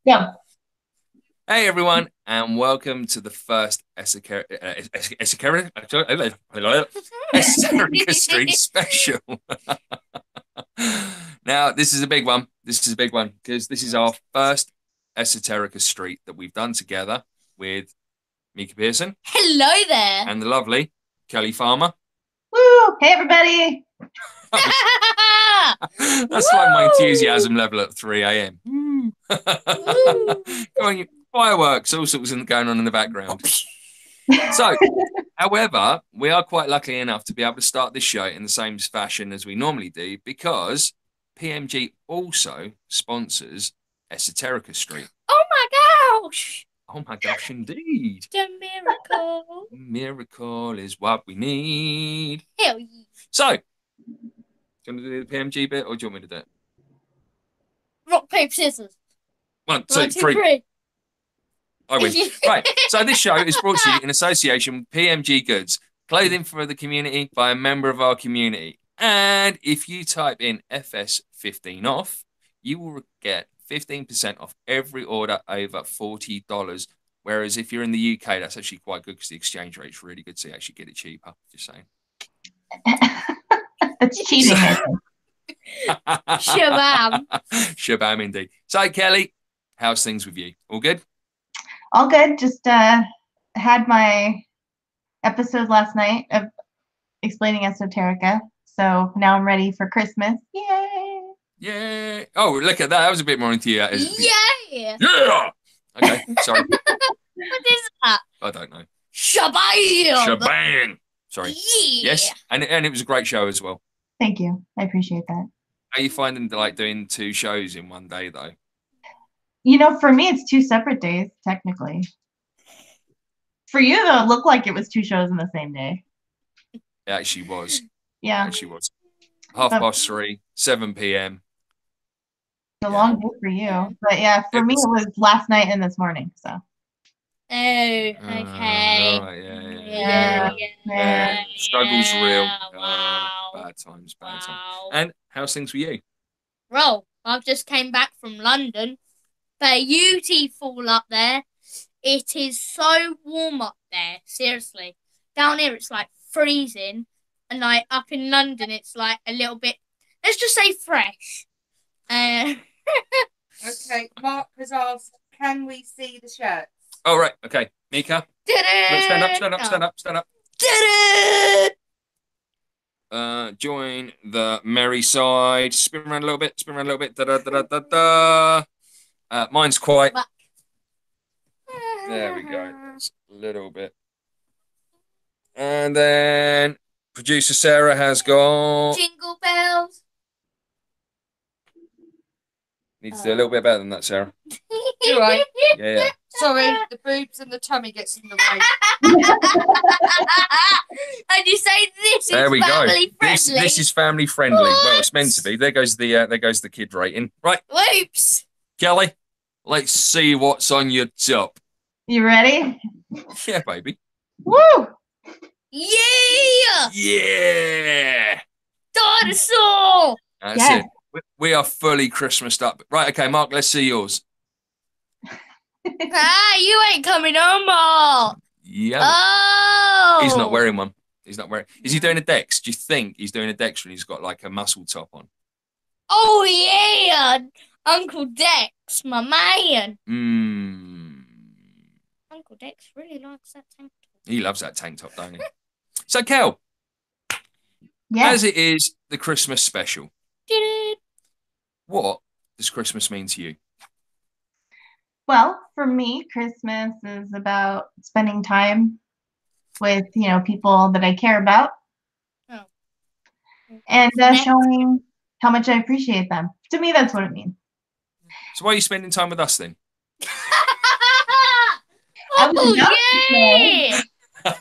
Yeah. Hey everyone, and welcome to the first Esoterica Street special. Now, this is a big one. This is a big one because this is our first Esoterica Street that we've done together with Mika Pearson Hello there. and the lovely Kelly Farmer. Woo! Hey, everybody. That's like my enthusiasm level at 3 a.m. Going fireworks, all sorts of going on in the background. So, however, we are quite lucky enough to be able to start this show in the same fashion as we normally do because PMG also sponsors Esoterica Street. Oh my gosh. Oh my gosh, indeed. The miracle. Miracle is what we need. Hell yeah. So, do you want to do the PMG bit or do you want me to do it? Rock, paper, scissors. One, two, three. I win. Right. So this show is brought to you in association with PMG Goods, clothing for the community by a member of our community. And if you type in FS15 off, you will get 15% off every order over $40. Whereas if you're in the UK, that's actually quite good because the exchange rate is really good, so you actually get it cheaper. Just saying. That's cheating. Shabam. Shabam indeed. So Kelly, how's things with you? All good? All good. Just had my episode last night of Explaining Esoterica. So now I'm ready for Christmas. Yay! Yeah. Oh, look at that. That was a bit more enthusiasm. Yeah. Yeah. Okay. Sorry. What is that? I don't know. Shabam. Shebang. Sorry. Yeah. Yes. And it was a great show as well. Thank you. I appreciate that. How are you finding like doing 2 shows in one day though? You know, for me, it's 2 separate days, technically. For you, though, it looked like it was 2 shows in the same day. It actually was. Yeah. It actually was. 3:30, 7 p.m. A long day for you. But yeah, for me, it was last night and this morning. So. Oh, okay. Right, yeah. Struggle's real. Wow. Bad times. And how's things for you? Well, I've just came back from London. Beautiful up there. It is so warm up there. Seriously. Down here, it's like freezing. And like up in London, it's like a little bit, let's just say fresh. Okay, Mark has asked, can we see the shirts? Oh, right. Okay. Mika. Look, stand up. Join the merry side. Spin around a little bit. Da. Mine's quite. There we go. That's a little bit. And then producer Sarah has got. Jingle bells. Needs to do a little bit better than that, Sarah. Do I? Yeah. Sorry, the boobs and the tummy gets in the way. And you say this is There we family go. friendly. This is family friendly. What? Well, it's meant to be. There goes the kid rating. Right, Whoops. Kelly. Let's see what's on your top. You ready? Yeah, baby. Woo! Yeah. Yeah. Dinosaur. That's Yes. it. We are fully Christmased up. Right, okay, Mark, let's see yours. You ain't coming home, Mark. Yeah. Oh. He's not wearing one. Is he doing a Dex? Do you think he's doing a Dex when he's got like a muscle top on? Oh, yeah. Uncle Dex, my man. Uncle Dex really likes that tank top. He loves that tank top, don't he? So, Kel, Yes. as it is the Christmas special, Did what does Christmas mean to you? Well, for me, Christmas is about spending time with, people that I care about Oh. and showing how much I appreciate them. To me, that's what it means. So why are you spending time with us then? I was Oh, about to say- yeah.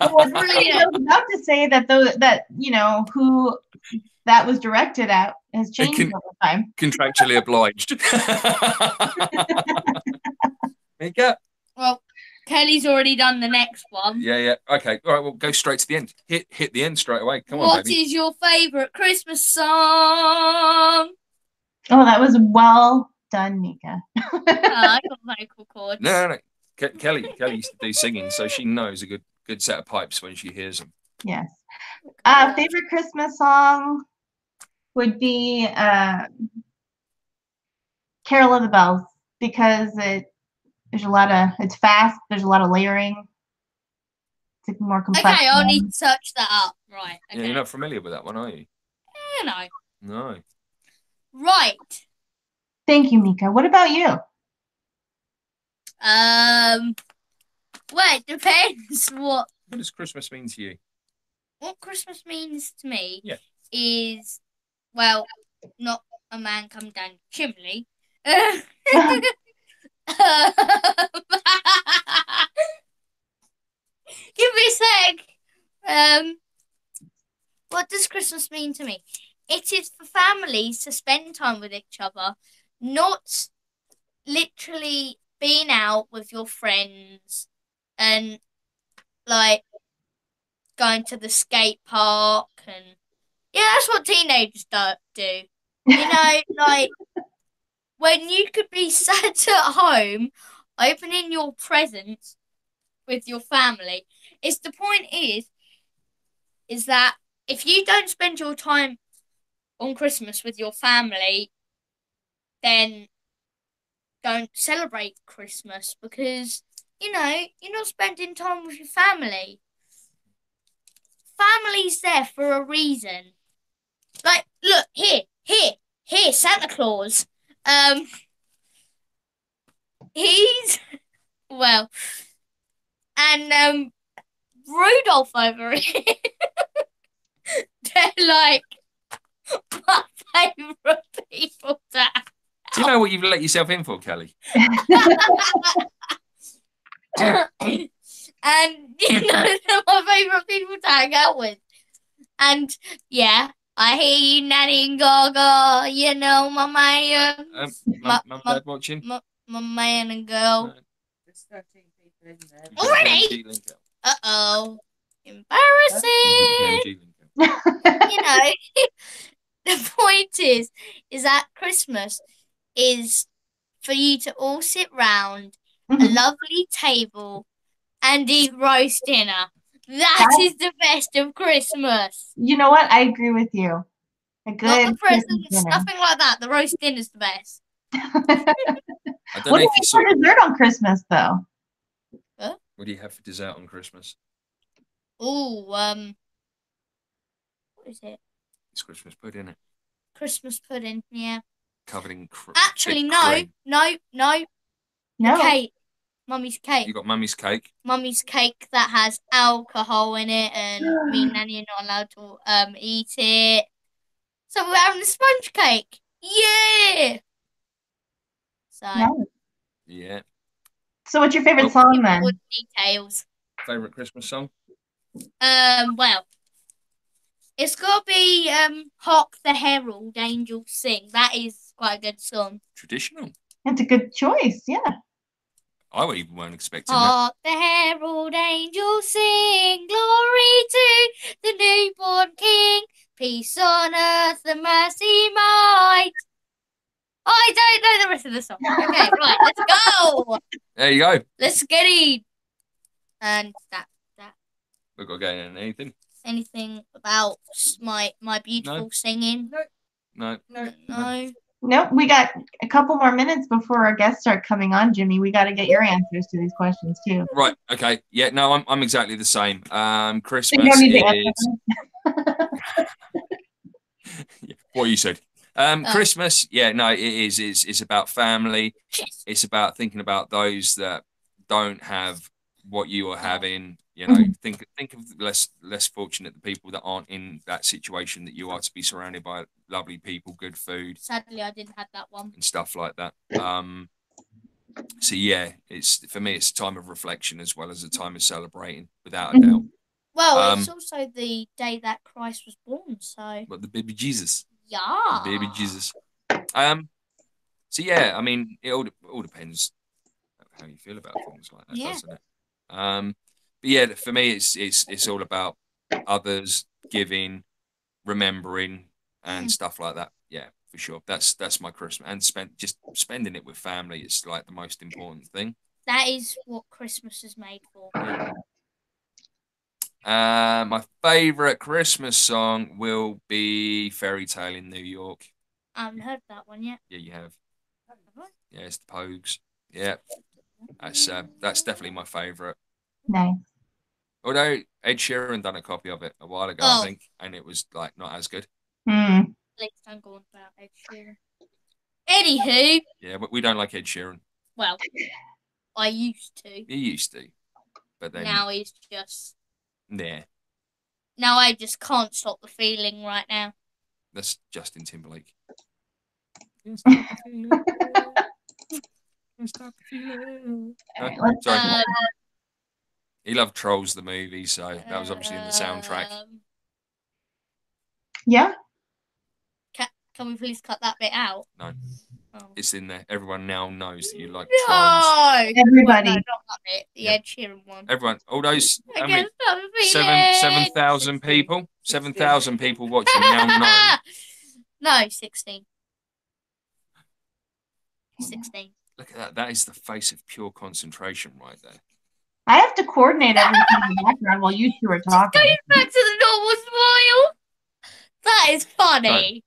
I was about to say that who that was directed at has changed over time. Contractually obliged. Mika? Well, Kelly's already done the next one. Yeah. Okay. All right. Well, go straight to the end. Hit the end straight away. Come on, What baby. is your favourite Christmas song? Oh, that was well Done, Mika. I got vocal cords. No. Kelly used to do singing, so she knows a good set of pipes when she hears them. Yes. Favorite Christmas song would be Carol of the Bells, because it's fast, there's a lot of layering. It's more complex. Okay, I'll need to search that up. Right. Okay. Yeah, you're not familiar with that one, are you? No. No. Right. Thank you, Mika. What about you? Well, it depends What does Christmas mean to you? what Christmas means to me. Yeah. Is, well, not a man come down the chimney. Give me a sec. What does Christmas mean to me? It is for families to spend time with each other, not literally being out with your friends and like going to the skate park, and that's what teenagers do. You know, like when you could be sat at home opening your presents with your family. It's the point is that if you don't spend your time on Christmas with your family, then don't celebrate Christmas, because you're not spending time with your family. Family's there for a reason. Like, look, here, Santa Claus. He's well, and Rudolph over here. They're like my favourite people to have. Do you know what you've let yourself in for, Kelly? And they're my favourite people to hang out with. And yeah, I hear you, Nanny and Gaga. You know, my man. Mum, Dad watching? My man and girl. No. There's 13 people in there. Already? Uh-oh. Embarrassing. You know, the point is that Christmas is for you to all sit round a lovely table and eat roast dinner. That is the best of Christmas. You know what? I agree with you. A good Not the presents, dinner. nothing like that. The roast dinner's the best. I don't What know do if you you saw. for dessert on Christmas, though? What do you have for dessert on Christmas? Oh, what is it? It's Christmas pudding, isn't it? Christmas pudding, yeah. Covered in Actually, thick no, cream. no. No. Cake. Mummy's cake. You got Mummy's cake. Mummy's cake that has alcohol in it, and me and Nanny are not allowed to eat it. So we're having a sponge cake. Yeah. So. Nice. Yeah. So what's your favorite song then? More details. Favorite Christmas song? Well, it's got to be Hark the Herald Angels Sing. That is quite a good song. Traditional. That's a good choice, yeah. I weren't expecting that. Hark the herald angels sing, glory to the newborn King, peace on earth and mercy might. I don't know the rest of the song. Okay, right, let's go. There you go. Let's get it. And that. We've got to go in anything. Anything about my beautiful singing? No. Nope, we got a couple more minutes before our guests start coming on, Jimmy. We got to get your answers to these questions too. Right. Okay. Yeah. No, I'm exactly the same. Christmas You don't need to is what you said. Christmas. Yeah. No, it is. It's about family. Yes. It's about thinking about those that don't have what you are having. You know, think of less fortunate the people that aren't in that situation that you are, to be surrounded by lovely people, good food. Sadly, I didn't have that one. And stuff like that. So yeah, for me, it's a time of reflection as well as a time of celebrating, without a doubt. Well, it's also the day that Christ was born, so. But the baby Jesus. Yeah. The baby Jesus. So yeah, I mean, it all depends how you feel about things like that, doesn't it? But yeah, for me, it's all about others, giving, remembering, and stuff like that. Yeah, for for sure. That's my Christmas, and spending it with family is like the most important thing. That is what Christmas is made for. Yeah. My favorite Christmas song will be "Fairy Tale in New York." I haven't heard that one yet. Yeah, you have. Yeah, it's the Pogues. Yeah, that's definitely my favorite. Nice. Although Ed Sheeran done a copy of it a while ago, I think, and it was like not as good. Please don't go on about Ed Sheeran. Anywho. Yeah, but we don't like Ed Sheeran. Well, I used to. He used to, but then now he's just. Yeah. Now I just can't stop the feeling right now. That's Justin Timberlake. No, sorry. He loved Trolls the movie, so that was obviously in the soundtrack. Yeah. Can we please cut that bit out? No. Oh. It's in there. Everyone now knows that you like Trolls. Everybody. No, not that bit. The Ed Sheeran one. Everyone. All those 7,000 people. 7,000 people watching now know. No, 16. 16. Look at that. That is the face of pure concentration right there. I have to coordinate everything in the background while you two are talking. Going back to the normal smile. That is funny.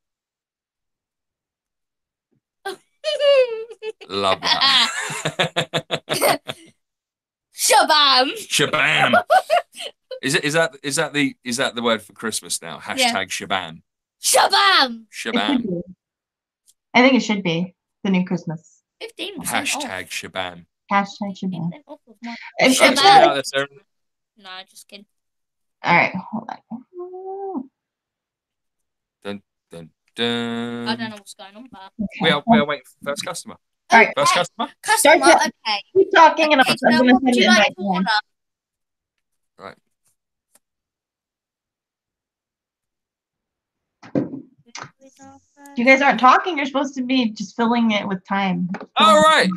Love that. Shabam. Shabam. Is that the word for Christmas now? Hashtag Shabam. Shabam. Shabam. I think it should be the new Christmas. 15% Hashtag off. Shabam. Hashtag Shabam. No, just kidding. All right, hold on. Dun, dun, dun. I don't know what's going on, but we are waiting for the first customer. All right, first customer. Okay. Keep talking, and I'm going to send it back. Right. You guys aren't talking. You're supposed to be just filling it with time. All right.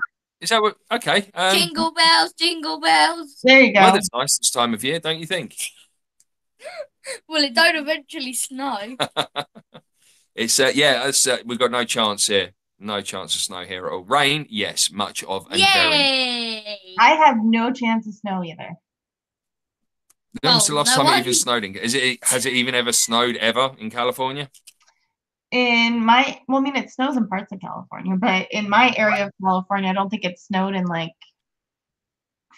Is that what? Okay. Jingle bells, jingle bells. There you go. Weather's nice this time of year, don't you think? Well, it don't eventually snow. It's we've got no chance here. No chance of snow here at all. Rain, yes, much of and Yay! I have no chance of snow either. When was the last time it even snowed in? Has it even ever snowed ever in California? It snows in parts of California, but in my area of California, I don't think it snowed in like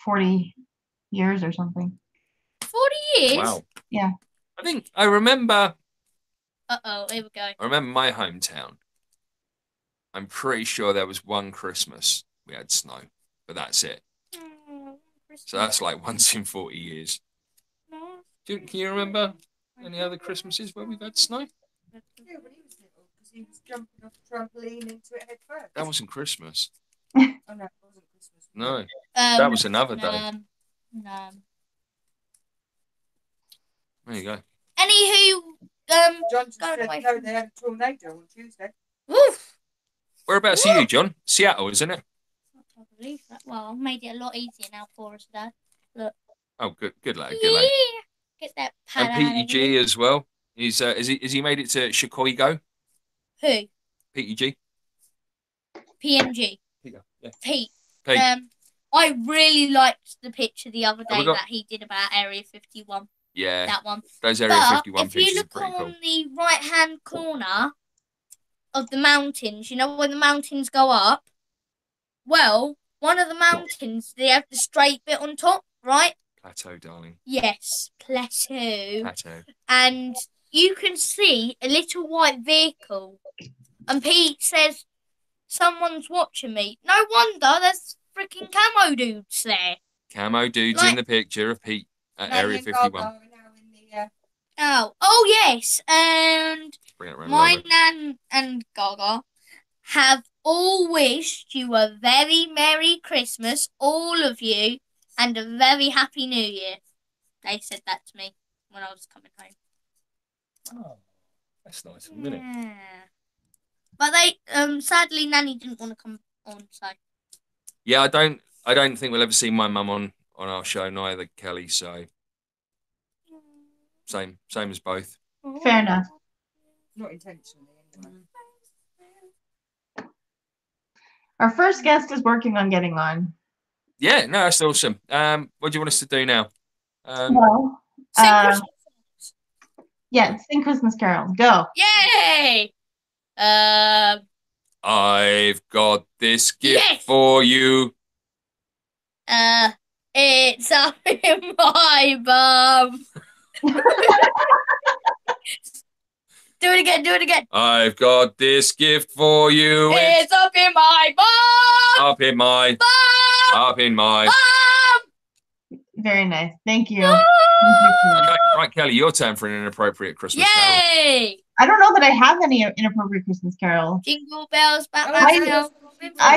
40 years or something. 40 years? Wow. Yeah. I remember. Uh-oh, here we go. I remember my hometown. I'm pretty sure there was one Christmas we had snow, but that's it. So that's like once in 40 years. Can you remember any other Christmases where we've had snow? Yeah, when he was little, because he was jumping off the trampoline into it head first. That wasn't Christmas. Oh, no, it wasn't Christmas. No, that was another day. No. There you go. Anywho, John just said no, they had a tornado on Tuesday. Woof. Whereabouts are you, John? Seattle, isn't it? I can't believe that. Well, I've made it a lot easier now for us, Dad. Look. Oh, good lad, Yeah. good lad. Get that pad And PEG as well. Has he made it to Chicago? Who? PEG. PMG. Yeah. Pete. Pete. I really liked the picture the other day got... that he did about Area 51. Yeah. That one. Those Area 51 pictures if you look are pretty cool. on the right-hand corner of the mountains, you know when the mountains go up? Well, one of the mountains, they have the straight bit on top, right? Plateau, darling. Yes, plateau. Plateau. And you can see a little white vehicle. And Pete says, someone's watching me. No wonder, there's freaking camo dudes there. Camo dudes in the picture of Pete at Area 51. Oh yes, and my Nan and Gaga have all wished you a very Merry Christmas, all of you, and a very Happy New Year. They said that to me when I was coming home. Oh, that's nice, isn't it? Yeah. But they, sadly, Nanny didn't want to come on, so. Yeah, I don't think we'll ever see my mum on our show, neither, Kelly, so. Same as both. Fair enough. Not intentionally, anyway. Our first guest is working on getting on. Yeah, no, that's awesome. What do you want us to do now? Well, Sing Christmas songs. yeah, sing Christmas carols. Go. Yay! I've got this gift Yes! for you. It's up in my bum. Do it again, do it again. I've got this gift for you. It's up in my bum. Up in my. Bum. Up in my. Bum. Very nice. Thank you. Bum. Okay, right, Kelly, your turn for an inappropriate Christmas carol. Yay! I don't know that I have any inappropriate Christmas carols. Jingle bells, I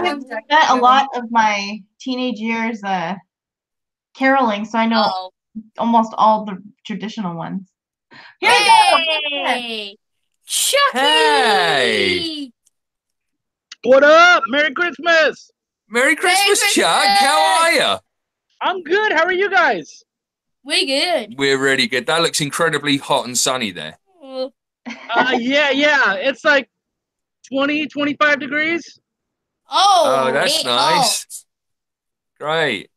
have spent a lot of my teenage years caroling, so I know almost all the traditional ones. Here we go. Yay! Chucky! Hey! What up? Merry Christmas! Merry Christmas, Christmas! Chuck. How are you? I'm good. How are you guys? We're good. We're really good. That looks incredibly hot and sunny there. Yeah. It's like 20, 25 degrees. Oh, that's it's nice. Great.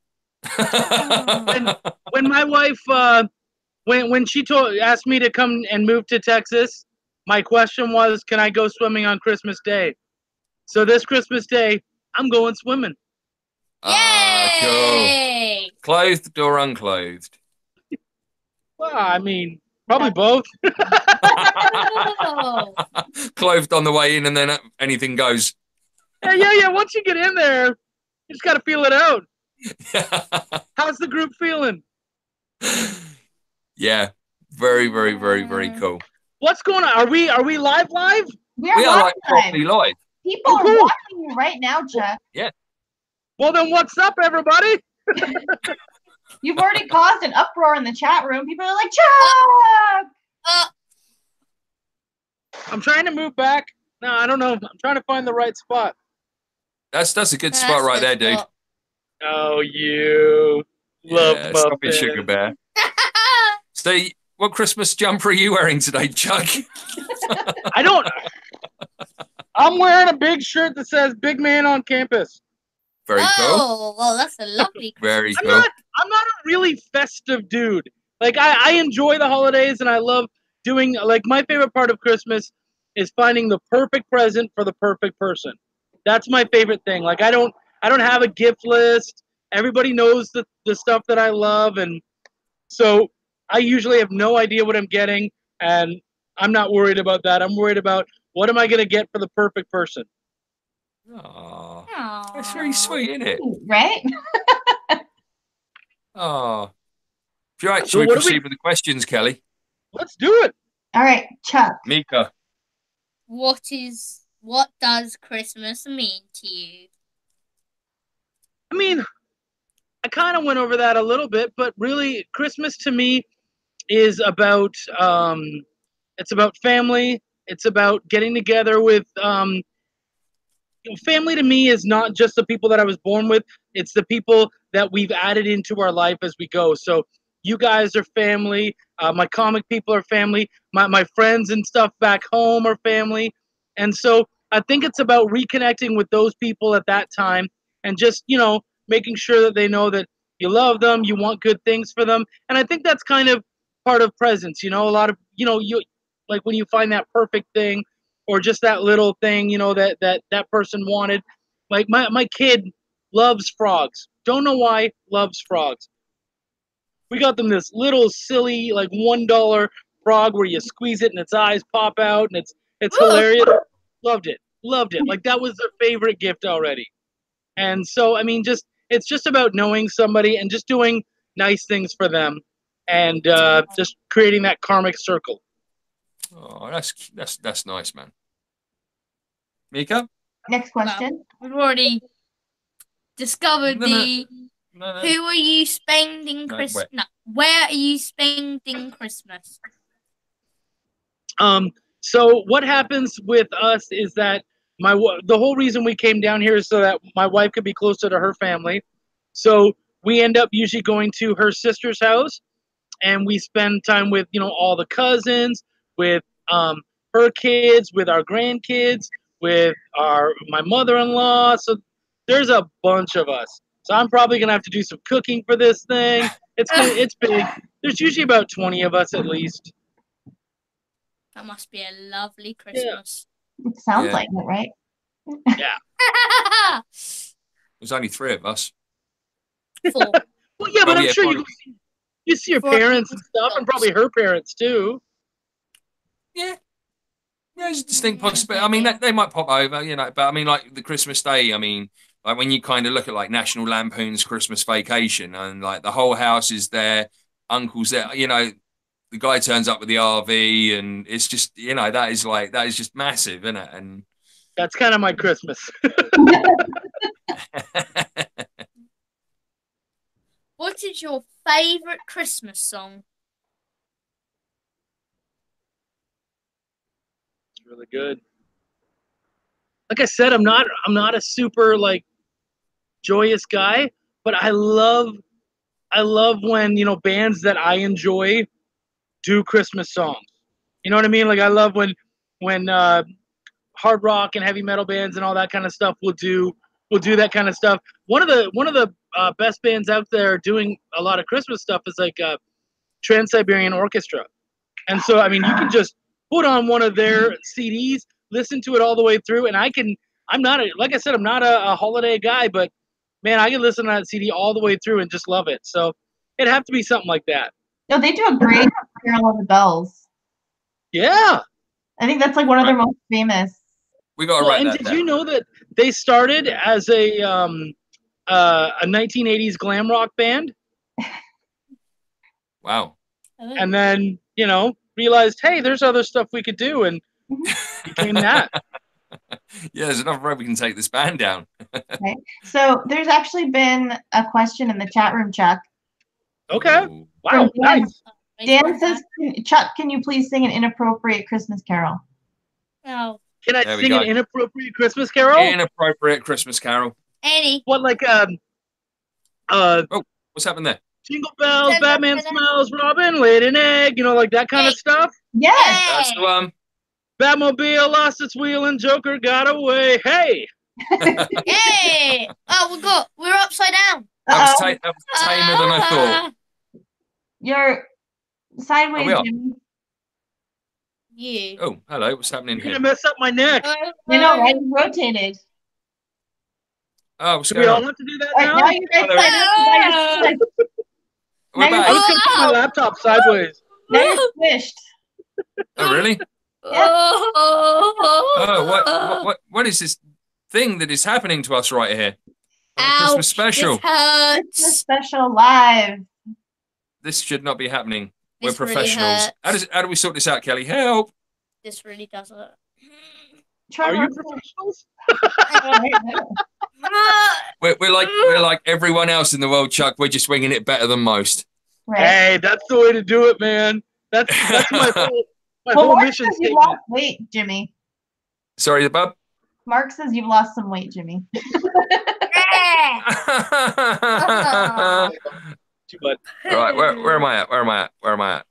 When my wife, when she asked me to come and move to Texas, my question was, can I go swimming on Christmas Day? So this Christmas Day, I'm going swimming. Hot. Cool. Yay! Clothed or unclothed? Well, I mean, probably both. Oh. Clothed on the way in, and then anything goes. Yeah. Once you get in there, you just got to feel it out. How's the group feeling? Yeah, very, very, very, very cool. What's going on? Are we live? We are like properly live. People are cool. watching you right now, Chuck. Yeah. Well, then what's up, everybody? You've already caused an uproar in the chat room. People are like, Chuck! I'm trying to move back. No, I don't know. I'm trying to find the right spot. That's a good spot right there, dude. Oh, you love Yeah, stop it, muffins. Sugar Bear. So, what Christmas jumper are you wearing today, Chuck? I don't. I'm wearing a big shirt that says "Big Man on Campus." Very cool. Oh, well, that's a lovely. Very I'm cool. not a really festive dude. Like I enjoy the holidays and I love doing. Like my favorite part of Christmas is finding the perfect present for the perfect person. That's my favorite thing. Like I don't have a gift list. Everybody knows the stuff that I love, and so I usually have no idea what I'm getting, and I'm not worried about that. I'm worried about what am I going to get for the perfect person. Aww. That's very sweet, isn't it? Right? Oh. Right, So shall we what do proceed with the questions, Kelly? Let's do it. All right, Chuck. Mika. What does Christmas mean to you? I mean, I kind of went over that a little bit, but really, Christmas to me is about it's about family. It's about getting together with family. To me is not just the people that I was born with. It's the people that we've added into our life as we go. So you guys are family. My comic people are family. My friends and stuff back home are family. And so I think it's about reconnecting with those people at that time and just, making sure that they know that you love them, you want good things for them. And I think that's kind of part of presents, a lot of, you like when you find that perfect thing or just that little thing, that person wanted. Like my kid loves frogs. Don't know why, loves frogs. We got them this little silly like $1 frog where you squeeze it and its eyes pop out and it's hilarious. Loved it. Like that was their favorite gift already. And so I mean it's just about knowing somebody and just doing nice things for them and just creating that karmic circle. Oh, that's nice, man. Mika? Next question. We've already discovered No. Who are you spending Christmas? No, where are you spending Christmas? So what happens with us is that the whole reason we came down here is so that my wife could be closer to her family. So we end up usually going to her sister's house, and we spend time with all the cousins, with her kids, with our grandkids, with my mother-in-law. So There's a bunch of us, so I'm probably gonna have to do some cooking for this thing. It's big. There's usually about 20 of us at least. That must be a lovely Christmas. It sounds Yeah. like it, right? There's only 3 of us. 4. Well, yeah, but Oh, I'm yeah, sure probably. you see your 4 parents and people's stuff, and dogs. probably her parents too. Yeah. Yeah, there's a distinct possibility. I mean, they might pop over, you know, but I mean, like the Christmas Day, I mean, like when you kind of look at like National Lampoon's Christmas Vacation and like the whole house is there, uncle's there, you know, the guy turns up with the RV and it's just, you know, that is just massive, isn't it? And That's kind of my Christmas. What is your favorite Christmas song? It's really good. Like I said, I'm not a super like joyous guy, but I love when, you know, bands that I enjoy do Christmas songs. You know what I mean? Like I love when hard rock and heavy metal bands and all that kind of stuff will do that kind of stuff. One of the best bands out there doing a lot of Christmas stuff is like Trans-Siberian Orchestra. And so I mean, you can just put on one of their CDs, listen to it all the way through, and I'm not a holiday guy, but man, I can listen to that CD all the way through and just love it. So it'd have to be something like that. No, they do a great Carol of the Bells. Yeah. I think that's like one of their most famous. we got to Well, write and that did down. you know that they started as a 1980s glam rock band, Wow. and then, you know, realized, hey, there's other stuff we could do, and became that. Yeah, there's another road we can take this band down. Right. So there's actually been a question in the chat room, Chuck. Okay. Ooh. Wow. Nice. Dan says, Chuck, can you please sing an inappropriate Christmas carol? Oh, Can I There we sing go. an inappropriate Christmas carol? Inappropriate Christmas carol. any. What, like What's happened there? Jingle bells, Batman smells, Robin laid an egg, you know, like that kind of stuff? Yes. That's the one. Batmobile lost its wheel and Joker got away. Hey! Yay! Oh, we're upside down. That Uh-oh. was tamer than I thought. You're sideways, Oh, we are. Jimmy. You. Oh, hello. What's happening You're here? gonna mess up my neck. You know, right? You rotated. Oh, what's Do we going all on? have to do that All right, now? now you're right side up. We're now I back. was gonna put my laptop sideways. Now you're squished. Oh, really? Oh, what is this thing that is happening to us right here? Ouch, Christmas special. This hurts. Christmas special live. This should not be happening. We're This really professionals. hurts. How do we sort this out, Kelly? Help! This really does hurt. Try Are you rotating. professionals? We're like everyone else in the world, Chuck. We're just winging it better than most. Right. Hey, that's the way to do it, man. That's my whole Well, whole Mark mission says you statement. lost weight, Jimmy. Sorry, the bub. Mark says you've lost some weight, Jimmy. Too bad. Right, where am I at? Where am I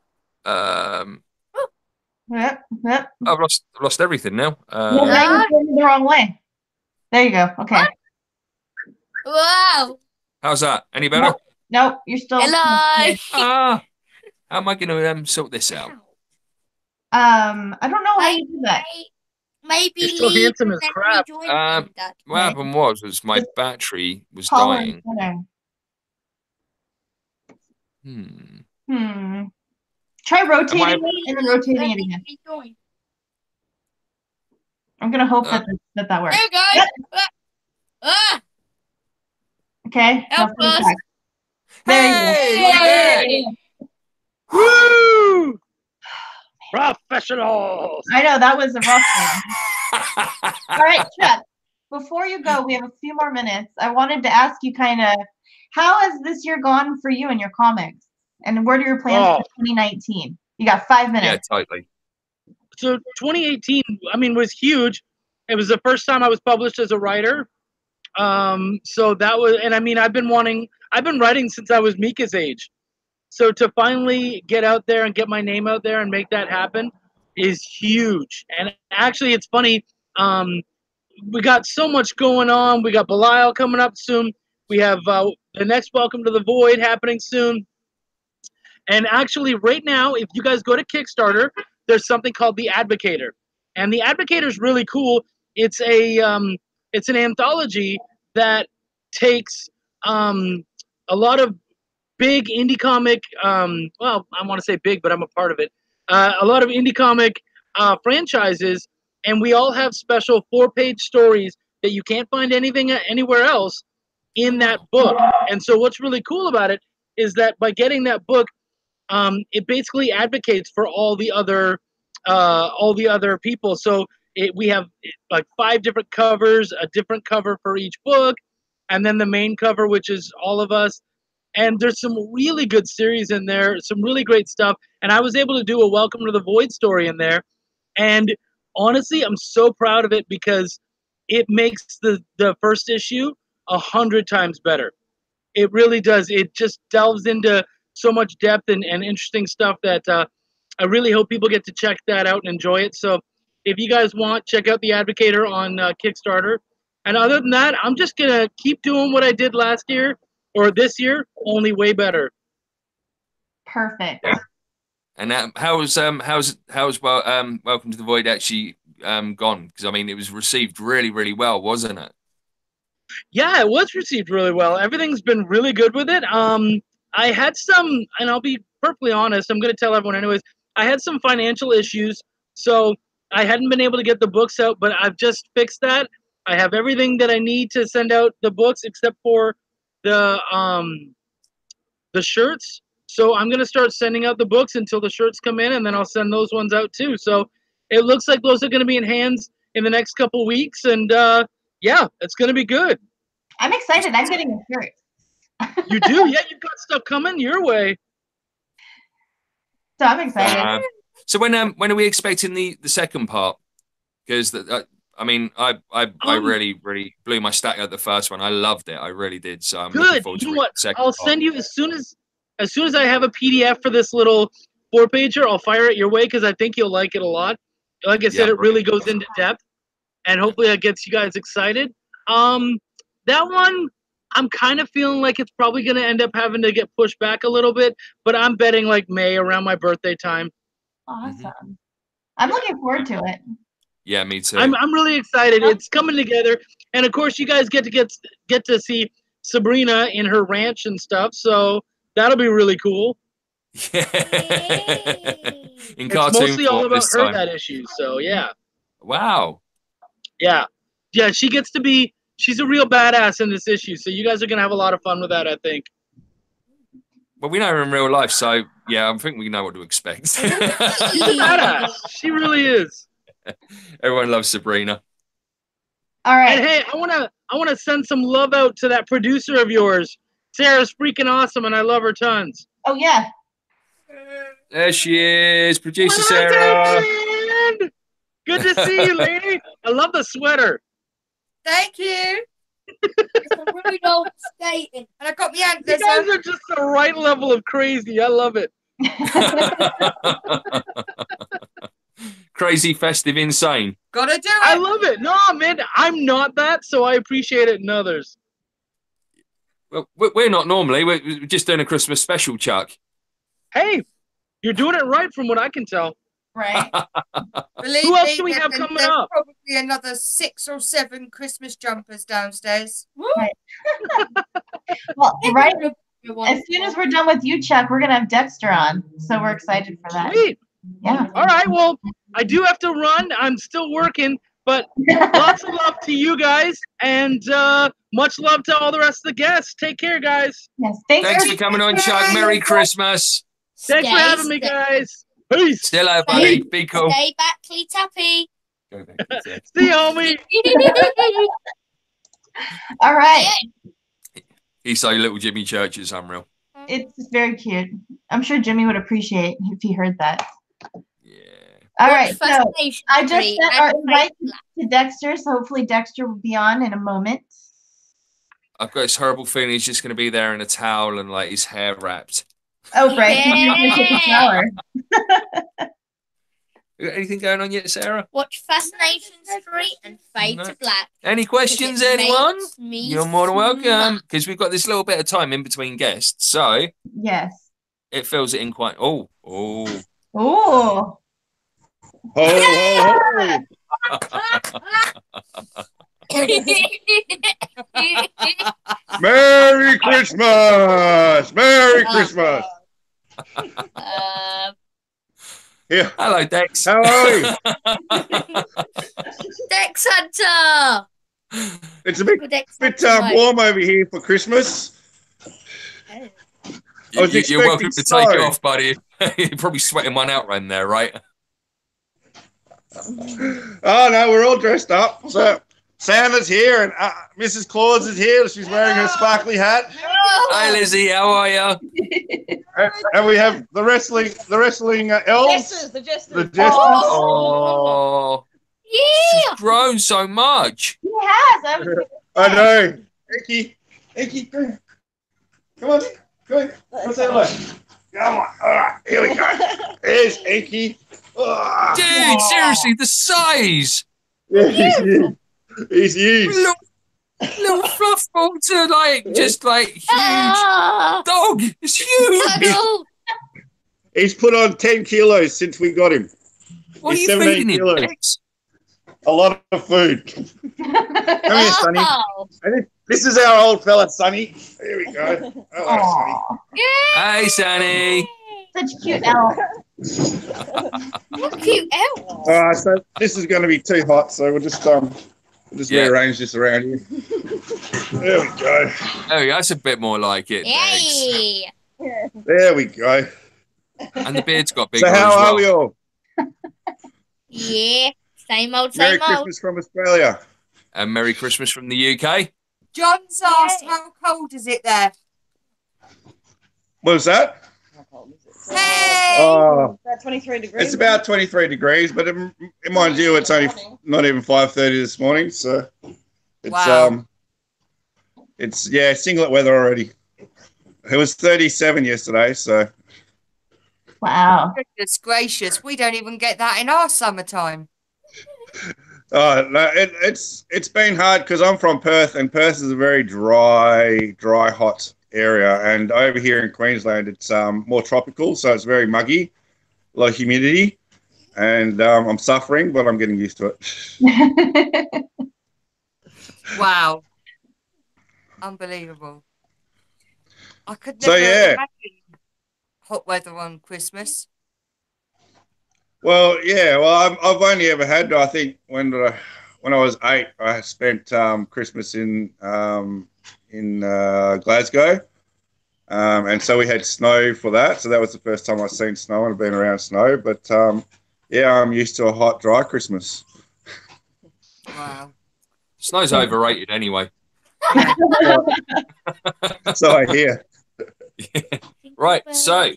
at? Yep. I've lost everything now. No, now you're going the wrong way. There you go. Okay. Wow. How's that? Any better? Nope, you're still. Hello. How am I going to sort this out? I don't know how you do that. Maybe You're so leave handsome and as then crap. rejoin Um, them, Dad. What happened was my battery was Call dying. in Hmm. Try rotating I- it and then rotating it again. Rejoin. I'm gonna hope that that works. There you go. Yep. Ah, Okay. Help now us. back. There Hey, you go. Woo! Professionals. I know that was a rough one. All right, Chuck. Before you go, we have a few more minutes. I wanted to ask you kind of how has this year gone for you and your comics, and what are your plans for 2019? You got 5 Yeah, minutes. totally. So 2018, I mean, was huge. It was the first time I was published as a writer. So that was, and I mean, I've been writing since I was Mika's age. So to finally get out there and get my name out there and make that happen is huge. And actually, it's funny. we got so much going on. We got Belial coming up soon. We have the next Welcome to the Void happening soon. And actually, right now, if you guys go to Kickstarter, there's something called The Advocator. And The Advocator is really cool. It's an anthology that takes a lot of big indie comic, well, I want to say big, but I'm a part of it. A lot of indie comic franchises, and we all have special 4-page stories that you can't find anything anywhere else in that book. And so what's really cool about it is that by getting that book, it basically advocates for all the other people. So we have like 5 different covers, a different cover for each book, and then the main cover, which is all of us. And there's some really good series in there, some really great stuff. And I was able to do a Welcome to the Void story in there. And honestly, I'm so proud of it because it makes the first issue 100 times better. It really does. It just delves into so much depth and interesting stuff that I really hope people get to check that out and enjoy it. So if you guys want, check out The Advocator on Kickstarter. And other than that, I'm just going to keep doing what I did last year or this year, only way better. Perfect. And how's Welcome to the Void actually gone? Because I mean, it was received really, really well, wasn't it? Yeah, it was received really well. Everything's been really good with it. I had some, and I'll be perfectly honest, I'm going to tell everyone anyways, I had some financial issues, so I hadn't been able to get the books out, but I've just fixed that. I have everything that I need to send out the books except for the shirts. So I'm going to start sending out the books until the shirts come in, and then I'll send those ones out too. So it looks like those are going to be in hands in the next couple weeks, and yeah, it's going to be good. I'm excited. I'm getting a shirt. You do? Yeah, you've got stuff coming your way. So I'm excited. So when are we expecting the second part? Because I mean, I really blew my stack out the first one. I loved it. I really did. So I'm looking forward to you know what? the second I'll part. send you as soon as I have a PDF for this little 4-pager. I'll fire it your way because I think you'll like it a lot. Like I said, it really goes into depth, and hopefully that gets you guys excited. That one, I'm kind of feeling like it's probably going to end up having to get pushed back a little bit, but I'm betting like May, around my birthday time. Awesome. I'm looking forward to it. Yeah, me too. I'm really excited. It's coming together, and of course, you guys get to see Sabrina in her ranch and stuff. So that'll be really cool. Yeah. In it's cartoon mostly all about her time. that issue. So yeah. Wow. Yeah. She gets to be. She's a real badass in this issue. So you guys are gonna have a lot of fun with that, I think. Well, we know her in real life, so yeah, I think we know what to expect. She's a badass. She really is. Everyone loves Sabrina. All right. And hey, I wanna send some love out to that producer of yours. Sarah's freaking awesome, and I love her tons. Oh yeah. There she is, producer Sarah. Good to see you, lady. I love the sweater. Thank you. It's a really old skating. And I got my You antlers guys on. are just the right level of crazy. I love it. Crazy, festive, insane. Gotta do it. I love it. No, man, I'm not that, so I appreciate it in others. Well, we're not normally. We're just doing a Christmas special, Chuck. Hey, you're doing it right from what I can tell. Right. Believe Who else me, do we have there's coming up? Probably another 6 or 7 Christmas jumpers downstairs. Right. Well, right. As soon as we're done with you, Chuck, we're gonna have Dexter on, so we're excited for that. Sweet. Yeah. All right. Well, I do have to run. I'm still working, but lots of love to you guys, and much love to all the rest of the guests. Take care, guys. Yes. Thanks for coming on, Chuck. Merry Christmas. Thanks for having me, guys. Peace. Still out, buddy. Be cool. Stay back, Tappy. See you, homie. All right. He's like little Jimmy Church is unreal. It's very cute. I'm sure Jimmy would appreciate if he heard that. Yeah. All right. So Fascination I just Street sent our and invite to Dexter, so hopefully Dexter will be on in a moment. I've got this horrible feeling he's just going to be there in a towel and like his hair wrapped. Oh, right. Yeah. He's gonna take a shower. You got anything going on yet, Sarah? Watch Fascination Street and Fade No. to Black. Any questions, It anyone? makes me You're more than welcome, smile. because we've got this little bit of time in between guests, so Yes. it fills it in quite. Oh. Oh. Ho, ho, ho. Merry Christmas! Merry Christmas! Yeah. Hello, Dex. How are you? Dex Hunter. It's a bit warm over here for Christmas. You're welcome to take it off, buddy. You're probably sweating one out right there, right? Oh no, we're all dressed up. So Santa's here and Mrs. Claus is here. She's wearing her sparkly hat. Hi, Lizzie. How are you? And we have the wrestling elves. The jesters. The jesters. Oh, Yeah. she's grown so much. He has. I know. Inky, come on. Let's say hello. Come on. All right, here we go. There's Inky. Oh. Dude, seriously, the size. Yeah, he's huge. Little fluff ball to just huge Ah. dog. It's huge. Cuddle. He's put on 10 kilos since we got him. What He's are you 17 feeding him? kilos. Dex? A lot of food. Come here, Sonny. Oh. And this is our old fella, Sonny. Here we go. Hello, Sonny. Aw, Hey, Sonny. such a cute elf. What cute elf. So this is going to be too hot, so we'll just rearrange this around here. There we go. Oh, that's a bit more like it. Dex. Yay. There we go. And the beard's got bigger So how as well. are we all? Yeah. Same old, Merry same old. Christmas from Australia. And Merry Christmas from the UK. John's asked, how cold is it there? What was that? Hey! Oh, About 23 degrees. it's about 23 degrees, but mind you, it's only not even 5:30 this morning, so it's Wow. it's singlet weather already. It was 37 yesterday, so Wow. Goodness gracious, we don't even get that in our summertime. no, it's been hard because I'm from Perth, and Perth is a very dry, hot area, and over here in Queensland, it's more tropical, so it's very muggy, low humidity, and I'm suffering, but I'm getting used to it. Wow. Unbelievable. I could So, never yeah. imagine hot weather on Christmas. Well, I've only ever had, I think, when I was 8, I spent Christmas in Glasgow, and so we had snow for that. So that was the first time I've seen snow, and I've been around snow. But I'm used to a hot, dry Christmas. Wow. Snow's overrated anyway. So I hear. Right, so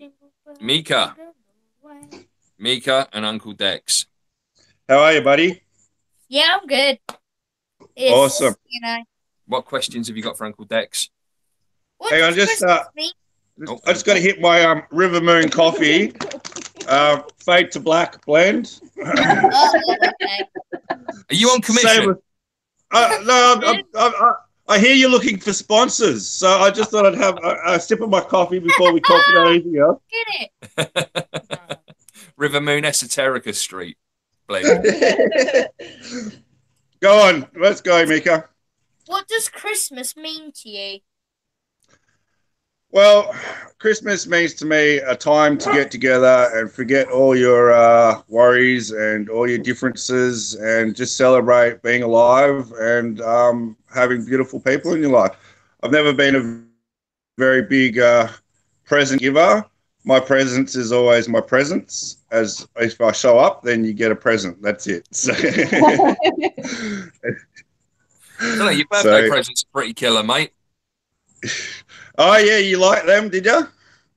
Mika and Uncle Dex. How are you, buddy? Yeah, I'm good. It's, Awesome. You know. What questions have you got for Uncle Dex? What Hang on, does just Christmas mean? I just got to hit my River Moon coffee, Fade to Black blend. Oh, okay. Are you on commission? I hear you're looking for sponsors, so I just thought I'd have a sip of my coffee before we talk about anything else. Get it? River Moon Esoterica Street. Blake. Go on, let's go, Mika. What does Christmas mean to you? Well, Christmas means to me a time to get together and forget all your worries and all your differences and just celebrate being alive and having beautiful people in your life. I've never been a very big present giver. My presence is always my presence. As if I show up, then you get a present. That's it. So, I don't know, your birthday present's pretty killer, mate. Oh, yeah, you like them, did you?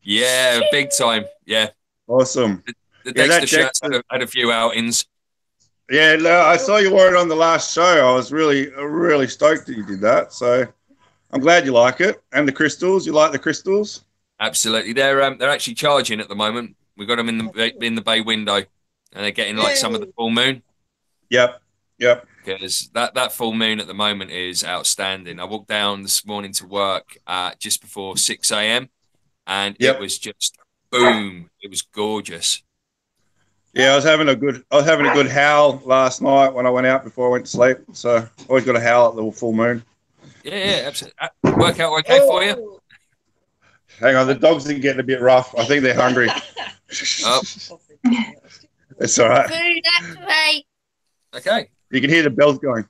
Yeah, big time. Yeah. Awesome. The Yeah, Dexter that shirts Dexter- had a few outings. Yeah, no, I saw you wore it on the last show. I was really stoked that you did that. So I'm glad you like it. And the crystals, you like the crystals? Absolutely. They're actually charging at the moment. We got them in the bay window. and they're getting like some of the full moon. Yep. Because that full moon at the moment is outstanding. I walked down this morning to work just before 6 a.m. and it was just boom. It was gorgeous. Yeah, I was having a good howl last night when I went out before I went to sleep. So always got a howl at the full moon. Yeah, absolutely. Work out okay for you? Hang on, the dogs are getting a bit rough. I think they're hungry. Oh. It's all right. Food activate. Okay. You can hear the bells going.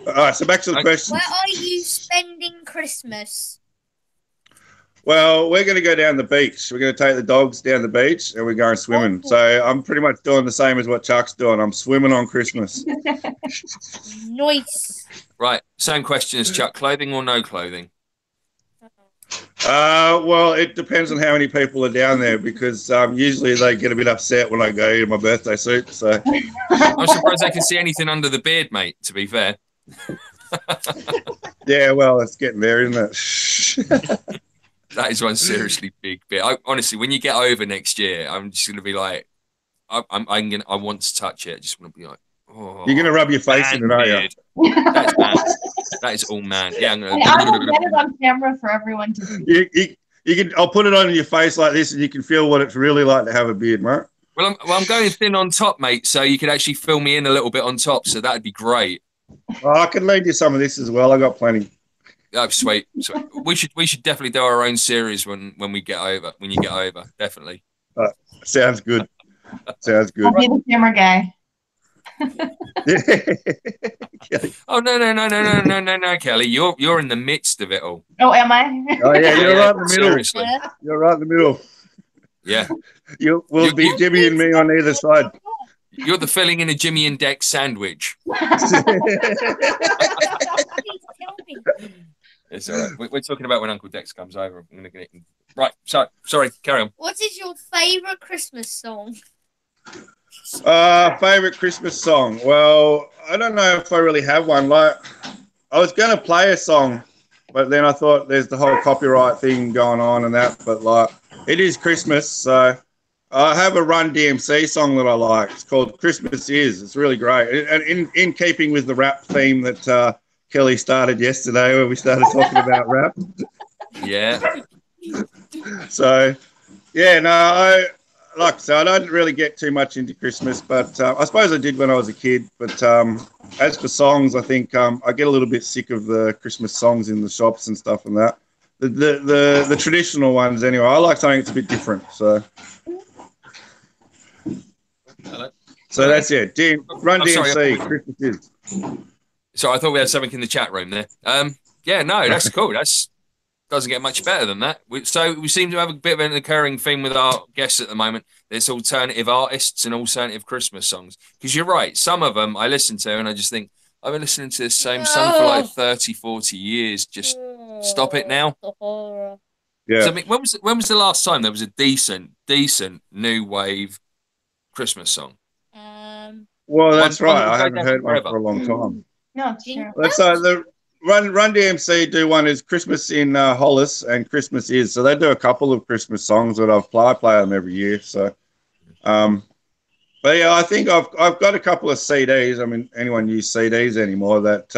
All right, so back to the questions. Where are you spending Christmas? Well, we're going to go down the beach. We're going to take the dogs down the beach and we're going swimming. So I'm pretty much doing the same as what Chuck's doing. I'm swimming on Christmas. Nice. Right. Same question as Chuck. Clothing or no clothing? Well, it depends on how many people are down there because usually they get a bit upset when I go in my birthday suit. So I'm surprised they can see anything under the beard, mate, to be fair. Yeah, well, it's getting there, isn't it? That is one seriously big bit. Honestly, when you get over next year, I'm just going to be like, I want to touch it. I just want to be like, oh. You're going to rub your face in it, are you? That's man. That is all man. Yeah, I will get it on camera for everyone to see. You can. I'll put it on your face like this, and you can feel what it's really like to have a beard, mate. Well, I'm going thin on top, mate. So you could actually fill me in a little bit on top. So that'd be great. Oh, I can lend you some of this as well. I got plenty. Oh, sweet. So we should definitely do our own series when you get over. Definitely. Sounds good. Sounds good. I'll be the camera guy. Oh no, Kelly. You're in the midst of it all. Oh, am I? Oh yeah, you're right in the middle. Seriously. You're right in the middle. Yeah. We'll be Jimmy and me on either side. You're the filling in a Jimmy and Dex sandwich. It's all right. We're talking about when Uncle Dex comes over. I'm going to get it. Right. So, sorry. Carry on. What is your favourite Christmas song? Favorite Christmas song? Well, I don't know if I really have one. Like, I was going to play a song, but then I thought there's the whole copyright thing going on and that. But like, it is Christmas, so I have a Run DMC song that I like. It's called "Christmas Is." It's really great, and in keeping with the rap theme that Kelly started yesterday, where we started talking about rap. Yeah. So, yeah, no, I don't really get too much into Christmas, but I suppose I did when I was a kid. But as for songs, I think I get a little bit sick of the Christmas songs in the shops and stuff and that. The traditional ones, anyway. I like something that's a bit different. So, Hello. So that's it. Run DMC. Sorry. Christmas Is. So I thought we had something in the chat room there. Yeah, no, that's cool. That's doesn't get much better than that. We seem to have a bit of an occurring theme with our guests at the moment. There's alternative artists and alternative Christmas songs. Because you're right, some of them I listen to and I just think, I've been listening to the same song for like 30, 40 years. Just stop it now. Yeah. So, I mean, when was the last time there was a decent new wave Christmas song? Well, that's right. I haven't heard one for a long time. No, it's true. Let's the Run DMC do one is Christmas in Hollis and Christmas Is. So they do a couple of Christmas songs that I play them every year. So, but yeah, I think I've got a couple of CDs. I mean, anyone use CDs anymore that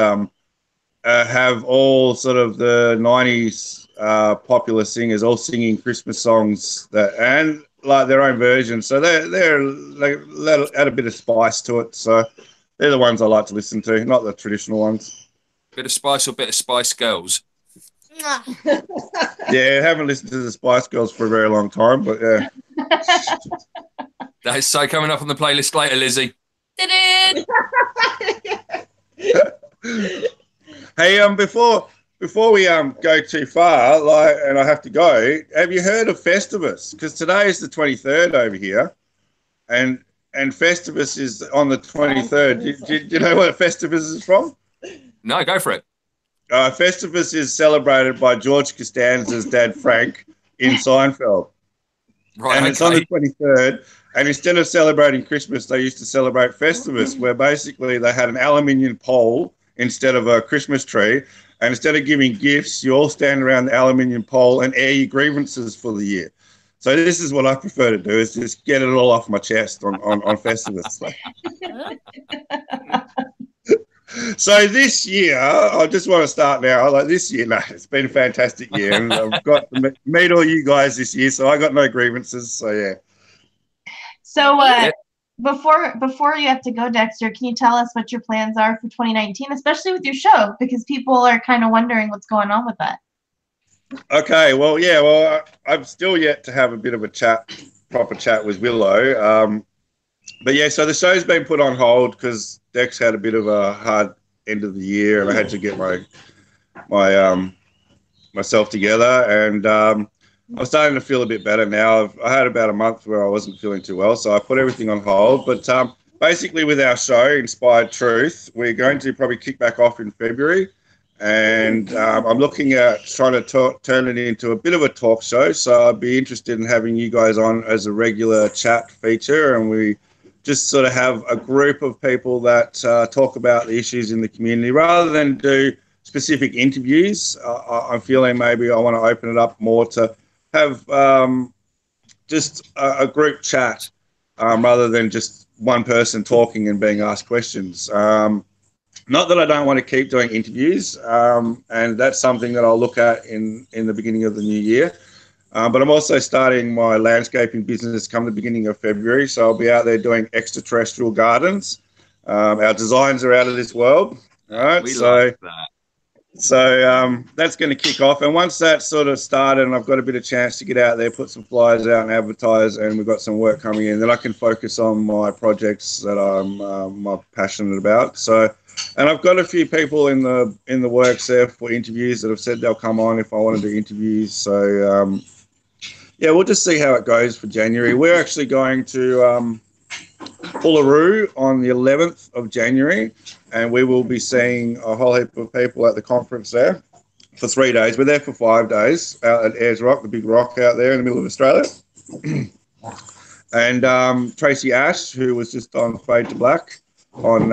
have all sort of the 90s popular singers all singing Christmas songs and like their own versions. So they're like add a bit of spice to it. So they're the ones I like to listen to, not the traditional ones. Bit of Spice or bit of Spice Girls? Yeah, I haven't listened to the Spice Girls for a very long time, but yeah. That is so coming up on the playlist later, Lizzie. Hey, before we go too far, and I have to go, have you heard of Festivus? Because today is the 23rd over here, and Festivus is on the 23rd. Do you know what Festivus is from? No, go for it. Festivus is celebrated by George Costanza's dad, Frank, in Seinfeld. Right, and it's on the 23rd. And instead of celebrating Christmas, they used to celebrate Festivus, where basically they had an aluminium pole instead of a Christmas tree. And instead of giving gifts, you all stand around the aluminium pole and air your grievances for the year. So this is what I prefer to do, is just get it all off my chest on Festivus. So this year, I just want to start now. Like this year, no, it's been a fantastic year, and I've got to meet all you guys this year, so I got no grievances. So yeah. So before you have to go, Dexter, can you tell us what your plans are for 2019, especially with your show, because people are kind of wondering what's going on with that. Okay, well, yeah, well, I'm still yet to have a bit of a proper chat with Willow. But yeah, so the show's been put on hold because Dex had a bit of a hard end of the year, and I had to get myself together. And I'm starting to feel a bit better now. I had about a month where I wasn't feeling too well, so I put everything on hold. But basically, with our show, Inspired Truth, we're going to probably kick back off in February. And I'm looking at trying to turn it into a bit of a talk show. So I'd be interested in having you guys on as a regular chat feature, and we just sort of have a group of people that talk about the issues in the community rather than do specific interviews. I'm feeling maybe I want to open it up more to have just a group chat rather than just one person talking and being asked questions. Not that I don't want to keep doing interviews, and that's something that I'll look at in the beginning of the new year. But I'm also starting my landscaping business come the beginning of February, so I'll be out there doing extraterrestrial gardens. Our designs are out of this world. All right, we love that. So that's going to kick off, and once that's sort of started and I've got a bit of chance to get out there, put some flyers out and advertise, and we've got some work coming in, then I can focus on my projects that I'm passionate about. So, and I've got a few people in the works there for interviews that have said they'll come on if I want to do interviews. So yeah, we'll just see how it goes for January. We're actually going to Uluru on the 11th of January, and we will be seeing a whole heap of people at the conference there for 3 days. We're there for 5 days out at Ayers Rock, the big rock out there in the middle of Australia. And Tracy Ash, who was just on Fade to Black on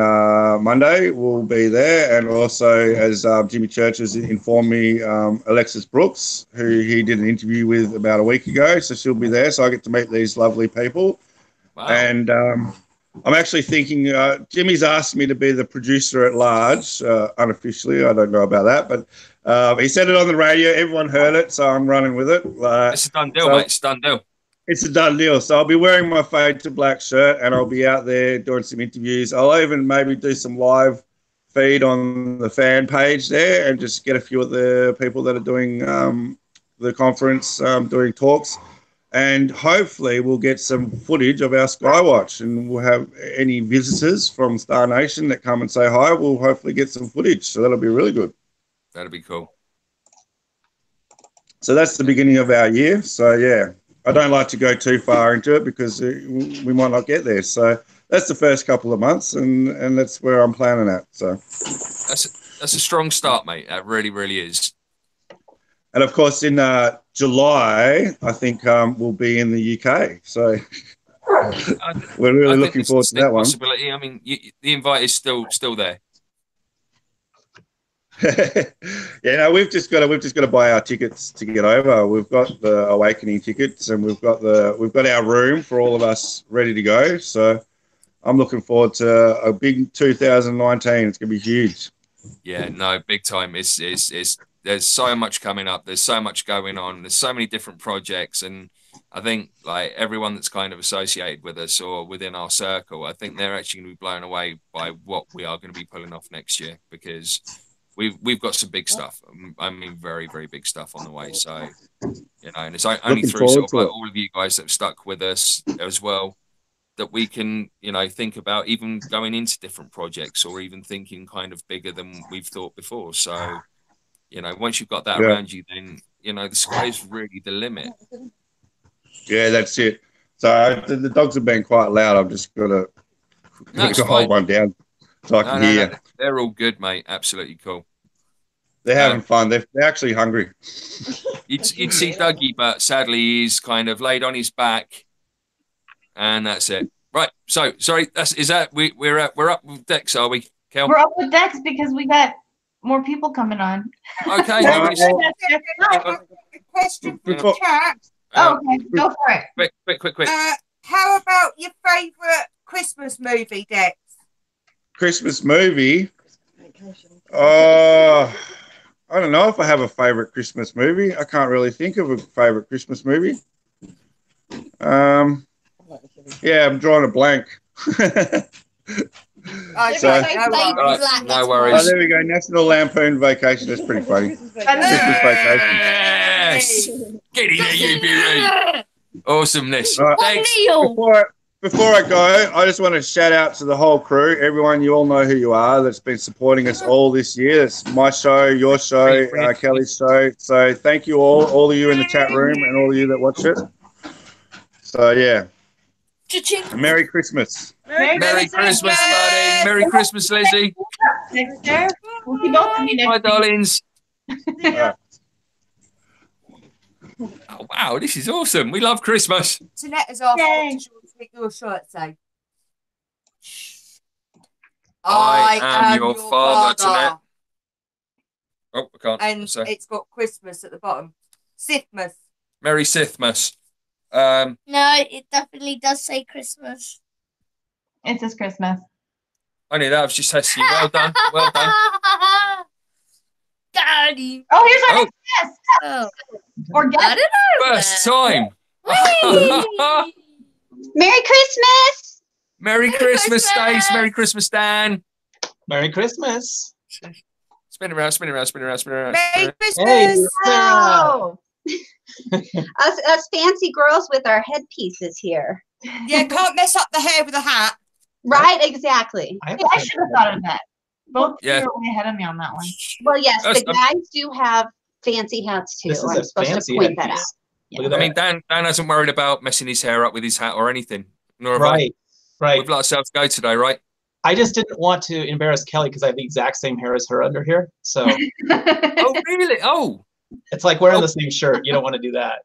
Monday, will be there. And also, as Jimmy Church has informed me, Alexis Brooks, who he did an interview with about a week ago, so she'll be there. So I get to meet these lovely people. Wow. And I'm actually thinking, Jimmy's asked me to be the producer at large, unofficially. I don't know about that, but he said it on the radio. Everyone heard it, so I'm running with it. It's a done deal, mate. It's a done deal. It's a done deal. So I'll be wearing my Fade to Black shirt, and I'll be out there doing some interviews. I'll even maybe do some live feed on the fan page there and just get a few of the people that are doing the conference, doing talks. And hopefully we'll get some footage of our Skywatch, and we'll have any visitors from Star Nation that come and say hi. We'll hopefully get some footage. So that'll be really good. That'll be cool. So that's the beginning of our year. So, yeah, I don't like to go too far into it because we might not get there. So that's the first couple of months, and that's where I'm planning at. So that's a strong start, mate. That really, really is. And, of course, in July, I think we'll be in the UK. So we're really looking forward to that one. Possibility. I mean, the invite is still there. Yeah, no, we've just got to buy our tickets to get over. We've got the Awakening tickets, and we've got our room for all of us ready to go. So I'm looking forward to a big 2019. It's going to be huge. Yeah, no, big time. It's there's so much coming up. There's so much going on. There's so many different projects. And I think like everyone that's kind of associated with us or within our circle, I think they're actually going to be blown away by what we are going to be pulling off next year, because we've got some big stuff. I mean, very, very big stuff on the way. So, you know, and it's only through sort of like all of you guys that have stuck with us as well that we can, you know, think about even going into different projects or even thinking kind of bigger than we've thought before. So, you know, once you've got that around you, then, you know, the sky is really the limit. Yeah, that's it. So the dogs have been quite loud. I've just got to hold one down so I can hear. No, they're all good, mate. Absolutely cool. They're having fun. They're actually hungry. You'd see Dougie, but sadly he's kind of laid on his back, and that's it. Right. So sorry. We're up with Dex, are we, Kel? We're up with Dex because we got more people coming on. Okay. Question for the chat. Oh, okay, go for it. Quick. How about your favourite Christmas movie, Dex? Christmas movie. I don't know if I have a favorite Christmas movie. I can't really think of a favorite Christmas movie. Yeah, I'm drawing a blank. No worries. There we go. National Lampoon Vacation. That's pretty funny. Christmas Vacation. Yes. Get in there, you beauty. Awesomeness. Right. Thanks. Before I go, I just want to shout out to the whole crew. Everyone, you all know who you are, that's been supporting us all this year. It's my show, your show, Kelly's show. So thank you all of you in the chat room and all of you that watch it. So, yeah. Merry Christmas. Merry Christmas, buddy. Merry Christmas, Lizzie. Next year. We'll see both of you next Bye, week. darlings. Oh, wow, this is awesome. We love Christmas. Jeanette has asked Yay. what your shirt say. I am your father, Jeanette. Oh, I can't. And Sorry. it's got Christmas at the bottom. Sithmas. Merry Sithmas. No, it definitely does say Christmas. It says Christmas. I knew that. I was just testing you. Well done. Well done. Daddy. Oh, here's our Oh. next guest. Oh, Or I guest. don't know. First time. Whee! Merry Christmas! Merry Merry Christmas, Christmas. Stace. Merry Christmas, Dan. Merry Christmas. Spin around. Merry Christmas. Hey, Wow! us fancy girls with our headpieces here. Yeah, can't mess up the hair with a hat. Right, exactly. I have I should have thought of that. Both Yeah. of you are way ahead of me on that one. Well, yes, That's- the guys do have fancy hats too. This is I'm a supposed to fancy point that out. headpiece. Look at I that. mean, Dan hasn't worried about messing his hair up with his hat or anything. Nor have I. Right. We've let ourselves go today, right? I just didn't want to embarrass Kelly because I have the exact same hair as her under here. So Oh, really? Oh. it's like wearing the same shirt. You don't want to do that.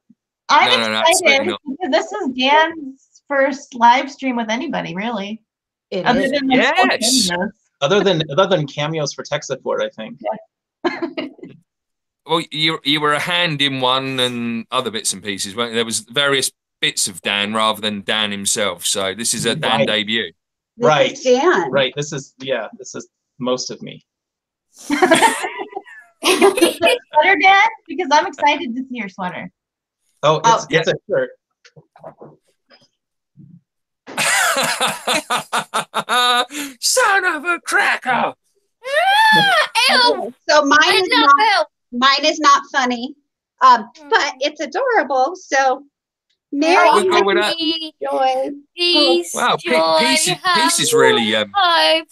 I'm No, absolutely excited not. because this is Dan's first live stream with anybody, really. It Other is. than like Yes. videos. Other than cameos for tech support, I think. Well, you were a hand in one and other bits and pieces, weren't you? There was various bits of Dan rather than Dan himself. So this is a Dan Right. debut. This Right. is Dan. Right. This is most of me. Sweater, Dan? Because I'm excited to see your sweater. Oh, Oh, it's a shirt. Son of a cracker! Ew. So I love mine is not funny, but it's adorable. So Merry We'll go with that. Happy, joy. peace, Wow, joy, Peace is really hope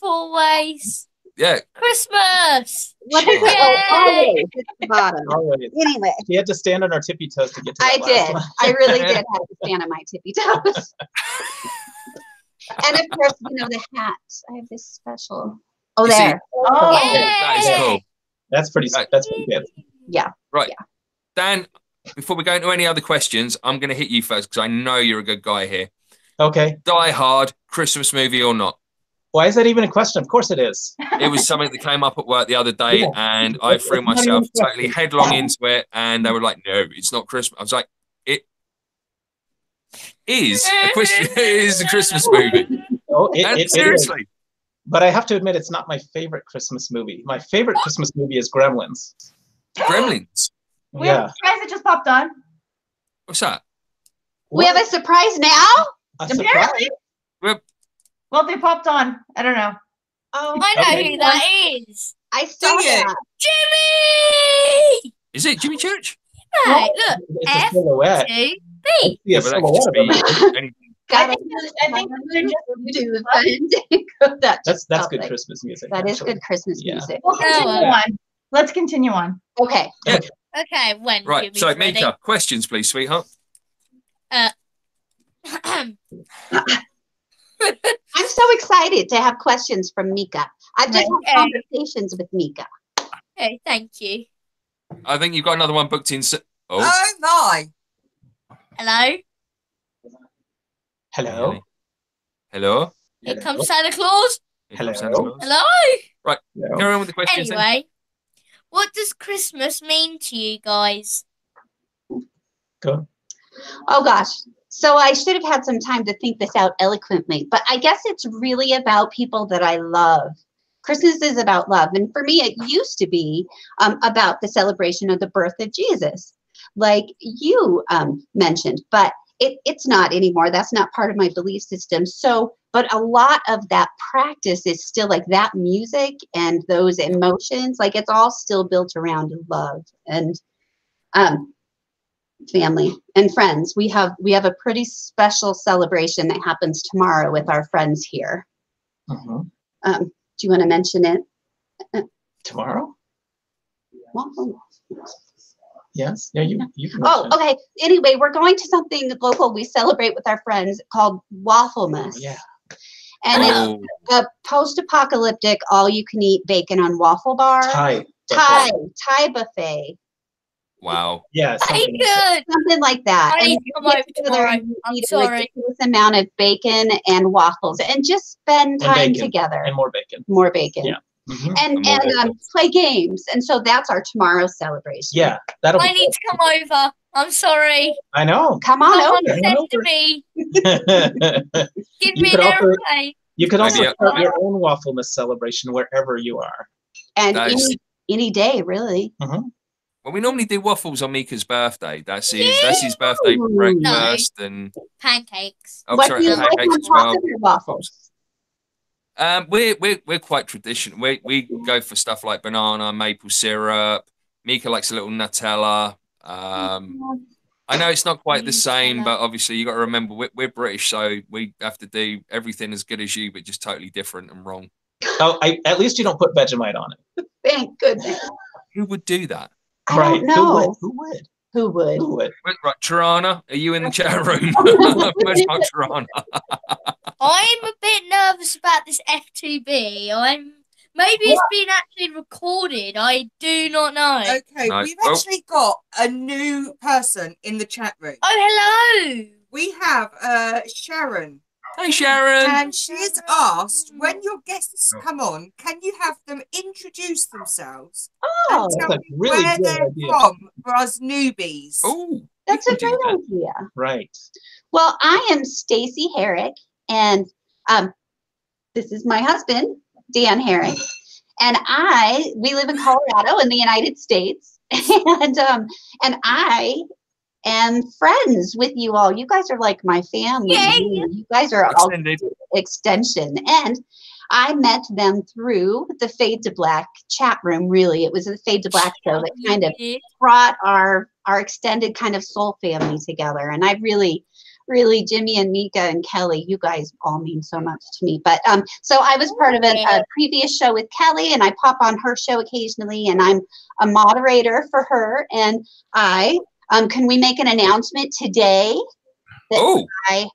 always. yeah. Christmas. What is it? Yay! Oh, always. It's the bottom. Always. Anyway, She had to stand on our tippy toes to get to I that last did. one. I really did have to stand on my tippy toes. And of course, the hat. I have this special. Oh, You see- there. Oh, That is cool. That's pretty good. Right. Yeah. Dan, before we go into any other questions, I'm going to hit you first because I know you're a good guy here. Okay. Die Hard, Christmas movie or not? Why is that even a question? Of course it is. It was something that came up at work the other day, Yeah. and I threw It's not myself even a question. totally headlong into it, and they were like, "No, it's not Christmas." I was like, "It is a Christmas. It is a Christmas movie." Oh, And it is. seriously, But I have to admit, it's not my favorite Christmas movie. My favorite Christmas movie is Gremlins. Gremlins. we have Yeah. a surprise that just popped on. What's that? We have a surprise now. A surprise. Apparently. Well, they popped on. I don't know. Oh, I know Okay. who that is. I saw Do you? that. Jimmy. Is it Jimmy Church? Hey, look. It's F a silhouette. 2B. Yeah, but that could just be anything. I Got think they're just. That's good Christmas music. That is actually. good Christmas Yeah. music. We'll continue Oh, on. Let's continue on. Okay. Okay, when Right. Jimmy's So, ready. Mika, questions, please, sweetheart. I'm so excited to have questions from Mika. I've just Okay. had conversations with Mika. Okay, thank you. I think you've got another one booked in. Oh, Oh my. Hello. Hello. Hello. Here comes Santa Claus. Here comes Hello. Santa Claus. Hello. Hello. Carry on with the questions. then. Anyway, what does Christmas mean to you guys? Go. Oh gosh. So I should have had some time to think this out eloquently, but I guess it's really about people that I love. Christmas is about love. And for me, it used to be about the celebration of the birth of Jesus, like you mentioned, but it's not anymore. That's not part of my belief system. So, but a lot of that practice is still like that music and those emotions, like it's all still built around love and family and friends. We have a pretty special celebration that happens tomorrow with our friends here. Do you want to mention it? Tomorrow? Well, yes. Yeah, you can. Oh, okay. Anyway, we're going to something local we celebrate with our friends called Wafflemas. Yeah. And it's a post-apocalyptic all-you-can-eat bacon on waffle bar. Thai buffet. Wow. Yeah. Something like that. I need to come over tomorrow. I'm sorry. A ridiculous amount of bacon and waffles, and just spend time together. And more bacon. More bacon. Yeah. And play games. And so that's our tomorrow celebration. Yeah. I need to come over. I'm sorry. I know. Come on over. Send to me. Give me an airplane. You could also start your own Wafflemas celebration wherever you are. And any day, really. Well, we normally do waffles on Mika's birthday. That's his birthday breakfast and pancakes. Oh, what sorry, do you like pancakes on as well. top of your waffles? We're quite traditional. We go for stuff like banana, maple syrup. Mika likes a little Nutella. I know it's not quite the same, but obviously you got to remember we're British, so we have to do everything as good as you, but just totally different and wrong. Oh, at least you don't put Vegemite on it. Thank goodness. Who would do that? I don't know. Who would? Right, Torana, are you in the chat room? Where's my Torana? I'm a bit nervous about this F2B. Maybe it's been actually recorded. I do not know. Okay, we've actually got a new person in the chat room. Oh, hello. We have Sharon. Hey, Sharon. And she's asked, when your guests come on, can you have them introduce themselves and tell that's a me really where good they're idea. from for us newbies? Oh, that's a great idea. Right. Well, I am Stacy Herrick, and this is my husband, Dan Herrick, and we live in Colorado in the United States, and I am friends with you all. You guys are like my family. Yay. You guys are all extension. And I met them through the Fade to Black chat room, really. It was the Fade to Black show that kind of brought our extended kind of soul family together. And I really, Jimmy and Mika and Kelly, you guys all mean so much to me. But so I was part of a previous show with Kelly, and I pop on her show occasionally, and I'm a moderator for her. And can we make an announcement today that I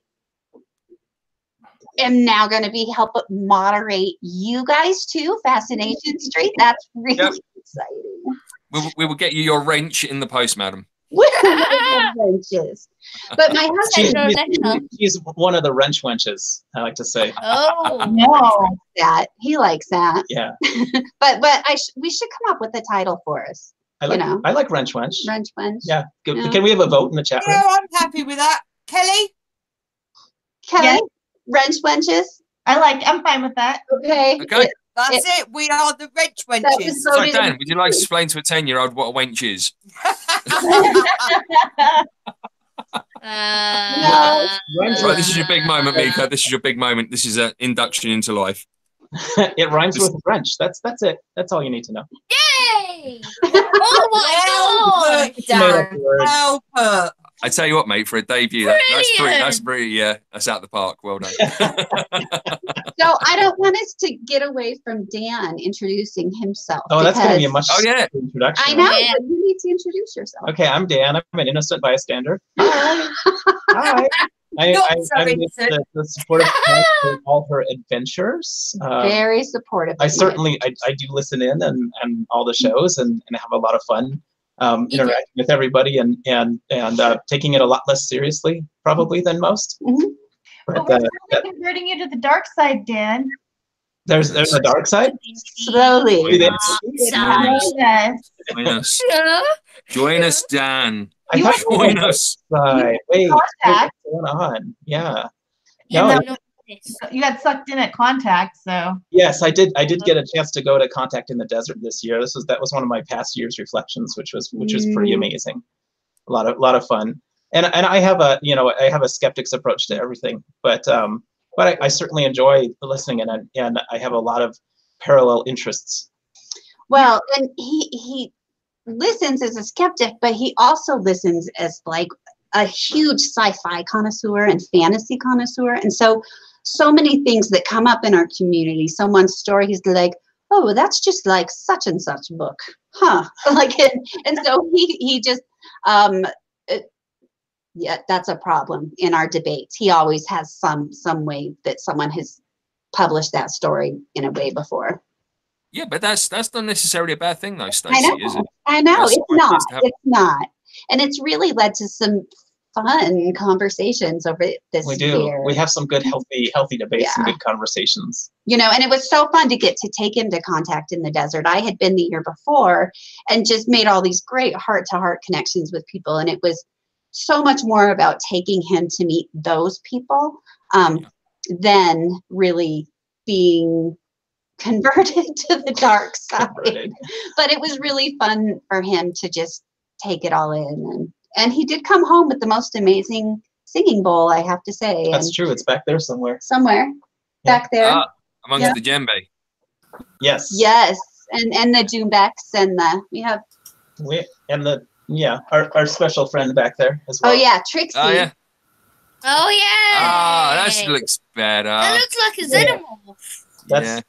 am now going to be help moderate you guys too, Fascination Street? That's really exciting. We will get you your wrench in the post, madam. Wrenches. But my husband, he's one of the wrench wenches, I like to say. Oh no, he likes that. Yeah. but we should come up with a title for us. I like wrench wench. Wrench wench. Yeah. Can we have a vote in the chat room? No, I'm happy with that. Kelly, Yes. wrench wenches. I'm fine with that. Okay. That's it. We are the wrench wenches. So Dan, would you like to explain to a 10-year-old what a wench is? Right, this is your big moment, Mika. This is your big moment. This is an induction into life. It rhymes with wrench. That's it. That's all you need to know. Yay! Oh my god! Dan, well put. I tell you what, mate, for a debut, that's pretty, that's out the park. Well done. So I don't want us to get away from Dan introducing himself. Oh, that's going to be a much introduction. I know, but you need to introduce yourself. Okay, I'm Dan. I'm an innocent bystander. Hi. I'm the supportive parent for all her adventures. Very supportive. I certainly, I do listen in and all the shows and have a lot of fun. Interacting with everybody and taking it a lot less seriously probably than most. But we're really converting you to the dark side, Dan. There's a dark side. Slowly. Join us, Dan. I You thought were you were outside. Wait, Contact. what's going on? Yeah. Yeah, No. You got sucked in at Contact, so. Yes, I did. I did get a chance to go to Contact in the Desert this year. That was one of my past year's reflections, which was pretty amazing. A lot of fun. And I have a skeptic's approach to everything, but I certainly enjoy listening, and I have a lot of parallel interests. Well, and he listens as a skeptic, but he also listens as like a huge sci-fi connoisseur and fantasy connoisseur, and so many things that come up in our community. Someone's story, he's like, oh, well, that's just like such and such book, huh? Like, and so he just yeah, that's a problem in our debates. He always has some way that someone has published that story in a way before. Yeah, but that's not necessarily a bad thing, though, Stacey, is it? I know, That's it's quite not. nice to have. It's not, and it's really led to some fun conversations over this We do. year. We have some good, healthy debates and Yeah. good conversations. You know, and it was so fun to get to take him to Contact in the Desert. I had been the year before and just made all these great heart-to-heart connections with people, and it was so much more about taking him to meet those people than really being converted to the dark side. But it was really fun for him to just take it all in, and he did come home with the most amazing singing bowl, I have to say. That's true. It's back there somewhere. Back there. Amongst the djembe. Yes. Yes, and the djembes and our special friend back there as well. Oh yeah, Trixie. Oh yeah. Oh yeah. Ah, that looks better. That looks like a xenomorph.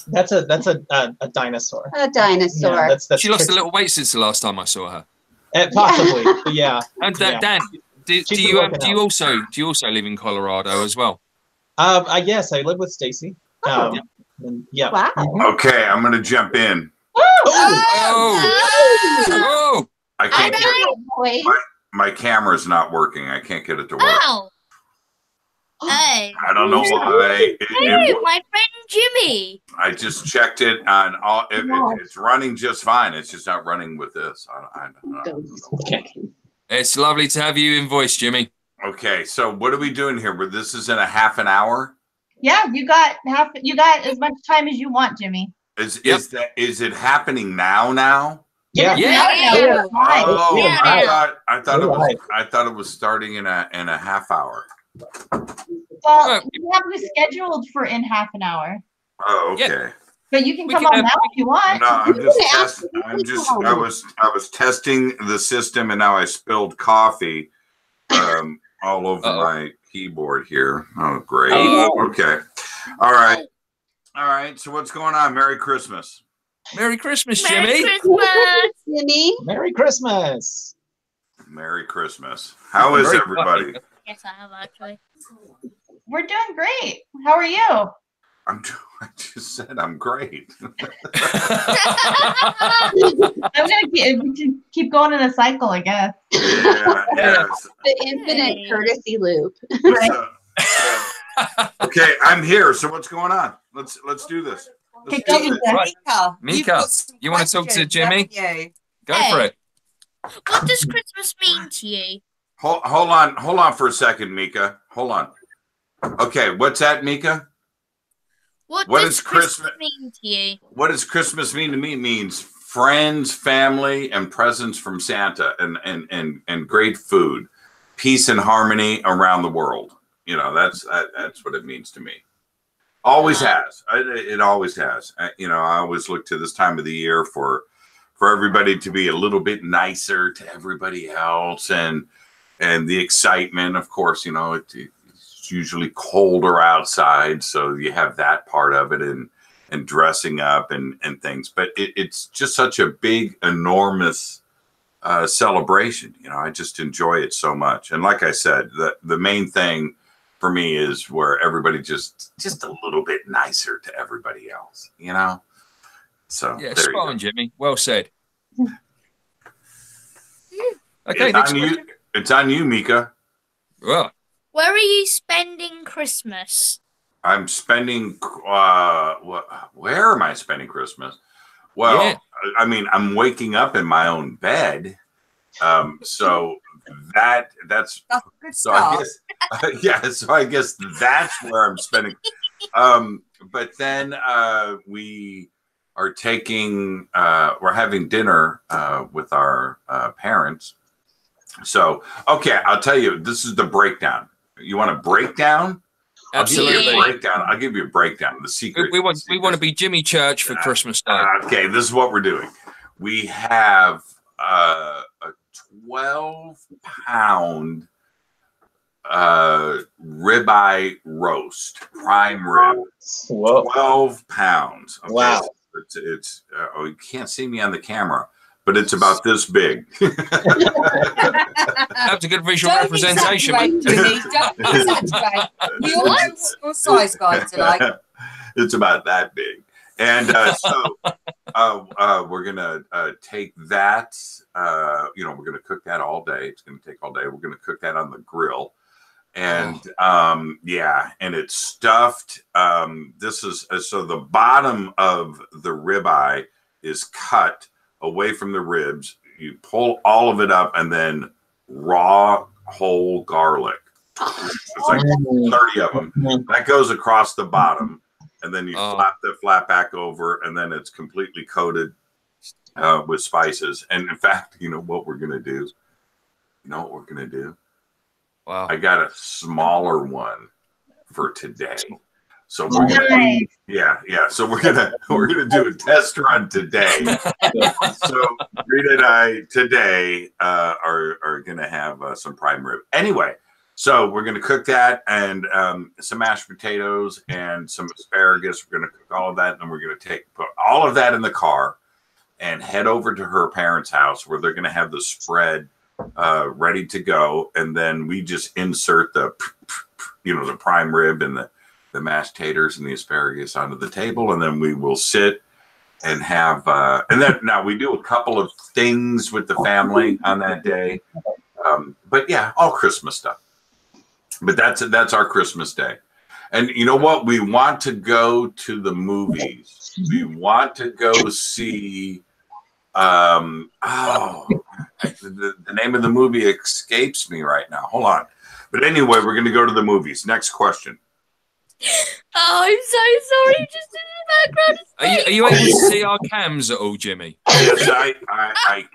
That's a dinosaur. A dinosaur. Yeah, that's she lost Trixie. a little weight since the last time I saw her. Possibly, yeah. And Dan, do you also live in Colorado as well? Yes, I live with Stacey. Yeah. Wow. Okay, I'm gonna jump in. Oh! I can't get my camera's not working. I can't get it to work. Oh. Hey. I don't know why. Hey, my friend Jimmy. I just checked it on all. It's running just fine. It's just not running with this. I don't know. Okay. It's lovely to have you in voice, Jimmy. Okay, so what are we doing here? This is in a half an hour. Yeah, you got as much time as you want, Jimmy. Is it happening now? Yeah. Oh, Yeah. I thought it was starting in a half hour. Well, you have to scheduled for in half an hour. Oh, okay. Yeah. But you can come on now if you want. No, I was testing the system, and now I spilled coffee all over my keyboard here. Oh, great. Okay. All right. So what's going on? Merry Christmas. Merry Christmas, Merry Jimmy. Christmas. Jimmy. Merry Christmas. Merry Christmas. How is everybody? Yes, I have actually. We're doing great. How are you? I just said I'm great. I'm gonna keep going in a cycle, I guess. Yes. The infinite courtesy loop. Okay, I'm here. So what's going on? Let's do this. Let's do this. Mika, you want to talk to Jimmy? Go for it. What does Christmas mean to you? Hold on for a second, Mika. Hold on. Okay, what's that, Mika? What does Christmas mean to you? What does Christmas mean to me? It means friends, family, and presents from Santa, and great food, peace and harmony around the world. You know, that's what it means to me. Always has. It always has. I always look to this time of the year for everybody to be a little bit nicer to everybody else, and the excitement. Of course, it's usually colder outside, so you have that part of it, and dressing up and things. But it's just such a big, enormous celebration. I just enjoy it so much. And like I said, the main thing for me is where everybody just a little bit nicer to everybody else. So Yeah, there spot you on, go. Jimmy. Well said. Okay, It's on you, Mika. Well, Where are you spending Christmas? I'm spending. Where am I spending Christmas? Well, Yeah. I mean, I'm waking up in my own bed, so that's a good so I start. guess yeah. So I guess that's where I'm spending. But then we are taking we're having dinner with our parents. So okay, I'll tell you. This is the breakdown. You want a breakdown? Absolutely. I'll give you a breakdown. The secret. We want to be Jimmy Church for Christmas Day. Okay, this is what we're doing. We have a 12-pound ribeye roast, prime rib. Whoa. 12 pounds. Okay? Wow. It's oh, you can't see me on the camera, but it's about this big. That's a good visual representation. Jimmy, don't exaggerate. We all know your size guide tonight. It's about that big. And so we're gonna take that. We're gonna cook that all day. It's gonna take all day. We're gonna cook that on the grill, and and it's stuffed. This is so the bottom of the ribeye is cut away from the ribs. You pull all of it up, and then raw whole garlic. It's like 30 of them. That goes across the bottom. And then you flap the flat back over, and then it's completely coated with spices. And in fact, you know what we're gonna do? Wow! I got a smaller one for today. So we're gonna, So we're gonna do a test run today. So Rita and I today are gonna have some prime rib. Anyway. So we're going to cook that and some mashed potatoes and some asparagus. We're going to cook all of that, and we're going to put all of that in the car and head over to her parents' house where they're going to have the spread ready to go. And then we just insert the prime rib and the mashed taters and the asparagus onto the table, and then we will sit and have. And then now we do a couple of things with the family on that day, but yeah, all Christmas stuff. But that's our Christmas day. And you know what? We want to go to the movies. We want to go see the name of the movie escapes me right now. Hold on. But anyway, we're going to go to the movies. Next question. Oh, I'm so sorry. Just in the background. Are you able to see our cams at all, Jimmy? Yes, I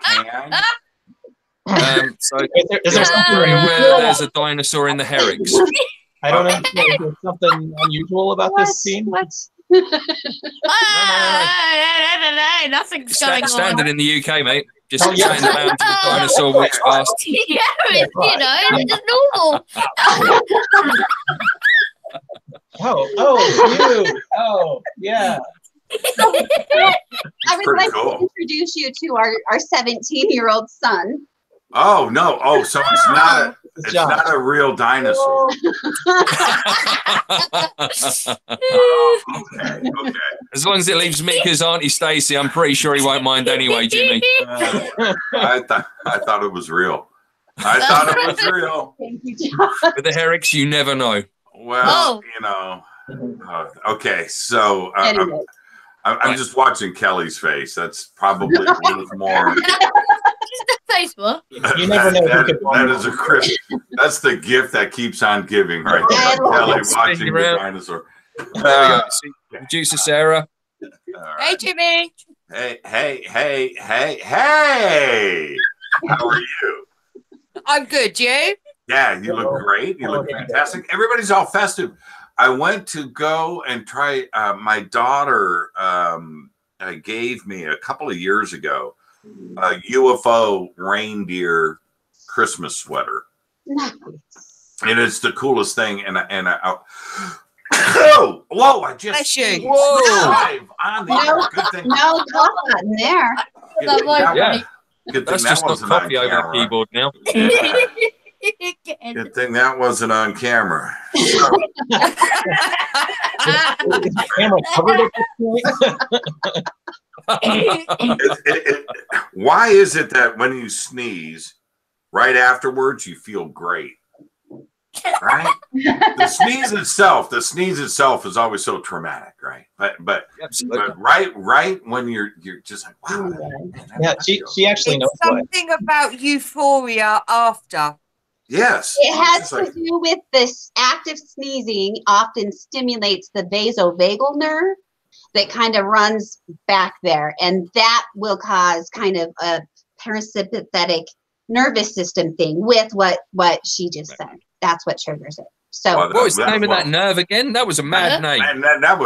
can. So there's a dinosaur in the Herricks. I don't understand. Is there something unusual about this scene? Nothing's going on. Standard in the UK, mate. Just sitting around till the dinosaur walks past. Yeah, it's just normal. Yeah. I would like to introduce you to our 17-year-old son. Oh no! Oh, so it's not a real dinosaur. Okay. As long as it leaves Mika's Auntie Stacy, I'm pretty sure he won't mind anyway, Jimmy. I thought it was real. I thought it was real. Thank you, John. With the Herricks, you never know. Well, okay. So Anyway. I'm just watching Kelly's face. That's probably worth more. Facebook. You never know. That is a crisp. That's the gift that keeps on giving, right there. Kelly watching the dinosaur. There we go. Producer Sarah. Right. Hey, Jimmy. Hey. How are you? I'm good. You? Yeah, you look great. You look fantastic. Everybody's all festive. I went to go and try. My daughter gave me a couple of years ago a UFO reindeer Christmas sweater, and it's the coolest thing. And I whoa! I just live on the air. Good thing. No, not in there. Good thing That's that just not wasn't coffee on over the camera. keyboard now. Good thing that wasn't on camera. Camera covered at this point. Why is it that when you sneeze, right afterwards you feel great? right? The sneeze itself is always so traumatic, right? But right when you're just like, wow. Man, yeah, she actually knows something about euphoria after. Yes. It has to do with this active sneezing often stimulates the vasovagal nerve that kind of runs back there. And that will cause kind of a parasympathetic nervous system thing with what she just said. That's what triggers it. So what was the name of that nerve again? That was a mad name. And that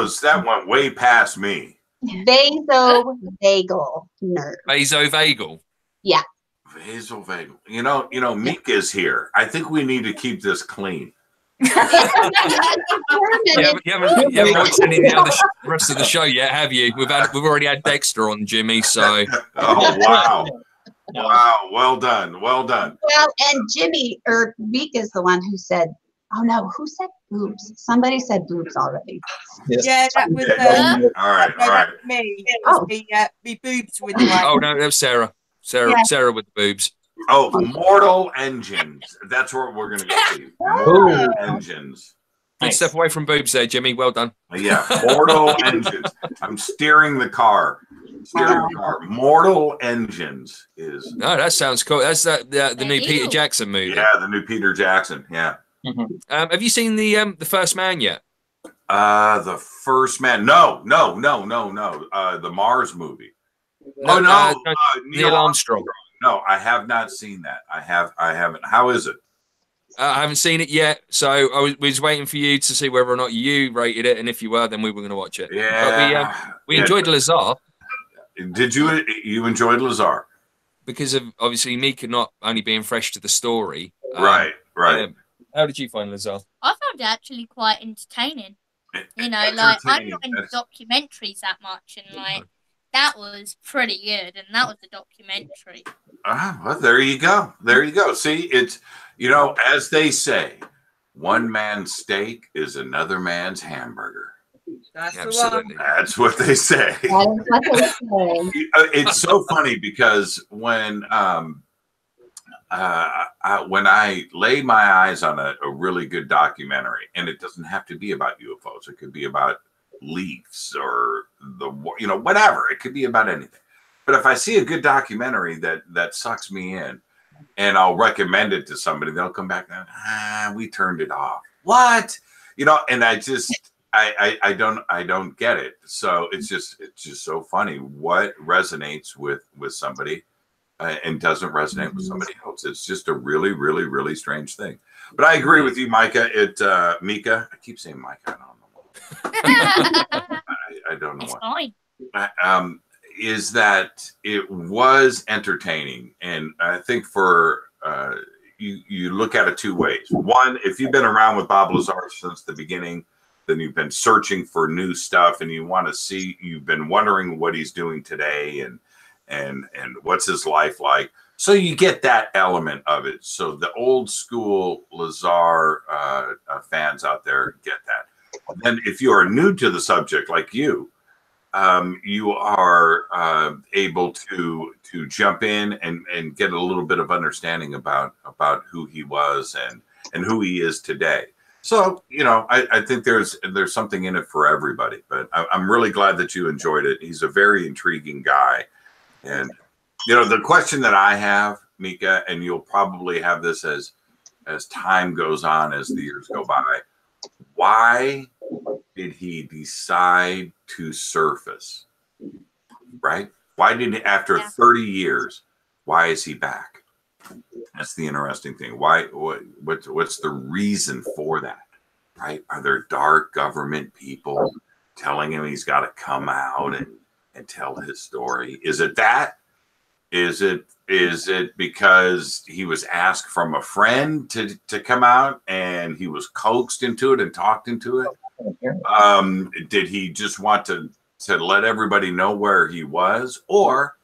went way past me. Vasovagal nerve. Vasovagal. Yeah. Vasovagal. You know, Mika's here. I think we need to keep this clean. You haven't watched any of the other rest of the show yet, have you? We've already had Dexter on, Jimmy. So. Oh wow. Wow, well done. Well, and Jimmy or Mika is the one who said, oh no, who said boobs? Somebody said boobs already. Yes. Yeah, that was all right. Me. It was me boobs with the Oh no, that was Sarah. Sarah with the boobs. Oh, Mortal Engines. That's where we're gonna go to. Mortal Engines. Good step away from boobs there, Jimmy. Well done. Yeah, Mortal Engines. I'm steering the car. Mortal Engines is. No, that sounds cool. That's the new Peter Jackson movie. Yeah, the new Peter Jackson. Yeah. Mm-hmm. Have you seen the First Man yet? The First Man. No. The Mars movie. Neil Armstrong. No, I have not seen that. I haven't. How is it? I haven't seen it yet, so I was waiting for you to see whether or not you rated it, and if you were, then we were going to watch it. Yeah. But we enjoyed Lazar. Did you enjoyed Lazar? Because of obviously Mika not only being fresh to the story. Right. How did you find Lazar? I found it actually quite entertaining. You know, like I'm not into documentaries that much, and like that was pretty good, and that was a documentary. Well, there you go. See, it's, as they say, one man's steak is another man's hamburger. That's absolutely. That's what they say. It's so funny because when I lay my eyes on a really good documentary, and it doesn't have to be about UFOs, it could be about leaves or whatever. It could be about anything. But if I see a good documentary that sucks me in, and I'll recommend it to somebody, they'll come back and we turned it off. What? And I just I don't get it. So it's just so funny what resonates with somebody and doesn't resonate with somebody else. It's just a really, really, really strange thing. But I agree with you, Mika. Mika. I keep saying Mika. I don't know. I don't know. It's fine. Is that it was entertaining, and I think for you look at it two ways. One, if you've been around with Bob Lazar since the beginning, then you've been searching for new stuff, and you want to see. You've been wondering what he's doing today, and what's his life like. So you get that element of it. So the old school Lazar fans out there get that. And then if you are new to the subject, like you are able to jump in and get a little bit of understanding about who he was and who he is today. So, I think there's something in it for everybody, but I'm really glad that you enjoyed it. He's a very intriguing guy. And, the question that I have, Mika, and you'll probably have this as time goes on, as the years go by, why did he decide to surface? Right? Why did he, after 30 years, why is he back? That's the interesting thing. What's the reason for that? Right? Are there dark government people telling him he's got to come out and tell his story? Is it that? Is it because he was asked from a friend to come out and he was coaxed into it and talked into it? Did he just want to let everybody know where he was, or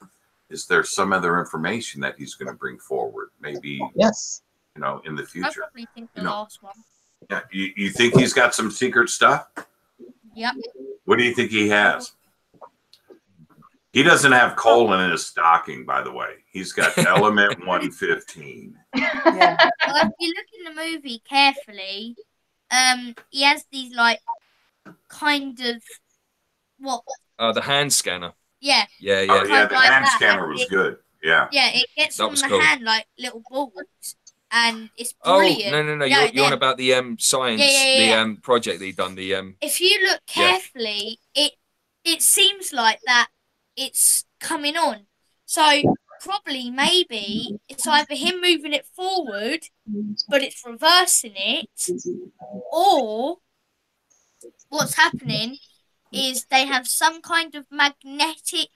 is there some other information that he's going to bring forward? Maybe yes, in the future. I probably think the last one. Yeah, you think he's got some secret stuff? Yep. What do you think he has? He doesn't have coal in his stocking, by the way. He's got element 115. Well, if you look in the movie carefully, he has these like kind of what? The hand scanner. Yeah. Yeah. Oh, yeah, the like hand that, scanner and was good. Yeah. Yeah, it gets That on was the cool. hand like little balls, and it's brilliant. Oh no! Yeah, You're on about the science, the project that he done. The If you look carefully, it seems like that it's coming on. So probably maybe it's either him moving it forward, but it's reversing it, or what's happening is they have some kind of magnetic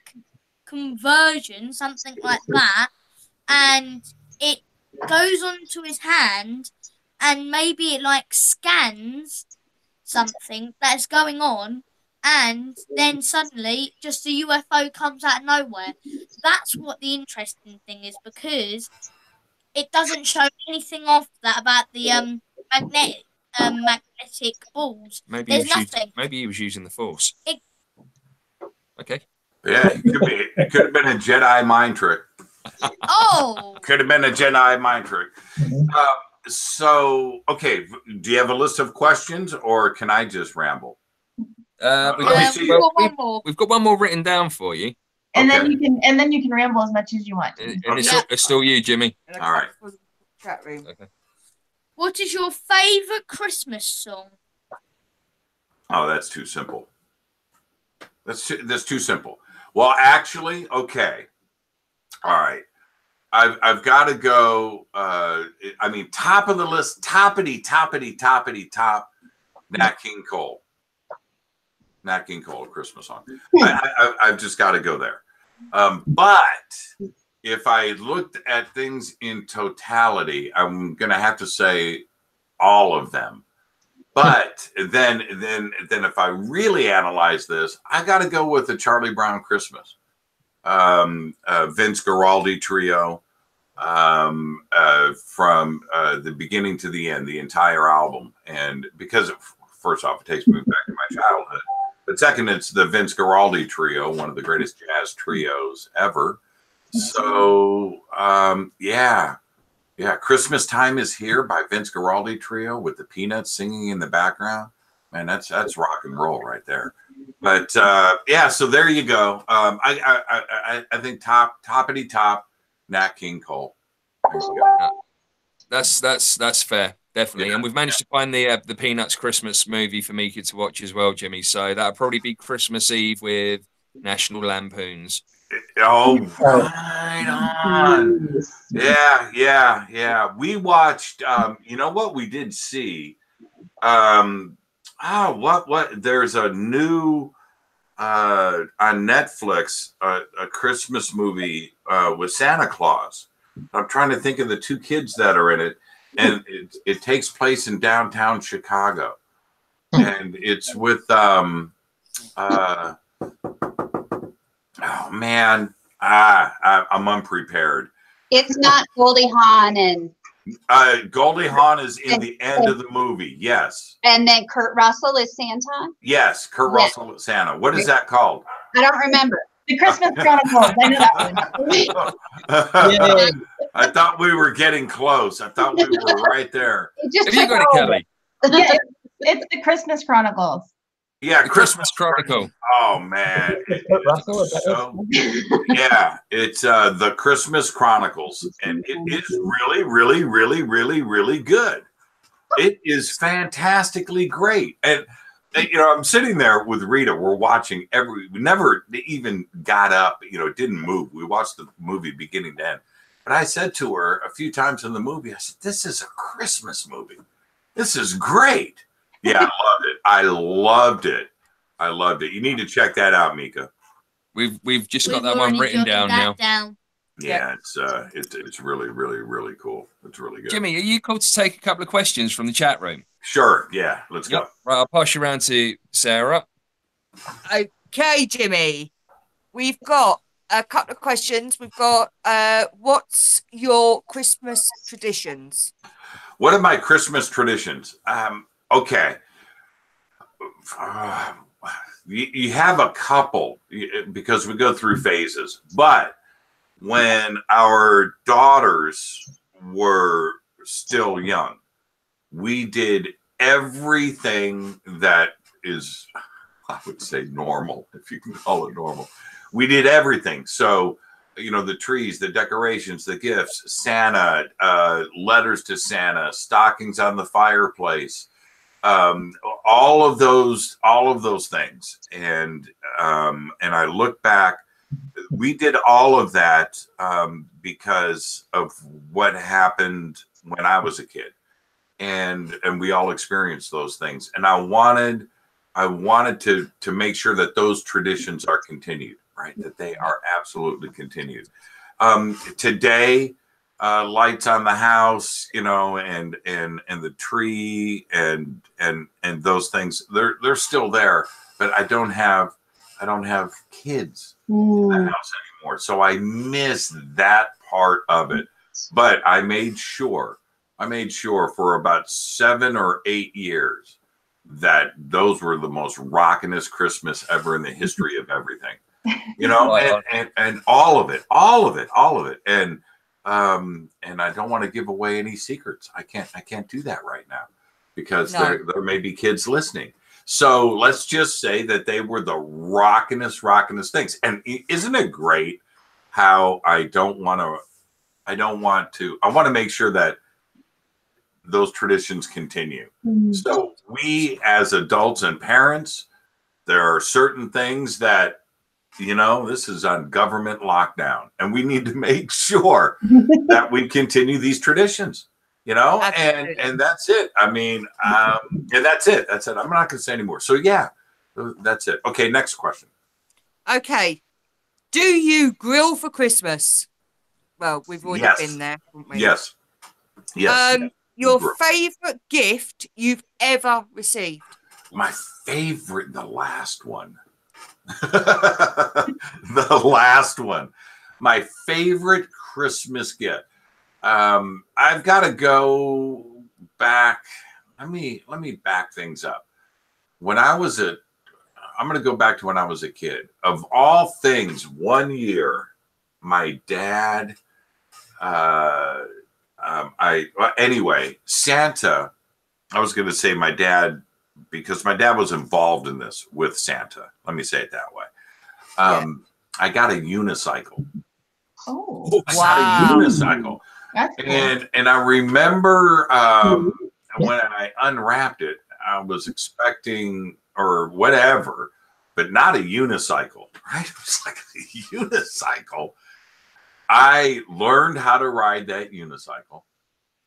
conversion, something like that, and it goes onto his hand, and maybe it like scans something that's going on, and then suddenly just a UFO comes out of nowhere. That's what the interesting thing is, because it doesn't show anything of that about the magnetic balls. There's nothing. Maybe he was using the Force. Okay. Yeah, it could have been a Jedi mind trick. Oh. Could have been a Jedi mind trick. So, okay, do you have a list of questions, or can I just ramble? We've got one more written down for you. And then you can ramble as much as you want. And it's still you, Jimmy. All right. Chat room. Okay. What is your favorite Christmas song? Oh, that's too simple. That's too simple. Well, actually, okay. All right. I've got to go. I mean, top of the list, toppity top. Nat King Cole. Nat King Cole, Christmas song. I've just got to go there. But if I looked at things in totality, I'm going to have to say all of them. But then if I really analyze this, I got to go with the Charlie Brown Christmas, Vince Guaraldi trio, from the beginning to the end, the entire album. And because first off, it takes me back to my childhood. But second, it's the Vince Guaraldi trio, one of the greatest jazz trios ever. So, yeah, Christmas Time Is Here by Vince Guaraldi Trio with the Peanuts singing in the background. Man, that's rock and roll right there. But yeah, so there you go. I think toppity top, Nat King Cole. That's fair, definitely. And we've managed to find the Peanuts Christmas movie for Mika to watch as well, Jimmy. So that'll probably be Christmas Eve with National Lampoons. Oh, right on. Yeah. We watched. You know what we did see? What? There's a new on Netflix a Christmas movie with Santa Claus. I'm trying to think of the two kids that are in it, and it takes place in downtown Chicago, and it's with oh man, I'm unprepared. It's not Goldie Hawn and Goldie Hawn is in the end of the movie. Yes. And then Kurt Russell is Santa. Yes, Kurt Russell is Santa. What is that called? I don't remember. The Christmas Chronicles. I know that one. I thought we were getting close. I thought we were right there. Have you got it, Kelly? Yeah, it's the Christmas Chronicles. Yeah, Christmas Chronicle. Oh man, it's the Christmas Chronicles, and it is really, really, really, really, really good. It is fantastically great, and you know, I'm sitting there with Rita. We're watching we never even got up. You know, it didn't move. We watched the movie beginning to end. But I said to her a few times in the movie, I said, "This is a Christmas movie. This is great." Yeah, I loved it. I loved it. You need to check that out, Mika. We've just got that one written down now. Yeah, it's really, really, really cool. It's really good. Jimmy, are you cool to take a couple of questions from the chat room? Sure. Yeah, let's go. Right, I'll pass you around to Sarah. Okay, Jimmy. We've got a couple of questions. We've got what's your Christmas traditions? What are my Christmas traditions? Okay. you have a couple because we go through phases. But when our daughters were still young, we did everything that is, I would say, normal, if you can call it normal. We did everything. So, you know, the trees, the decorations, the gifts, Santa, letters to Santa, stockings on the fireplace, all of those things. And I look back, we did all of that because of what happened when I was a kid, and we all experienced those things. And I wanted to make sure that those traditions are continued, right? That they are absolutely continued. Today, lights on the house, you know, and the tree and those things, they're still there, but I don't have kids in the house anymore. So I miss that part of it. But I made sure for about 7 or 8 years that those were the most rockinest Christmas ever in the history of everything. You know, and all of it. And I don't want to give away any secrets. I can't do that right now because there may be kids listening. So let's just say that they were the rockinest things. And isn't it great how I want to make sure that those traditions continue. So we as adults and parents, there are certain things that, you know, this is on government lockdown, and we need to make sure that we continue these traditions, you know, and that's it. I mean, and that's it. I'm not going to say anymore. So yeah, that's it. Okay. Next question. Okay. Do you grill for Christmas? Well, we've already been there, haven't we? Yes. Your favorite gift you've ever received? My favorite, the last one. The last one. My favorite Christmas gift. I've got to go back. Let me back things up. I'm going to go back to when I was a kid. Of all things, one year, my dad, Santa, I was going to say my dad, because my dad was involved in this with Santa. Let me say it that way. I got a unicycle. Oh, I got a unicycle. That's cool. And I remember when I unwrapped it, I was expecting or whatever, but not a unicycle, right? It was like a unicycle. I learned how to ride that unicycle.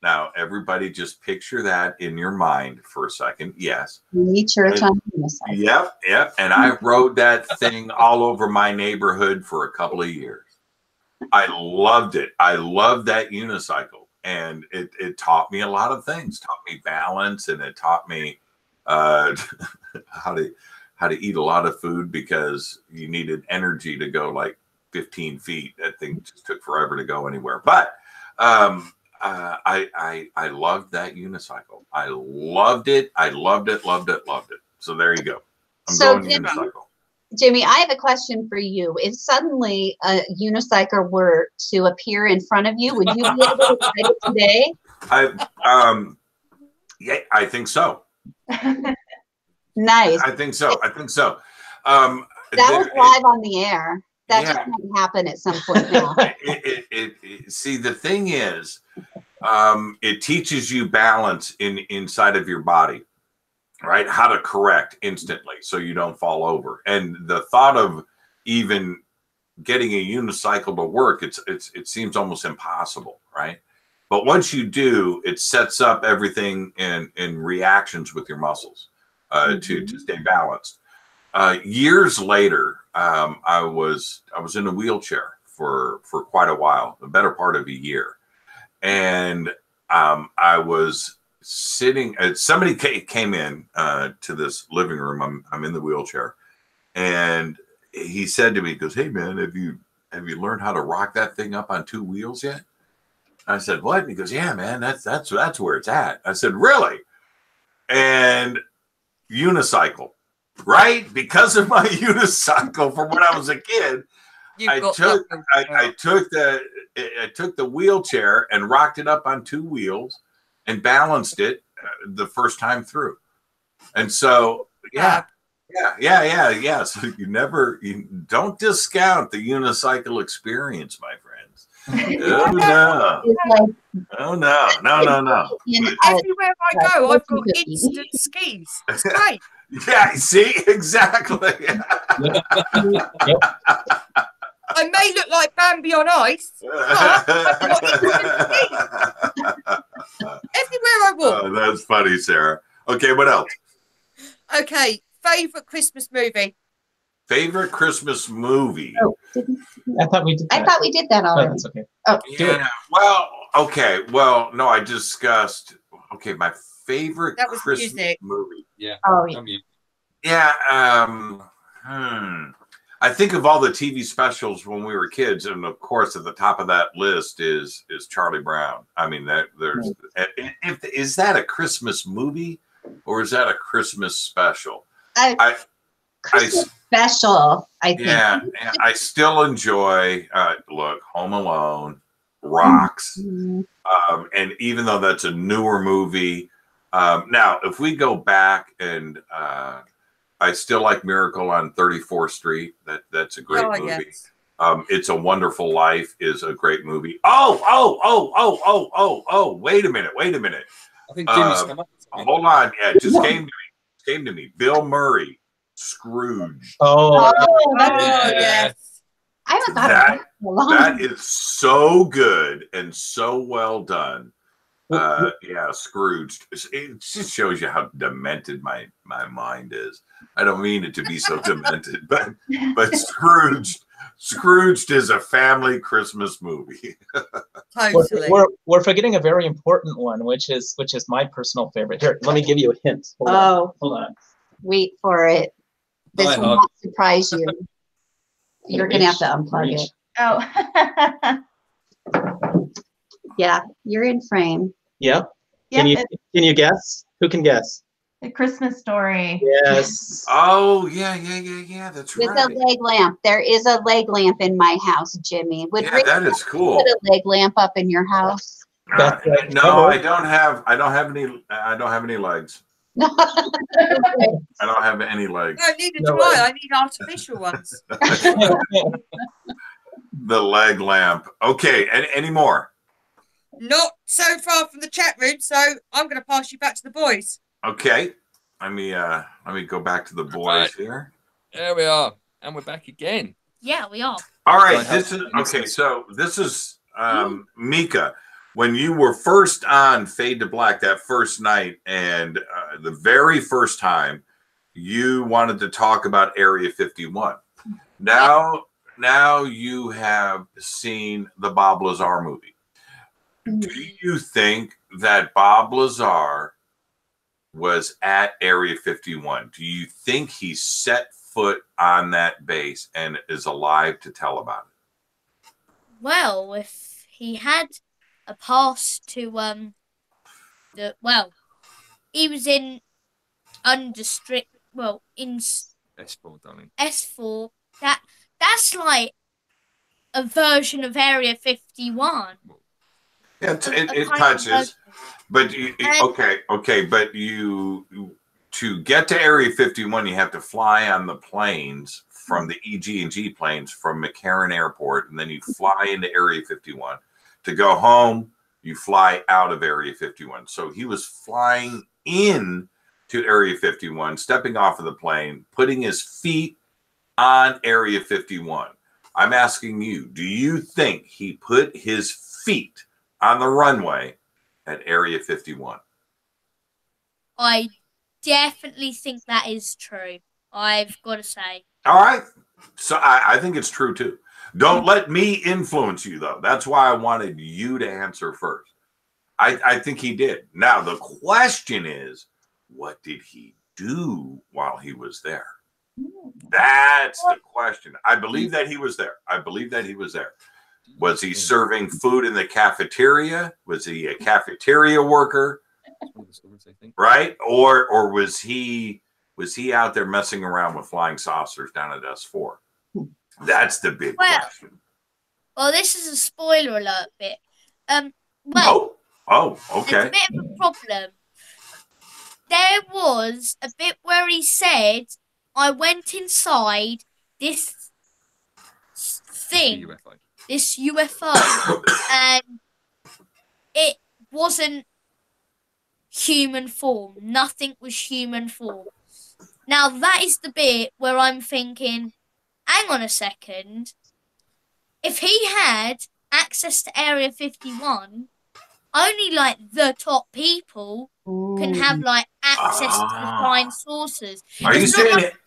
Now, everybody just picture that in your mind for a second. Yes. Church on unicycle. Yep. And I rode that thing all over my neighborhood for a couple of years. I loved it. I loved that unicycle. And it taught me a lot of things. Taught me balance, and it taught me how to eat a lot of food because you needed energy to go like 15 feet. That thing just took forever to go anywhere. But I loved that unicycle. I loved it. Loved it. So there you go. I'm going unicycle. Jimmy, I have a question for you. If suddenly a unicycle were to appear in front of you, would you be able to ride it today? Yeah, I think so. Nice. I think so. That was live on the air. That just might happen at some point now. See, the thing is, it teaches you balance inside of your body, right? How to correct instantly so you don't fall over. And the thought of even getting a unicycle to work, it seems almost impossible, right? But once you do, it sets up everything in reactions with your muscles to stay balanced. Years later, I was in a wheelchair for quite a while, the better part of a year. And I was sitting, somebody came in to this living room. I'm in the wheelchair, and he said to me, he goes, "Hey man, have you learned how to rock that thing up on 2 wheels yet?" I said, "What?" And he goes, "Yeah, man, that's where it's at." I said, "Really?" And unicycle. right? Because of my unicycle from when I was a kid, I took the wheelchair and rocked it up on 2 wheels and balanced it the first time through. And so, yeah. So you don't discount the unicycle experience, my friends. Oh no. Everywhere I go, I've got instant skis. It's great. Yeah, see, exactly. I may look like Bambi on ice, but I've got instant skis. Everywhere I walk. Oh, that's funny, Sarah. Okay, what else? Okay, favorite Christmas movie. Favorite Christmas movie. Oh, I thought we did that. I thought we did that Oh, already. that's okay. Oh, Yeah. Well, okay. Well, no, I discussed. Okay, my favorite That was Christmas music. movie. Yeah. oh, yeah. Yeah. I think of all the TV specials when we were kids, and of course, at the top of that list is Charlie Brown. I mean, there's. Is that a Christmas movie or is that a Christmas special? Christmas special, I think. Yeah, I still enjoy. Look, Home Alone rocks, Mhm. and even though that's a newer movie, now if we go back and I still like Miracle on 34th Street. That's a great movie. Yes. It's a Wonderful Life is a great movie. Oh! Wait a minute. I think Jimmy's come up. Hold on. Yeah, it just came to me. Bill Murray, Scrooge. Oh, Yes. I haven't thought about that in a long That is so good and so well done. Yeah, Scrooge. It just shows you how demented my mind is. I don't mean it to be so demented, but Scrooged is a family Christmas movie. Totally. we're forgetting a very important one, which is my personal favorite. Here, let me give you a hint. Hold on. Wait for it. This Hi, will Hog. not surprise you. You're going to have to unplug it. Oh. Yeah, you're in frame. Yep. Yep, Can you guess? Who can guess? A Christmas Story. Yes. Oh, yeah. That's With right. a leg lamp. There is a leg lamp in my house, Jimmy. Would Yeah, Rick that is cool. put a leg lamp up in your house? That's right. No, I don't have any legs. I don't have any legs. No, neither No do way. I need artificial ones. The leg lamp. Okay, any more? Not so far from the chat room, so I'm going to pass you back to the boys. Okay. Let me go back to the boys here. There we are, and we're back again. Yeah, we are. All right, Right, this is okay. So this is Mika. When you were first on Fade to Black that first night, and the very first time, you wanted to talk about Area 51. Now you have seen the Bob Lazar movie. Do you think that Bob Lazar was at Area 51? Do you think he set foot on that base and is alive to tell about it? Well, if he had a pass to he was in in S4, darling. S4. That's like a version of Area 51. Yeah, it touches, but but to get to Area 51, you have to fly on the planes from the EG&G planes from McCarran Airport, and then you fly into Area 51. To go home, you fly out of Area 51. So he was flying in to Area 51, stepping off of the plane, putting his feet on Area 51. I'm asking you, do you think he put his feet on the runway at Area 51? I definitely think that is true. I've got to say. All right. So I think it's true too. Don't let me influence you, though. That's why I wanted you to answer first. I think he did. Now, the question is, what did he do while he was there? That's the question. I believe that he was there. Was he serving food in the cafeteria? Was he a cafeteria worker? Right? Or was he Was he out there messing around with flying saucers down at S4? That's the big question. Well, this is a spoiler alert bit. Well, okay. There's a bit of a problem. There was a bit where he said, I went inside this thing, this UFO, and it wasn't human form. Nothing was human form. Now, that is the bit where I'm thinking, hang on a second. If he had access to Area 51, only like the top people can have like access to the flying saucers. Are you saying like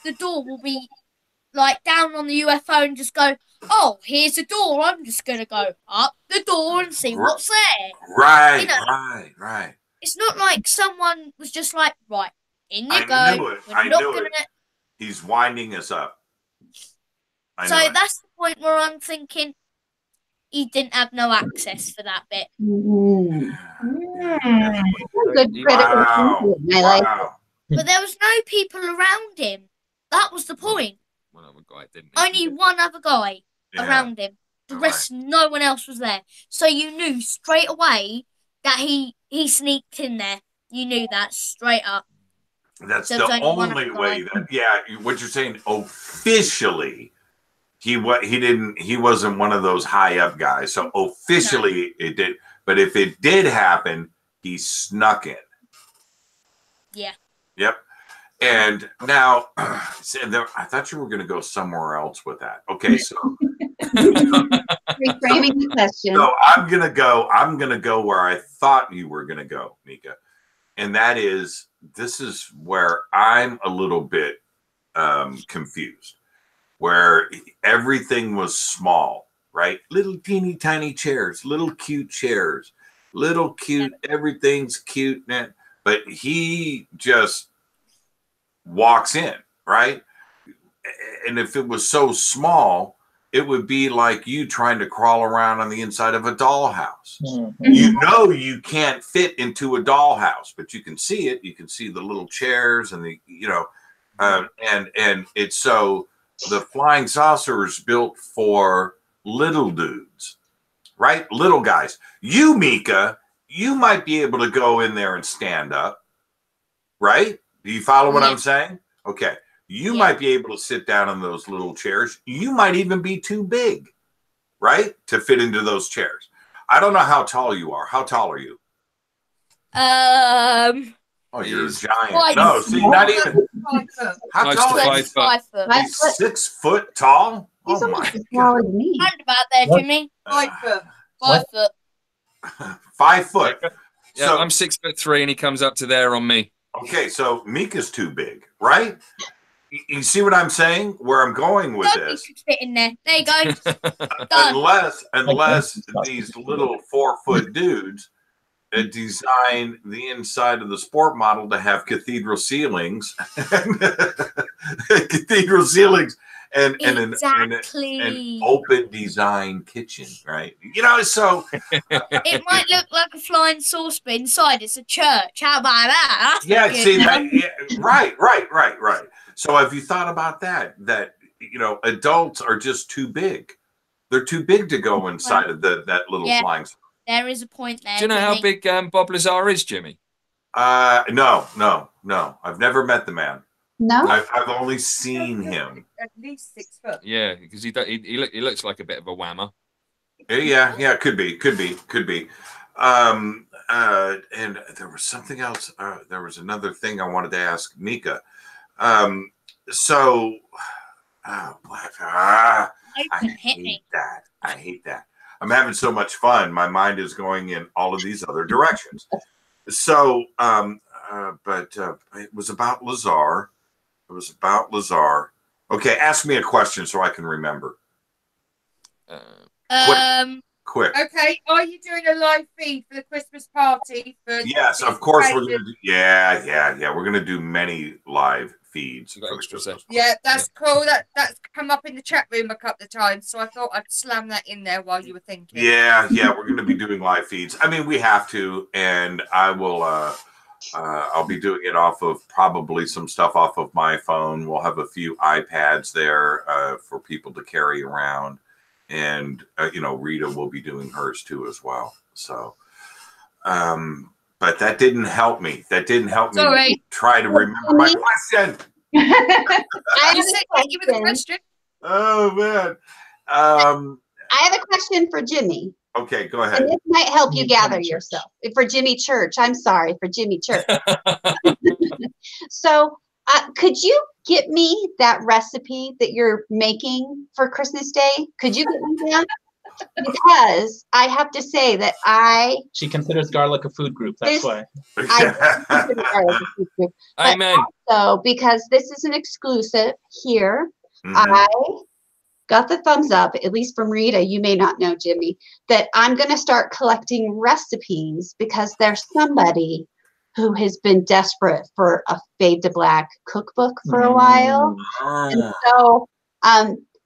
the door will be like down on the UFO and just go, oh, here's a door. I'm just going to go up the door and see what's there. Right, you know, right. It's not like someone was just like, right, in you go. I knew it. He's winding us up. So that's the point where I'm thinking he didn't have no access for that bit. Good critical thinking. I like it. But there was no people around him. That was the point. One other guy, didn't he? Only one other guy around him. The rest, no one else was there. So you knew straight away that he sneaked in there. You knew that straight up. That's the only way that, what you're saying, officially, he wasn't one of those high up guys. So officially it did. But if it did happen, he snuck in. Yeah. Yep. And now, I thought you were going to go somewhere else with that. Okay, so reframing the question. So I'm gonna go where I thought you were gonna go, Mika, and that is, this is where I'm a little bit confused, where everything was small, right? Little teeny tiny chairs, little cute chairs, little cute, everything's cute, but he just walks in, right? And if it was so small, it would be like you trying to crawl around on the inside of a dollhouse. Mm-hmm. You know you can't fit into a dollhouse, but you can see it. You can see the little chairs and the, and it's so the flying saucer is built for little dudes, right? Little guys. You, Mika, you might be able to go in there and stand up, right? Do you follow what I'm saying? Okay. You might be able to sit down in those little chairs. You might even be too big, right, to fit into those chairs. I don't know how tall you are. How tall are you? Oh, you're a giant. No, see, not even. How tall are you? 5 foot. He's 6 foot tall. He's Oh almost my as tall as me. Round about there, Jimmy. 5 foot. 5 foot. 5 foot. Yeah, So, I'm 6'3" and he comes up to there on me. okay, so Mika's too big, right? You see what I'm saying? Where I'm going with Don't this? you fit in there. There you go. Done. Unless these little 4 foot dudes design the inside of the sport model to have cathedral ceilings, and an open design kitchen, right? So It might look like a flying saucer, but inside it's a church. How about that? That's see that, right. So have you thought about that? That adults are just too big. They're too big to go inside of that little flying saucer. There is a point there. Do you know how big Bob Lazar is, Jimmy? No. I've never met the man. No, I've only seen him. At least 6 foot. Yeah, because he looks like a bit of a whammer. Yeah, could be. And there was something else. There was another thing I wanted to ask Mika. I hate that. I'm having so much fun. My mind is going in all of these other directions. So, but it was about Lazar. Okay, ask me a question so I can remember. Quick. Okay, are you doing a live feed for the Christmas party? Yes, of course we're gonna do. Yeah. We're gonna do many live feeds. Yeah, that's cool. That's come up in the chat room a couple of times, so I thought I'd slam that in there while you were thinking. Yeah, we're gonna be doing live feeds. I mean, we have to, and I will. I'll be doing it off of probably some stuff off of my phone. We'll have a few iPads there for people to carry around. And, you know, Rita will be doing hers too as well. So, but that didn't help me. That didn't help me try to remember my question. I give me the question. Oh, man. I have a question for Jimmy. Okay, go ahead. And this might help you gather yourself. For Jimmy Church. I'm sorry, for Jimmy Church. So, could you get me that recipe that you're making for Christmas Day? Could you get me that? Because I have to say that She considers garlic a food group. That's why. I consider garlic a food group. Amen. So, because this is an exclusive here, Mhm. I got the thumbs up, at least from Rita, you may not know, Jimmy, that I'm going to start collecting recipes because there's somebody who has been desperate for a Fade to Black cookbook for a while. And so,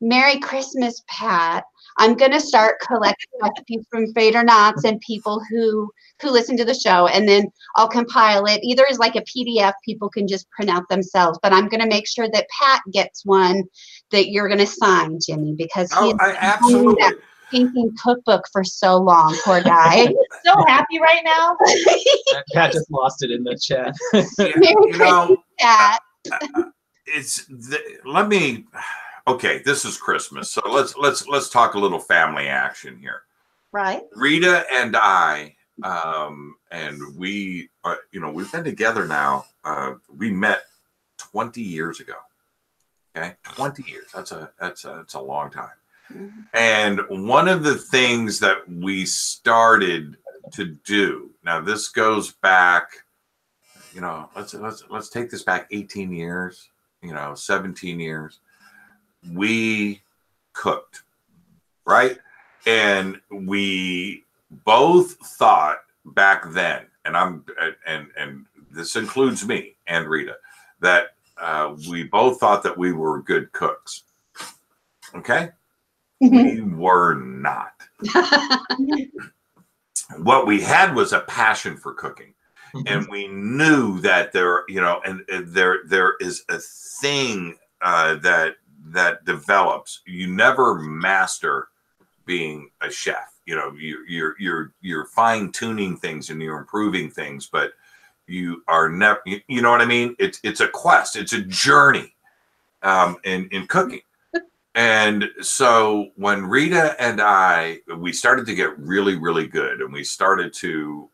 Merry Christmas, Pat. I'm going to start collecting recipes from Fade or Nots and people who listen to the show, and then I'll compile it either as like a PDF people can just print out themselves, but I'm going to make sure that Pat gets one that you're going to sign, Jimmy, because he's absolutely that painting cookbook for so long, poor guy. So happy right now. Pat just lost it in the chat. You know, Pat. let me. Okay, this is Christmas, so let's talk a little family action here. Right. Rita and I, and we, you know, we've been together now. We met 20 years ago. Okay, 20 years. That's a long time. Mm-hmm. And one of the things that we started to do, now this goes back, you know, let's take this back 18 years, you know, 17 years. We cooked, right? And we both thought back then, and this includes me and Rita, that we both thought that we were good cooks. Okay? We were not. What we had was a passion for cooking. And we knew that there, you know, and there is a thing that develops. You never master being a chef. You know, you're fine tuning things and you're improving things, but you are never. You know what I mean? It's a quest. It's a journey in cooking. And so when Rita and we started to get really, really good, and we started to,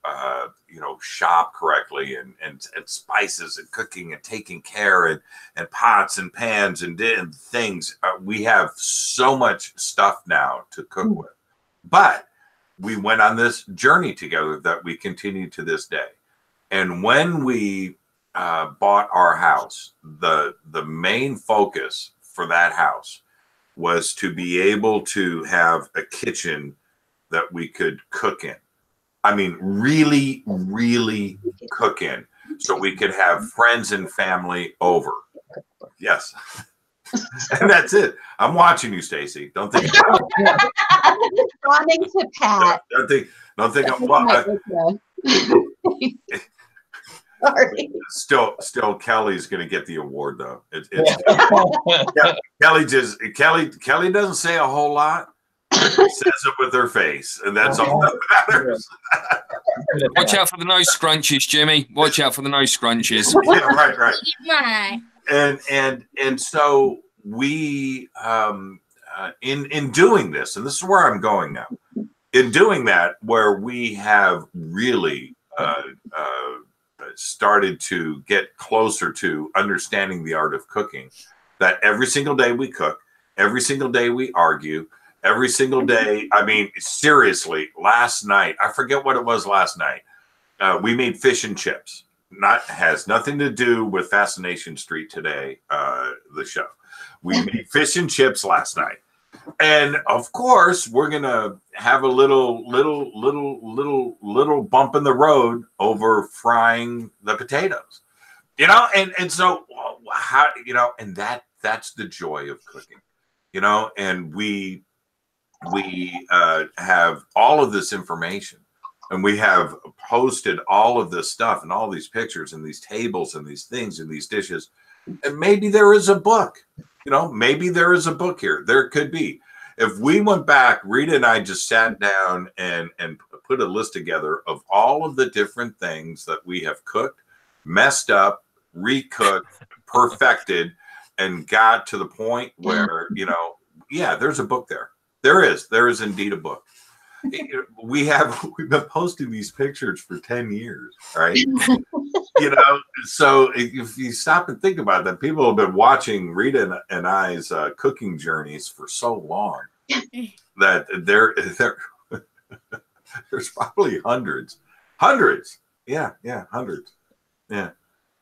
you know, shop correctly and spices and cooking and taking care and pots and pans and things. We have so much stuff now to cook with. But we went on this journey together that we continue to this day. And when we bought our house, the main focus for that house was to be able to have a kitchen that we could cook in. I mean, really, really cook in, so we could have friends and family over. Yes. And that's it. I'm watching you, Stacy. Don't think I'm responding to Pat. Don't think I'm Sorry. Still, Kelly's going to get the award, though. Kelly doesn't say a whole lot. She says it with her face, and that's all that matters. Watch out for the nose scrunches, Jimmy. Watch out for the nose scrunches. Yeah, right. And so we, in doing this, and this is where I'm going now. In doing that, where we have really started to get closer to understanding the art of cooking, that every single day we cook, every single day we argue, every single day. I mean, seriously, last night, I forget what it was last night. We made fish and chips. Has nothing to do with Fascination Street today, the show. We made fish and chips last night. And of course, we're gonna have a little bump in the road over frying the potatoes, you know. And so how, you know, and that's the joy of cooking, you know. And we have all of this information and we have posted all of this stuff and all these pictures and these tables and these things and these dishes. And maybe there is a book, you know, maybe there is a book here. There could be. If we went back, Rita and I just sat down and put a list together of all of the different things that we have cooked, messed up, recooked, perfected, and got to the point where, you know, yeah, there's a book there. There is indeed a book. We've been posting these pictures for 10 years, right? You know, so if you stop and think about that, people have been watching Rita and I's cooking journeys for so long that there's probably hundreds. Yeah, hundreds. Yeah.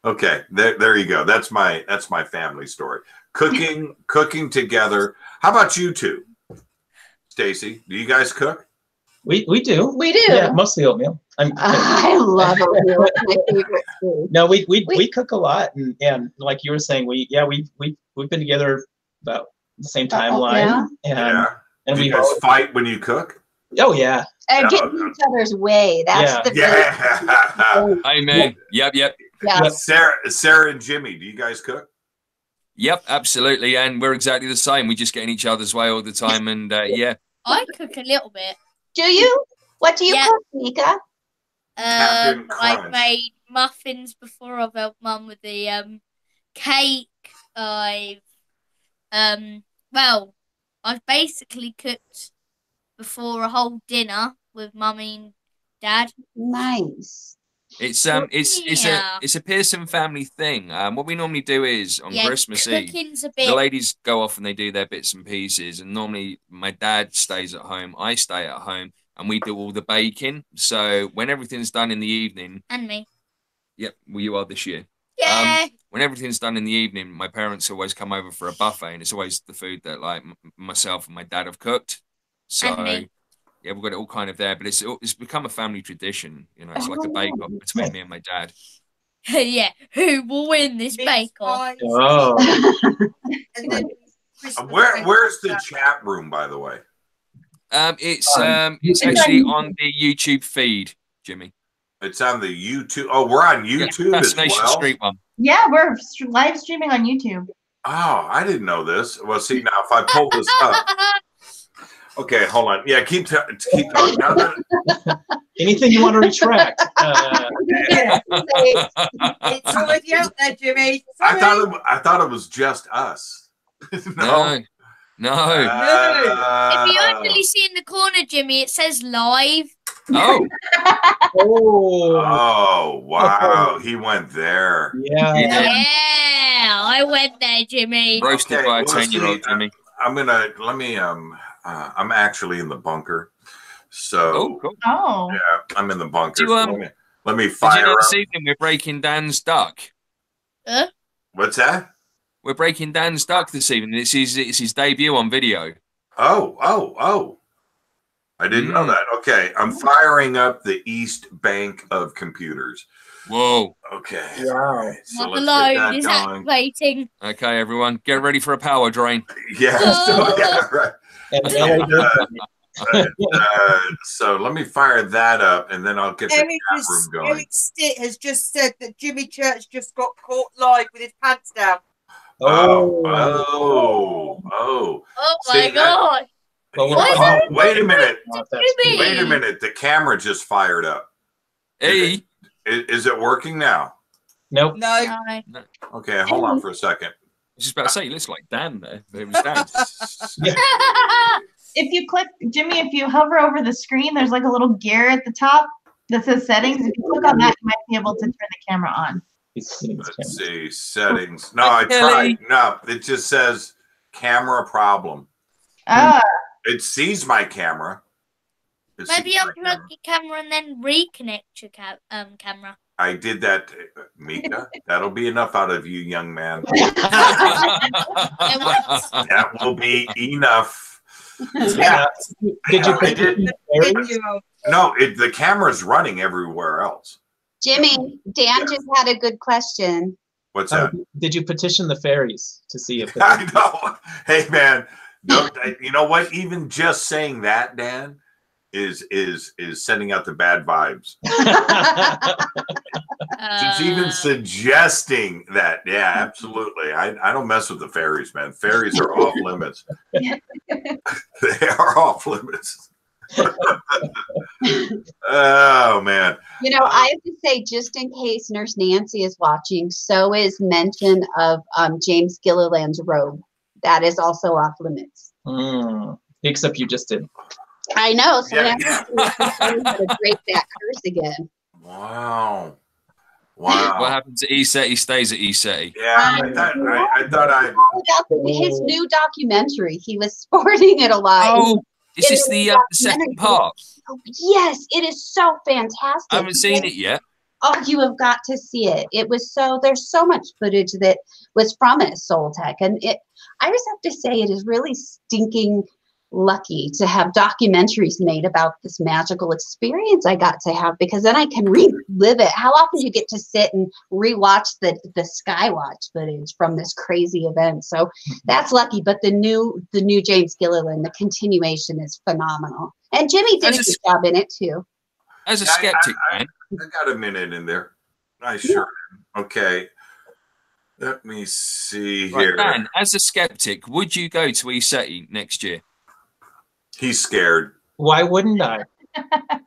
Okay, there you go. That's my family story. Cooking together. How about you two? Stacy, do you guys cook? We do. We do. Yeah, mostly oatmeal. I love oatmeal. It's my favorite food. No, we cook a lot, and like you were saying, we've been together about the same timeline. Yeah. And do you guys fight when you cook? Oh yeah. And get in each other's way. That's the Amen. Yep. Yeah. Sarah and Jimmy, do you guys cook? Yep, absolutely, and we're exactly the same. We just get in each other's way all the time, and yeah. I cook a little bit. Do you? What do you cook, Mika? I've made muffins before. I've helped Mum with the cake. I've basically cooked before a whole dinner with Mummy and Dad. Nice. It's a Pearson family thing. What we normally do is on Christmas Eve, the ladies go off and they do their bits and pieces, and normally my dad stays at home, I stay at home, and we do all the baking. So when everything's done in the evening, and me, yep, well, you are this year. Yeah. When everything's done in the evening, my parents always come over for a buffet, and it's always the food that like myself and my dad have cooked. So. And me. Yeah, we've got it all kind of there, but it's become a family tradition. You know, it's like a bake-off between me and my dad. Yeah, who will win this bake-off? Oh. Where's the chat room, by the way? It's actually on the YouTube feed, Jimmy. It's on the YouTube. Oh, we're on YouTube Fascination as well? Street one. Yeah, we're live streaming on YouTube. Oh, I didn't know this. Well, see, now if I pull this up. Okay, hold on. Yeah, keep talking. Anything you want to retract? It's already out there, Jimmy. I thought it was just us. No. If you actually see in the corner, Jimmy, it says live. Oh. Oh, wow. He went there. Yeah. Yeah, I went there, Jimmy. Roasted by a 10-year-old, Jimmy. I'm actually in the bunker. So, cool. Yeah, I'm in the bunker. Let me Did fire you know up. this evening we're breaking Dan's duck? What's that? We're breaking Dan's duck this evening. It's his debut on video. Oh. I didn't know that. Okay, I'm firing up the East Bank of computers. Whoa. Okay. Wow. Right, so The let's load get is that going. activating. Okay, everyone, get ready for a power drain. Yeah, right. So let me fire that up, and then I'll get the chat room going. Eric Stitt has just said that Jimmy Church just got caught live with his pants down. Oh my God. Wait a minute. Wait a minute. The camera just fired up. Hey. Is it working now? Nope. No. Okay, hold on for a second. I was just about to say, he looks like Dan there. But it was Dan. If you click, Jimmy, if you hover over the screen, there's like a little gear at the top that says settings. If you click on that, you might be able to turn the camera on. Let's see, settings. No, I tried. No, it just says camera problem. It sees my camera. Maybe unplug your camera and then reconnect your camera. I did that, Mika. That'll be enough out of you, young man. That will be enough. Yeah. Did you? No, the camera's running everywhere else. Jimmy, Dan just had a good question. What's that? Did you petition the fairies to see if? I know. Hey, man. No, you know what? Even just saying that, Dan, is sending out the bad vibes. It's even suggesting that. Yeah, absolutely. I don't mess with the fairies, man. Fairies are off limits. They are off limits. Oh man. You know, I have to say, just in case Nurse Nancy is watching, so is mention of James Gilliland's robe. That is also off limits. Except you just did. I know. So Yeah. I'm going to break that curse again. Wow. Wow. What happens at ESETI stays at ESETI. Yeah, I thought his new documentary. He was sporting it a lot. Oh, is this the second part? Oh, yes, it is so fantastic. I haven't seen it yet. Oh, you have got to see it. It was so, there's so much footage that was from it, Soul Tech. And I just have to say, it is really stinking lucky to have documentaries made about this magical experience I got to have, because then I can relive it. How often do you get to sit and rewatch the Skywatch footage from this crazy event? So that's lucky. But the new James Gilliland, the continuation is phenomenal. And Jimmy did a good job in it too. As a skeptic, man. I got a minute in there. I sure am. Okay. Let me see here. Right, Dan, as a skeptic, would you go to ESETI next year? He's scared. Why wouldn't I?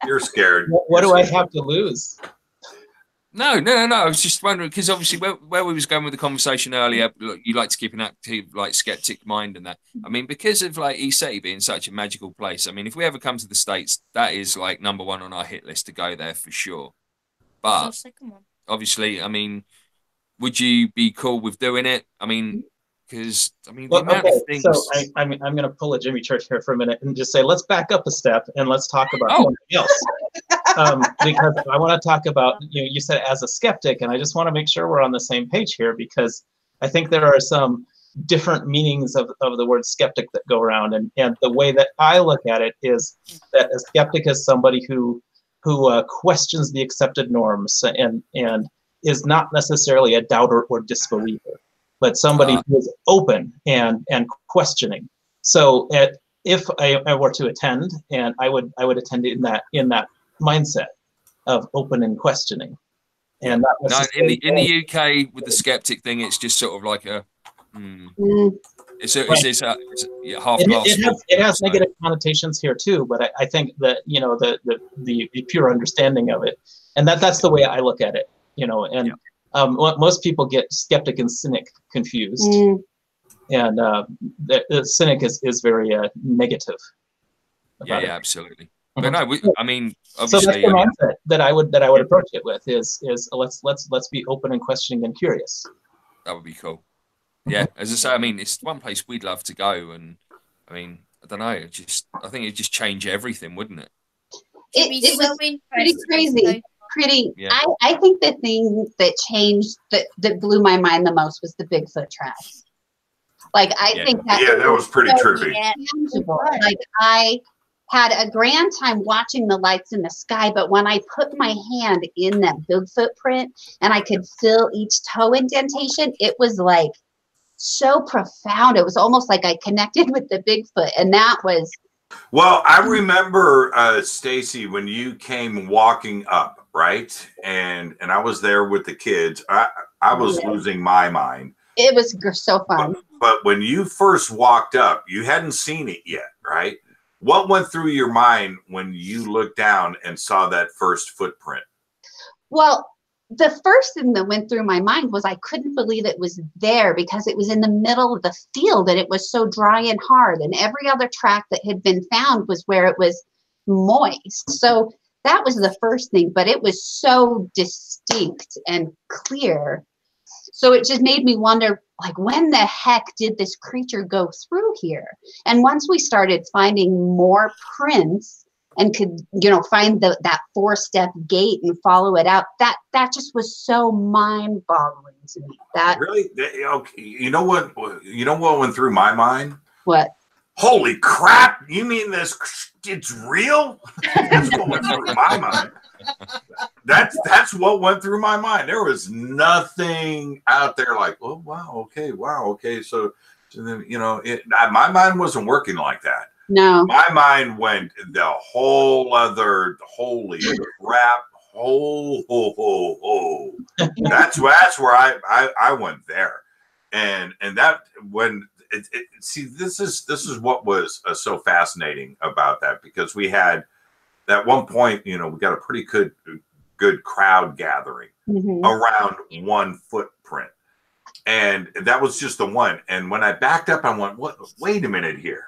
You're scared. What do I have to lose? No. I was just wondering, because obviously where we was going with the conversation earlier, you like to keep an active, like, skeptic mind and that. I mean, because of like ESETI being such a magical place, I mean, if we ever come to the States, that is like #1 on our hit list to go there for sure. But obviously, I mean, would you be cool with doing it? I mean, because the amount of things. So I'm going to pull a Jimmy Church here for a minute and just say, let's back up a step and let's talk about something else. Because I want to talk about, you said as a skeptic, and I just want to make sure we're on the same page here, because I think there are some different meanings of the word skeptic that go around. And the way that I look at it is that a skeptic is somebody who questions the accepted norms and is not necessarily a doubter or disbeliever, but somebody who is open and questioning. So if I were to attend, and I would attend in that mindset of open and questioning. And that in the UK with the skeptic thing, it's just sort of like a it's half glass. It has negative connotations here too, but I think that the pure understanding of it, and that's the way I look at it. Most people get skeptic and cynic confused, and the cynic is very negative. Yeah, absolutely. But no, I mean, so obviously, that's the mindset that I would approach it with is let's be open and questioning and curious. That would be cool. Yeah, as I say, I mean, it's one place we'd love to go, and I mean, I don't know, I think it'd just change everything, wouldn't it? It was pretty crazy. I think the thing that changed that blew my mind the most was the Bigfoot tracks. Like think that was pretty trippy. Tangible. Like I had a grand time watching the lights in the sky, but when I put my hand in that Bigfoot print and I could feel each toe indentation, it was like so profound. It was almost like I connected with the Bigfoot, and that was. Well, I remember Stacy, when you came walking up, right, and I was there with the kids. I was losing my mind. It was so fun. But when you first walked up, you hadn't seen it yet, right? What went through your mind when you looked down and saw that first footprint? Well, the first thing that went through my mind was I couldn't believe it was there, because it was in the middle of the field and it was so dry and hard. And every other track that had been found was where it was moist. So that was the first thing, but it was so distinct and clear. So it just made me wonder, like, when the heck did this creature go through here? And once we started finding more prints and could, find that 4-step gate and follow it out, that just was so mind-boggling to me. That really, okay. You know what went through my mind? What? Holy crap! You mean it's real? That's what went through my mind. That's what went through my mind. There was nothing out there like, oh wow, okay. So then my mind wasn't working like that. No. My mind went the whole other, holy crap, That's where I went there. And that when see, this is what was so fascinating about that, because we had at one point, we got a pretty good crowd gathering around one footprint. And that was just the one. And when I backed up, I went, wait a minute here.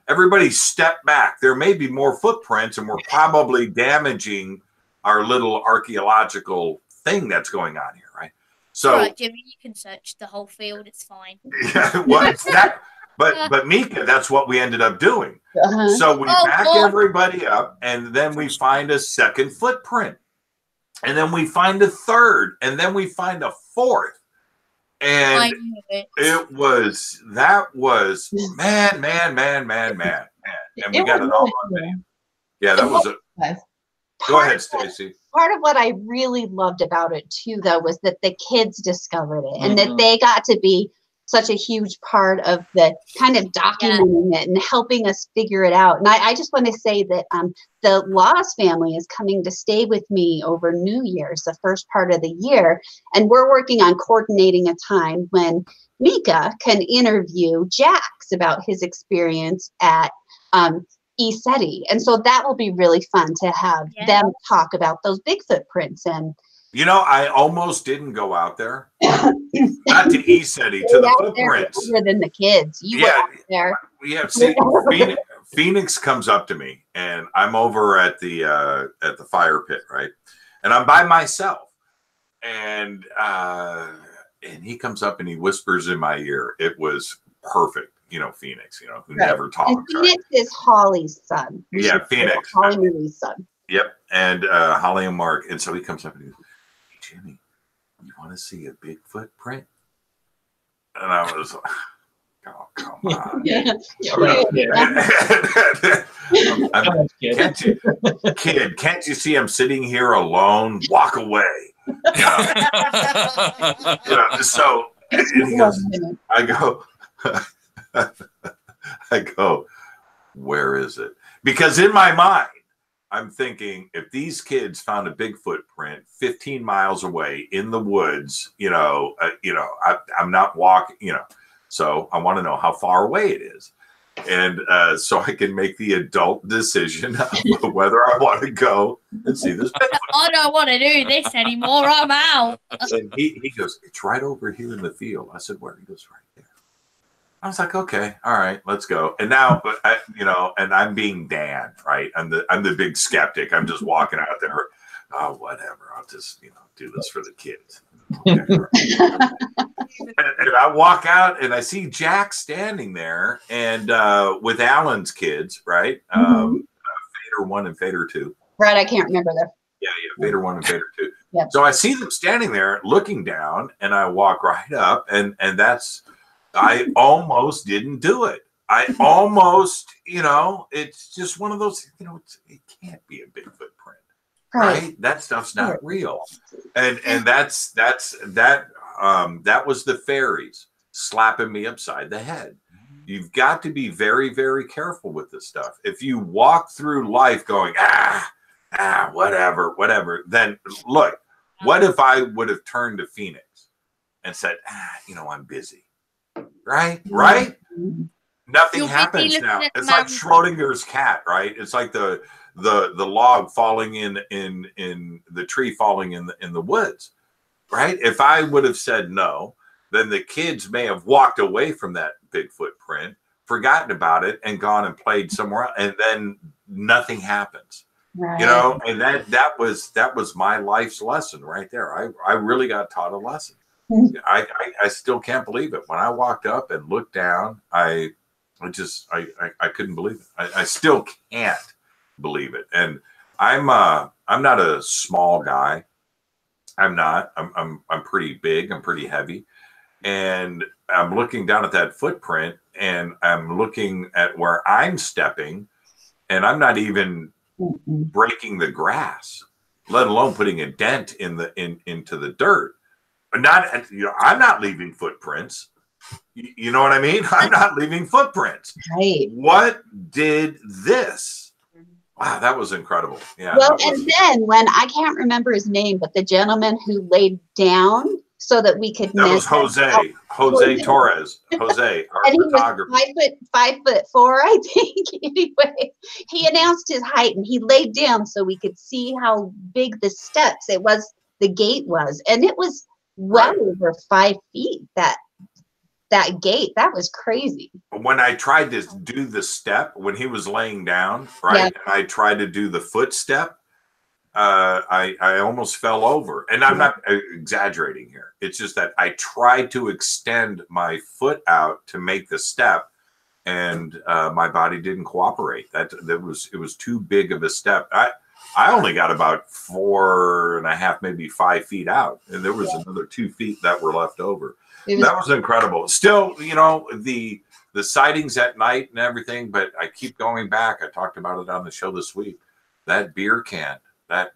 Everybody step back. There may be more footprints, and we're probably damaging our little archaeological thing that's going on here, right? So, all right, Jimmy, you can search the whole field. It's fine. Yeah, well, but Mika, that's what we ended up doing. So we back everybody up, and then we find a second footprint, and then we find a third, and then we find a fourth. And that was man. And we got it all on video. Yeah, that was it. Go ahead, Stacy. Part of what I really loved about it too, though, was that the kids discovered it, and that they got to be such a huge part of the kind of documenting it and helping us figure it out. And I just want to say that the Laws family is coming to stay with me over New Year's, the first part of the year. And we're working on coordinating a time when Mika can interview Jax about his experience at ESETI. And so that will be really fun to have them talk about those Bigfoot prints. And I almost didn't go out there. Not to ESETI, to the footprints. Older than the kids. You were out there. Yeah, see, Phoenix comes up to me, and I'm over at the fire pit, right? And I'm by myself. And he comes up and he whispers in my ear. It was perfect. Phoenix, who never talks. And Phoenix is Holly's son. Yeah, Phoenix. Holly Marie's son. Yep. And Holly and Mark. And so he comes up and he goes, hey, Jimmy, you want to see a Bigfoot print? And I was like, oh, come on. Can't you see I'm sitting here alone? Walk away. So he goes, I go, where is it? Because in my mind, I'm thinking, if these kids found a Bigfoot print 15 miles away in the woods, I'm not walking, so I want to know how far away it is. And so I can make the adult decision of whether I want to go and see this Bigfoot. I don't want to do this anymore. I'm out. And he goes, it's right over here in the field. I said, where? He goes, right there. I was like, okay, all right, let's go. And now, and I'm being Dan, right? I'm the big skeptic. I'm just walking out there. Oh, whatever. I'll just, do this for the kids. Okay, and I walk out and I see Jack standing there and with Alan's kids, right? Fader 1 and Fader 2. Right, I can't remember that. Yeah, Fader 1 and Fader 2. Yep. So I see them standing there looking down, and I walk right up, and that's. I almost didn't do it. I almost, it's just one of those, it can't be a Bigfoot print, right? That stuff's not real. And that was the fairies slapping me upside the head. You've got to be very, very careful with this stuff. If you walk through life going, whatever, then look, what if I would have turned to Phoenix and said, I'm busy. Right? Nothing happens now. It's like Schrodinger's cat, right? It's like the log falling in the tree falling in the woods, right? If I would have said no, then the kids may have walked away from that Bigfoot print, forgotten about it, and gone and played somewhere else, and then nothing happens. Right. And that was my life's lesson right there. I really got taught a lesson. I still can't believe it. When I walked up and looked down, I couldn't believe it. I still can't believe it. And I'm not a small guy. I'm not. I'm pretty big. I'm pretty heavy. And I'm looking down at that footprint, and I'm looking at where I'm stepping, and I'm not even breaking the grass, let alone putting a dent into the dirt. I'm not leaving footprints. You know what I mean? I'm not leaving footprints. Right. What did this? Wow, that was incredible. Yeah. Well, and then when I can't remember his name, but the gentleman who laid down so that we could. That was Jose Torres. Jose, our and he photographer. was 5'4", I think. Anyway, he announced his height and he laid down so we could see how big the steps the gate was, and it was well over 5 feet. That gate, that was crazy. When I tried to do the step when he was laying down, right, and I tried to do the footstep, I almost fell over. And I'm not exaggerating here. It's just that I tried to extend my foot out to make the step, and my body didn't cooperate. It was too big of a step. I only got about 4.5, maybe 5 feet out, and there was another 2 feet that were left over. That was incredible. Still, you know, the sightings at night and everything, but I keep going back. I talked about it on the show this week. That beer can, that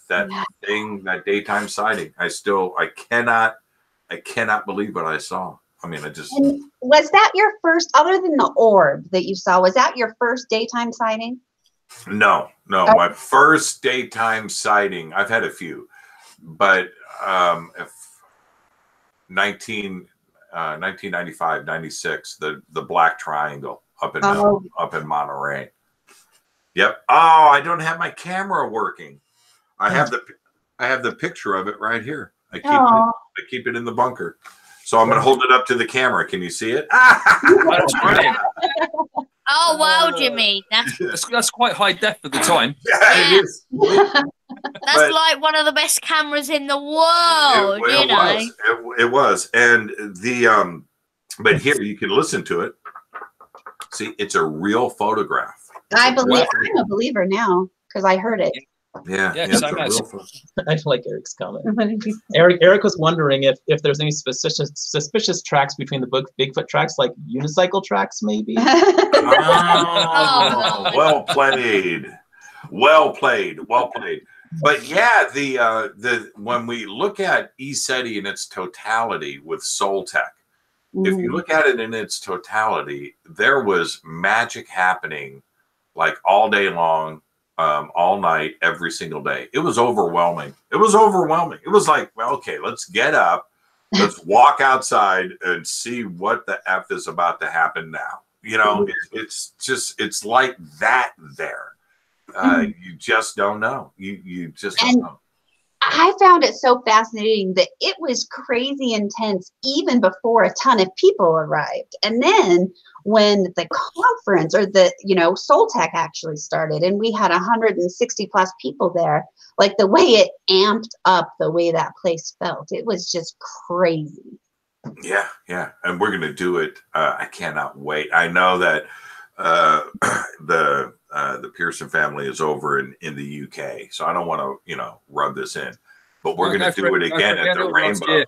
thing, that daytime sighting. I cannot believe what I saw. I mean, And was that your first, other than the orb that you saw, was that your first daytime sighting? No. My first daytime sighting, I've had a few, but 1995, 96, the Black Triangle up in Monterey. Yep. Oh, I don't have my camera working. I have the picture of it right here. I keep it in the bunker. So I'm going to hold it up to the camera. Can you see it? That's brilliant. Oh wow, Jimmy, that's quite high def at the time. Yeah, it is. That's like one of the best cameras in the world. It was, and but here you can listen to it. See, it's a real photograph. I'm a believer now because I heard it. Yeah. I like Eric's comment. Eric was wondering if there's any suspicious tracks between the Bigfoot tracks, like unicycle tracks, maybe. Well played. But yeah, the when we look at ESETI in its totality with Soltech, if you look at it in its totality, there was magic happening like all day long. All night, every single day. It was overwhelming. It was like, well, okay, let's get up. Let's walk outside and see what the F is about to happen now. You know, it's like that there. You just don't know. You just don't know. I found it so fascinating that it was crazy intense even before a ton of people arrived. And then when the conference or Soltech actually started and we had 160 plus people there, like the way it amped up the way that place felt, it was just crazy. Yeah. And we're going to do it. I cannot wait. I know that the Pearson family is over in the UK, so I don't want to, rub this in, but we're going to do it again at the Rainbow.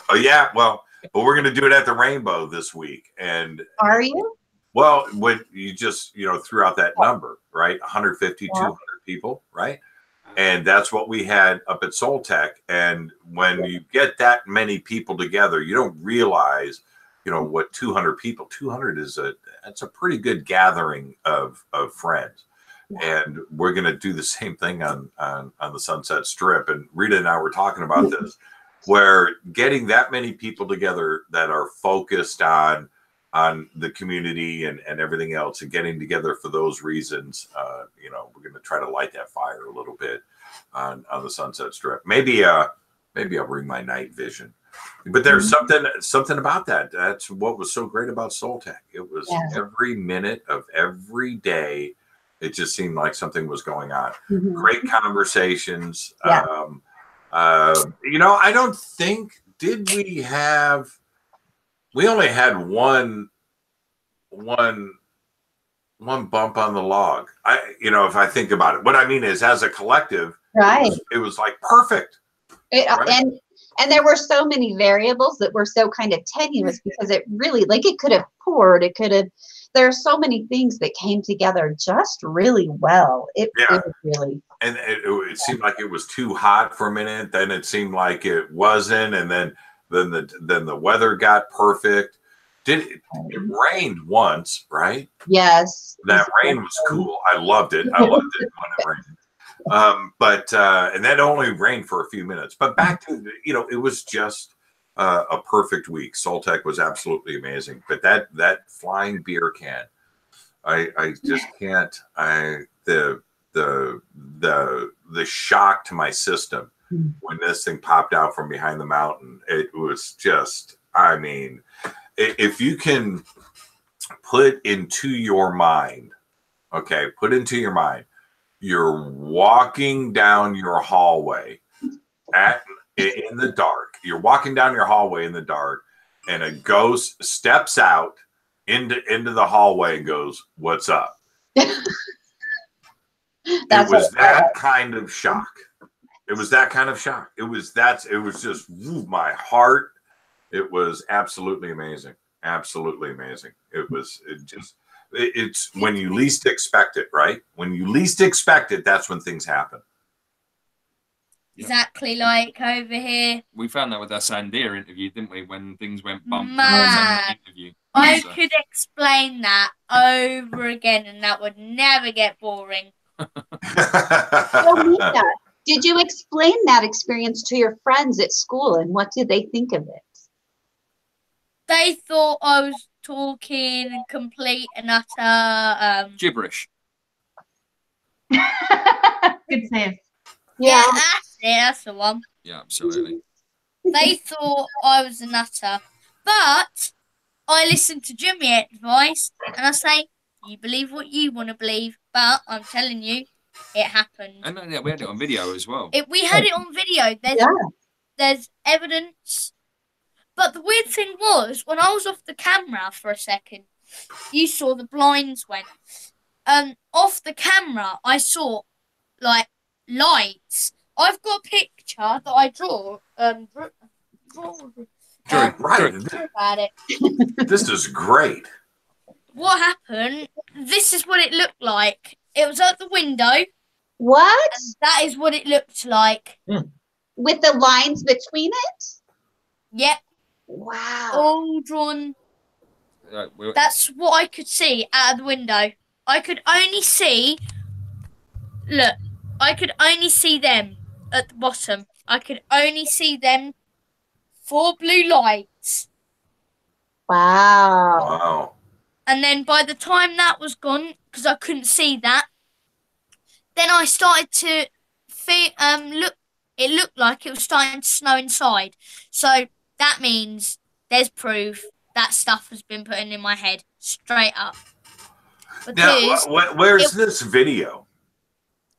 Oh yeah, well, but we're going to do it at the Rainbow this week. And are you? Well, when you just threw out that number, right? 150, 200 people, right? And that's what we had up at Soltech. And when you get that many people together, you don't realize, what 200 people. 200 that's a pretty good gathering of friends. And we're going to do the same thing on the Sunset Strip. And Rita and I were talking about this, where getting that many people together that are focused on the community and everything else, and getting together for those reasons, we're going to try to light that fire a little bit on the Sunset Strip. Maybe I'll bring my night vision. But there's something about that. That's what was so great about Soltech. It was every minute of every day. It just seemed like something was going on. Great conversations. I don't think, did we have, we only had one bump on the log. If I think about it, what I mean is, as a collective, right, it was like perfect. Right? And there were so many variables that were so kind of tenuous, because it really, it could have poured, there are so many things that came together just really well. It was really. And it seemed like it was too hot for a minute. Then it seemed like it wasn't. And then Then the weather got perfect. It rained once, right? Yes. That rain was cool. I loved it. I loved it when it rained. And that only rained for a few minutes. But back to, it was just a perfect week. Soltec was absolutely amazing. But that flying beer can, I just can't. The shock to my system when this thing popped out from behind the mountain, it was just, if you can put into your mind, you're walking down your hallway in the dark. You're walking down your hallway in the dark, and a ghost steps out into the hallway and goes, "What's up?" It was that kind of shock. It was that kind of shock. It was just my heart. It was absolutely amazing. Absolutely amazing. It's when you least expect it, right? When you least expect it, that's when things happen. Exactly like over here. We found that with our Sandia interview, didn't we? When things went bump. Interview. I could explain that over again, and that would never get boring. So, Mika, did you explain that experience to your friends at school, and what did they think of it? They thought I was talking complete and utter gibberish. Good save. Yeah, that's the one. Yeah, absolutely. They thought I was a nutter, but I listened to Jimmy's advice, and I say, you believe what you want to believe, but I'm telling you, it happened. And yeah, we had it on video as well. We had it on video. There's evidence. But the weird thing was, when I was off the camera for a second, you saw the blinds went. Off the camera, I saw, like, lights. I've got a picture that I drew about it. This is great. What happened? This is what it looked like. It was out the window. What? That is what it looked like. With the lines between it? Yep. Wow. All drawn. That's what I could see out of the window. I could only see. Look, I could only see them at the bottom. I could only see them 4 blue lights. Wow. And then by the time that was gone, because I couldn't see that, then I started to look. It looked like it was starting to snow inside. So that means there's proof that stuff has been put in my head straight up. Now, where's this video?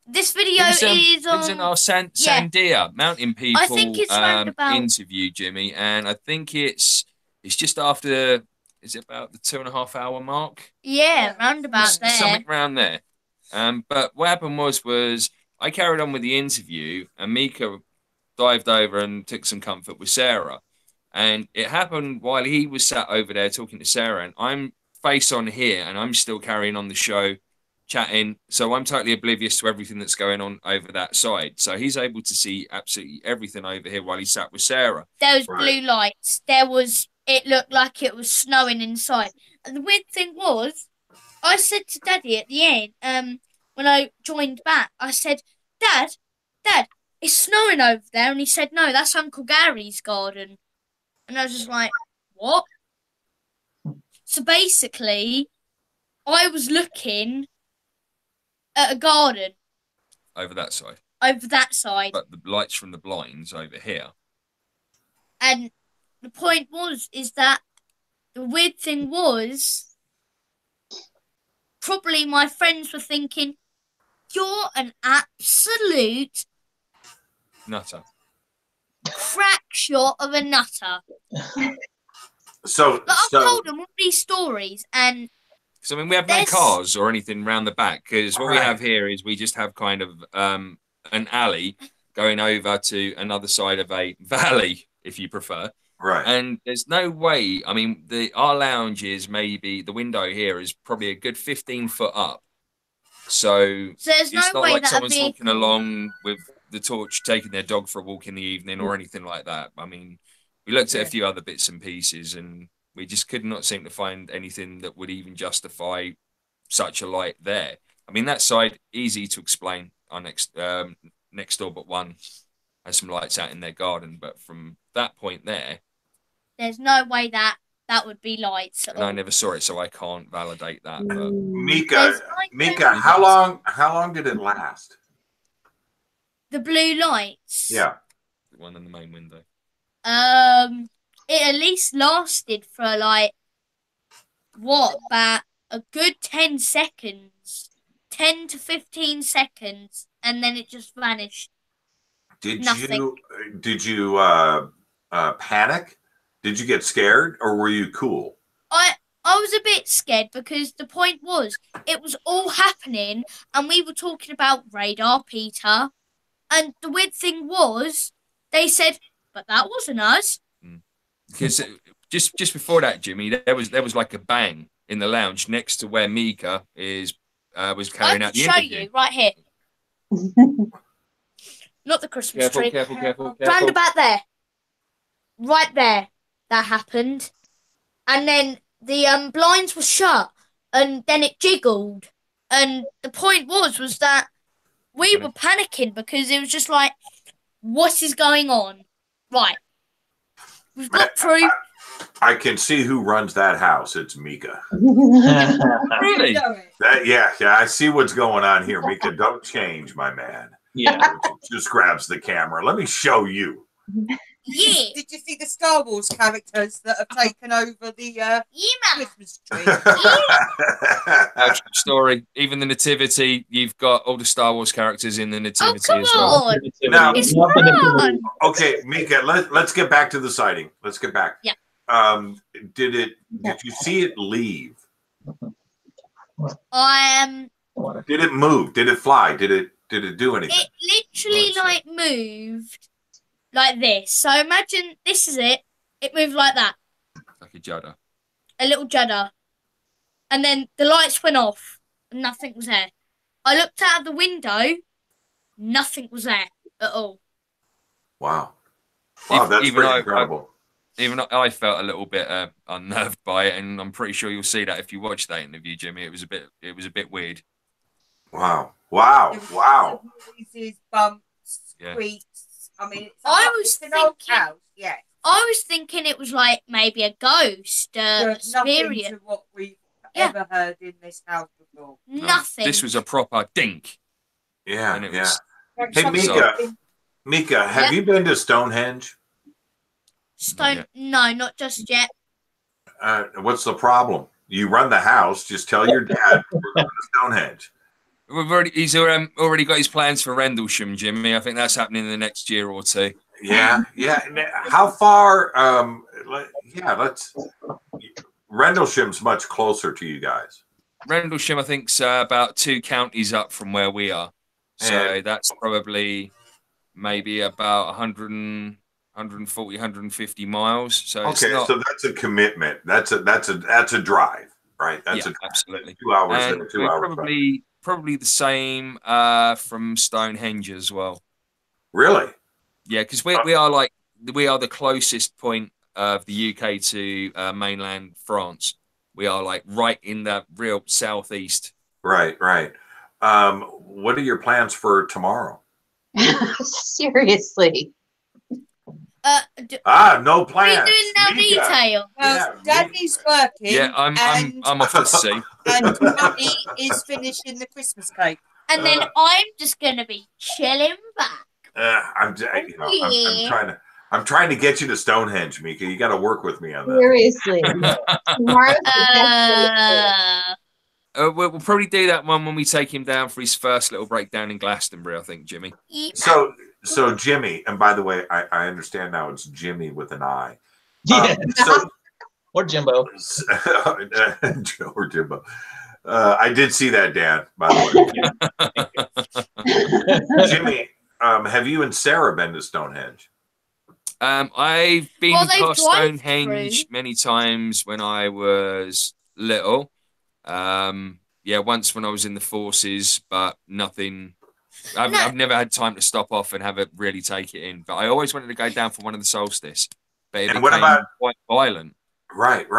This video is on. It's in our Sandia Mountain People I think it's roundabout. Interview, Jimmy, and I think it's just after. Is it about the 2.5 hour mark? Yeah, roundabout there. Something around there. But what happened was I carried on with the interview, and Mika dived over and took some comfort with Sarah. And it happened while he was sat over there talking to Sarah, and I'm face on here, and I'm still carrying on the show, chatting. So I'm totally oblivious to everything that's going on over that side. So he's able to see absolutely everything over here while he sat with Sarah. There was blue lights. It looked like it was snowing inside. And the weird thing was, I said to Daddy at the end, when I joined back, I said, Dad, it's snowing over there. And he said, no, that's Uncle Gary's garden. And I was just like, what? So basically, I was looking at a garden. Over that side. Over that side. But the lights from the blinds over here. And the point is that the weird thing was, probably my friends were thinking, you're an absolute nutter. Crack shot of a nutter. So I've told them all these stories, and so I mean, we have no cars or anything round the back, because what we have here is we just have kind of an alley going over to another side of a valley, if you prefer. Right. And there's no way. I mean, our lounge is maybe the window here is probably a good 15 foot up. So there's it's no not way like that someone's walking along with the torch, taking their dog for a walk in the evening or anything like that. I mean, We looked at a few other bits and pieces, and we just could not seem to find anything that would even justify such a light there. I mean, that side, easy to explain. Our next door but one has some lights out in their garden, but from that point there's no way that would be lights. And I never saw it, so I can't validate that. But Mika, how long did it last? The blue lights. Yeah. The one in the main window. It at least lasted for like about a good 10 seconds, 10 to 15 seconds, and then it just vanished. Did you panic? Did you get scared, or were you cool? I was a bit scared because the point was it was all happening, and we were talking about radar, Peter, and the weird thing was they said, but that wasn't us. Because just before that, Jimmy, there was like a bang in the lounge next to where Mika was carrying out the interview. I can show you right here. Not the Christmas tree. Careful. Round about there. Right there. That happened. And then the blinds were shut, and then it jiggled. And the point was that we were panicking because it was just like, what is going on? Right. We've got proof. I can see who runs that house. It's Mika. Really? Yeah. I see what's going on here. Mika, don't change, my man. Yeah. Just grabs the camera. Let me show you. Yeah. Did you see the Star Wars characters that have taken over the Christmas tree? Story. Even the nativity, you've got all the Star Wars characters in the nativity come as well. on. Now, It's fun. okay, Mika, let's get back to the sighting. Let's get back. Yeah. Did you see it leave? Did it move? Did it fly? Did it do anything? It literally like moved like this. So imagine this is it. It moved like that. Like a judder. A little judder. And then the lights went off and nothing was there. I looked out of the window, nothing was there at all. Wow. Wow, that's pretty incredible. Even I felt a little bit unnerved by it, and I'm pretty sure you'll see that if you watch that interview, Jimmy. It was a bit weird. Wow. Noises, bumps, squeaks. I mean, it's an old house. Yeah. I was thinking it was like maybe a ghost, a spirit. Nothing to what we've ever heard in this house before. Nothing. This was a proper dink. Yeah, and it yeah. was Hey, Mika, have you been to Stonehenge? No, not just yet. What's the problem? You run the house. Just tell your dad we're going to Stonehenge. He's already got his plans for Rendlesham, Jimmy. I think that's happening in the next year or two. Yeah. How far? Rendlesham's much closer to you guys. Rendlesham, I think, is about 2 counties up from where we are. So that's probably maybe about 140, 150 miles. So okay, so that's a commitment. That's a drive, right? That's absolutely 2 hours. And there, 2 hours. Probably the same from Stonehenge as well. Really? Yeah, because we are the closest point of the UK to mainland France. We are like right in the real southeast. Right. What are your plans for tomorrow? Seriously. No plans. We doing no detail. Daddy's working. Yeah, I'm off at sea. And Daddy is finishing the Christmas cake. And then I'm just gonna be chilling back. I'm trying to get you to Stonehenge, Mika. You got to work with me on that. Seriously. We'll probably do that one when we take him down for his first little breakdown in Glastonbury, I think, Jimmy. So Jimmy, and by the way, I understand now it's Jimmy with an I. Yeah. Or Jimbo. Or Jimbo. I did see that, Dan, by the way. Jimmy, have you and Sarah been to Stonehenge? I've been past Stonehenge many times when I was little. Once when I was in the forces, but nothing. I've never had time to stop off and have it really take it in. But I always wanted to go down for one of the solstice. but it And what became about quite violent. Right.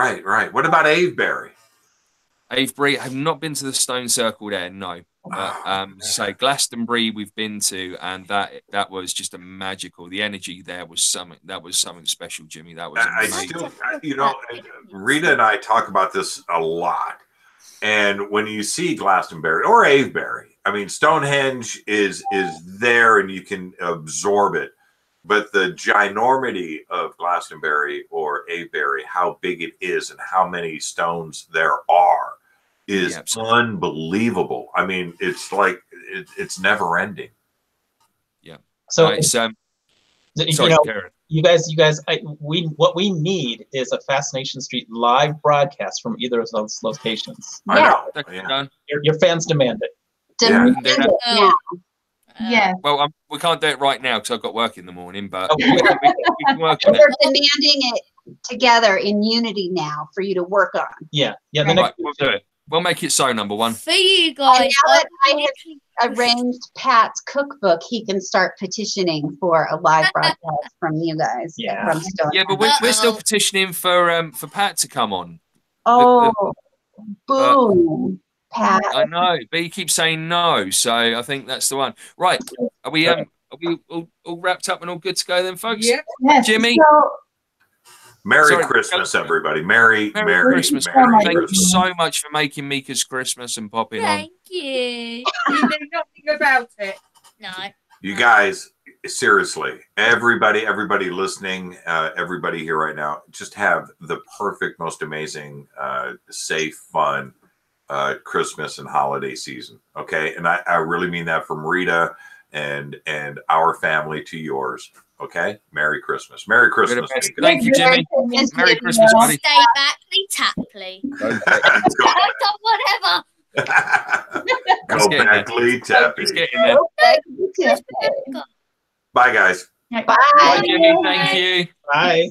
What about Avebury? Avebury, I've not been to the Stone Circle there, no. So Glastonbury we've been to, and that was just a magical. The energy there was something special, Jimmy. That was amazing. Rita and I talk about this a lot. And when you see Glastonbury or Avebury, I mean, Stonehenge is there and you can absorb it. But the ginormity of Glastonbury or Avebury, how big it is and how many stones there are, is unbelievable. I mean, it's like it's never ending. Yeah. So sorry, Karen. You guys, what we need is a Fascination Street live broadcast from either of those locations. I know. Your fans demand it. Yeah. Well, we can't do it right now because I've got work in the morning, but we can work on it. We're demanding it together in unity now for you to work on. Yeah. Right, we'll do it. We'll make it so, number one. For you guys. And now that I have arranged Pat's cookbook, he can start petitioning for a live broadcast from you guys. Yeah. From Stone. Yeah, but we're still petitioning for Pat to come on. Oh, boom. Pat. I know, but you keep saying no, so I think that's the one. Right? Are we all wrapped up and all good to go then, folks? Yeah. Yes. Jimmy. Merry Christmas, everybody. Merry Christmas. Merry Thank Christmas. you so much for making Mika's Christmas and popping on. Thank you. You know nothing about it. No. You guys, seriously, everybody listening, everybody here right now, just have the perfect, most amazing, safe, fun Christmas and holiday season. Okay. And I really mean that from Rita and our family to yours. Okay. Merry Christmas. Merry Christmas. Thank you, Jimmy. Merry Christmas, buddy. Stay backly, tapply. Whatever. Go backly, tappy. Bye, guys. Bye. Bye, Jimmy. Thank you. Bye.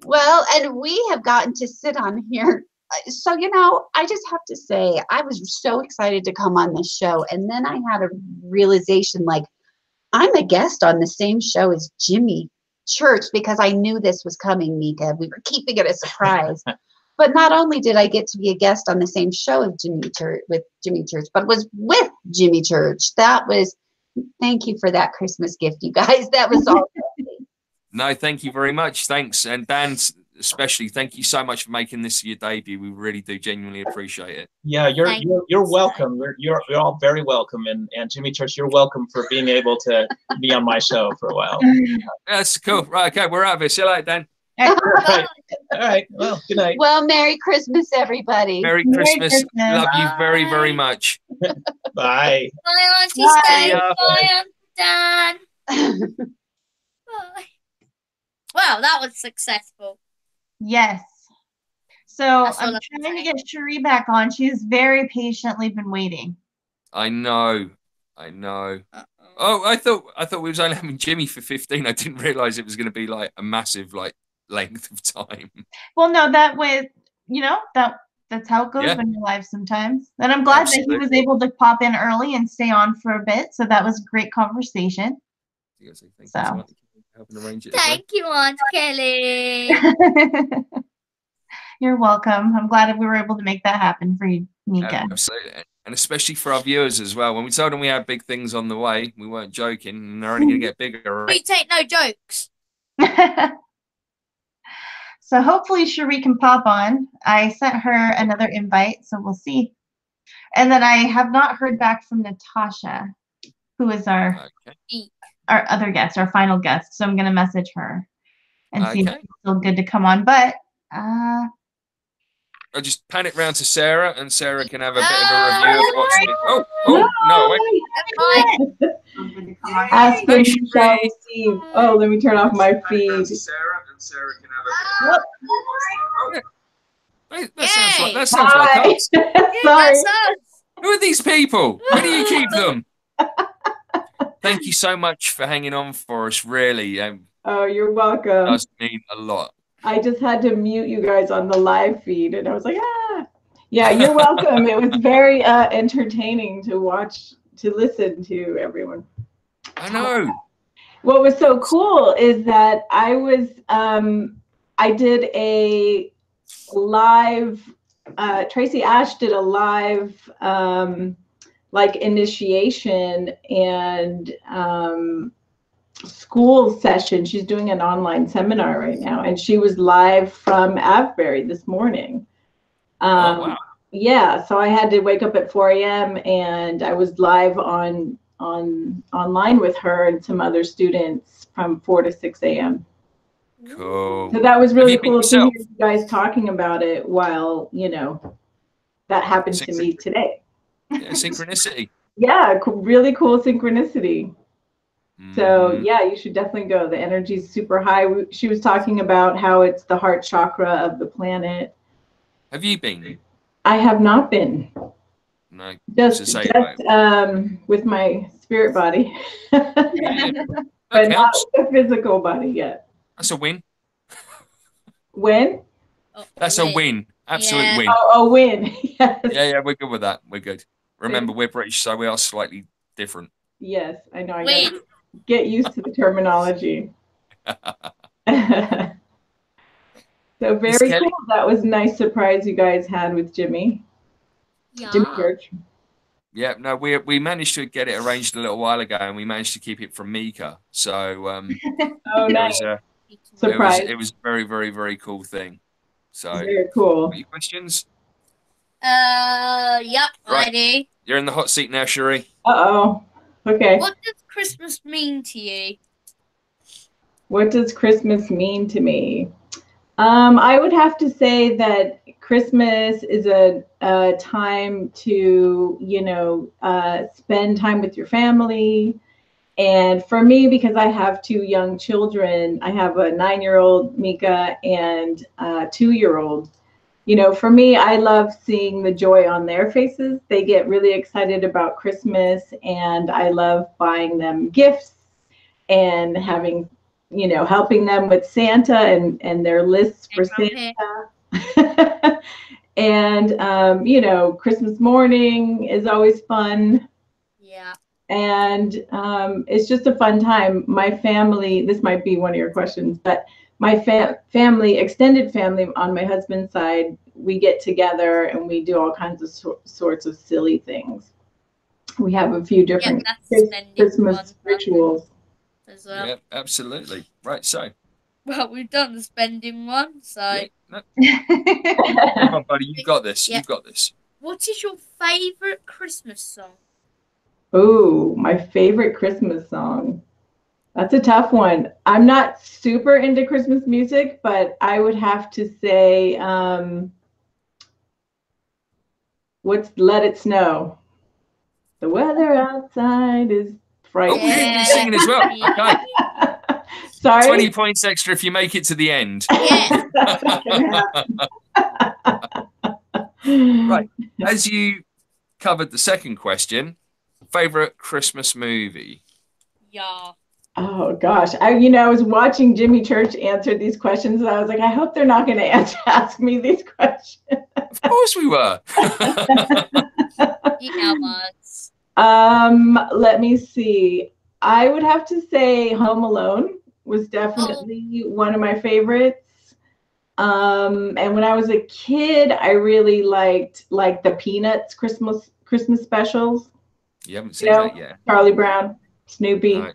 Well, and we have gotten to sit on here. So, I just have to say, I was so excited to come on this show. And then I had a realization, like, I'm a guest on the same show as Jimmy Church because I knew this was coming, Mika. We were keeping it a surprise. But not only did I get to be a guest on the same show with Jimmy Church, but was with Jimmy Church. Thank you for that Christmas gift, you guys. That was all. No, thank you very much. Thanks. And Dan, especially, thank you so much for making this your debut. We really do genuinely appreciate it. Yeah, you're welcome. You're all very welcome. And Jimmy Church, you're welcome for being able to be on my show for a while. That's cool. Right, okay, we're out of here. See you later, Dan. All right. Well, good night. Well, Merry Christmas, everybody. Merry Christmas. Love you very, very much. Bye. Bye, Auntie Stay. Bye, Uncle Dan. Bye. Wow, that was successful. Yes. So I'm trying to get Cherie back on. She has very patiently been waiting. I know. Oh, I thought we was only having Jimmy for 15. I didn't realize it was going to be like a massive length of time. Well, no, that way, that's how it goes in your life sometimes. And I'm glad that he was able to pop in early and stay on for a bit. So that was a great conversation. Thank you, Aunt Kelly. You're welcome. I'm glad that we were able to make that happen for you, Mika. Absolutely. And especially for our viewers as well. When we told them we had big things on the way, we weren't joking, and they're only going to get bigger. Right? We take no jokes. So hopefully Cherie can pop on. I sent her another invite, so we'll see. And then I have not heard back from Natasha, who is our other guest, our final guest. So I'm going to message her and see if it's still good to come on. But I'll just pan it round to Sarah, and Sarah can have a bit of a review of what's no, wait. Ask him to Steve. Oh, let me turn off my feed. Sarah, and Sarah can have a bit of that sounds like us. Sorry. Who are these people? Where do you keep them? Thank you so much for hanging on for us, really. Oh, you're welcome. It does mean a lot. I just had to mute you guys on the live feed, and I was like, Yeah, you're welcome. It was very entertaining to watch, to listen to everyone. I know. what was so cool is that I did a live, Tracy Ash did a live like initiation and school session. She's doing an online seminar right now, and she was live from Avebury this morning. Oh, wow. Yeah, so I had to wake up at 4 a.m. and I was live online with her and some other students from 4 to 6 a.m. Cool. So that was really cool to hear you guys talking about it while, you know, that happened to me today. Yeah, synchronicity. Yeah, really cool synchronicity. So yeah, you should definitely go. The energy's super high. She was talking about how it's the heart chakra of the planet. Have you been? I have not been. No. Just with my spirit body. But not the physical body yet. That's a win. When? That's a win. Absolute win. Oh, a win. Yes. Yeah, we're good with that. We're good. Remember, we're British, so we are slightly different. Yes, I know. I gotta get used to the terminology. So very cool. That was a nice surprise you guys had with Jimmy. Yeah. Jimmy Church. Yeah, no, we managed to get it arranged a little while ago, and we managed to keep it from Mika. So oh, nice. Surprise. It was a very, very, very cool thing. So very cool. Any questions? Yep, right. Ready. You're in the hot seat now, Cherie. Uh-oh. Okay. What does Christmas mean to you? What does Christmas mean to me? I would have to say that Christmas is a time to, you know, spend time with your family. And for me, because I have 2 young children, I have a 9-year-old Mika and a 2-year-old. You know, for me, I love seeing the joy on their faces. They get really excited about Christmas, and I love buying them gifts and having, you know, helping them with Santa and their lists for Santa. And, you know, Christmas morning is always fun. Yeah. And it's just a fun time. My family, this might be one of your questions, but my family, extended family on my husband's side, we get together and we do all kinds of sorts of silly things. We have a few different Christmas rituals. As well. Yeah, absolutely. Right, so. Well, we've done the spending one, so. Yeah, come on, buddy, you've got this. You've got this. What is your favourite Christmas song? Oh, my favorite Christmas song. That's a tough one. I'm not super into Christmas music, but I would have to say, what's Let It Snow? The weather outside is frightening. Oh, you're singing as well. Okay. Sorry. 20 points extra if you make it to the end. Yeah. Right. As you covered the second question, favorite Christmas movie? Yeah. Oh gosh, I was watching Jimmy Church answer these questions, and I was like, I hope they're not going to ask me these questions. Of course we were. Let me see. I would have to say Home Alone was definitely one of my favorites. And when I was a kid, I really liked the Peanuts Christmas specials. You haven't seen that yet. Charlie Brown, Snoopy. Right.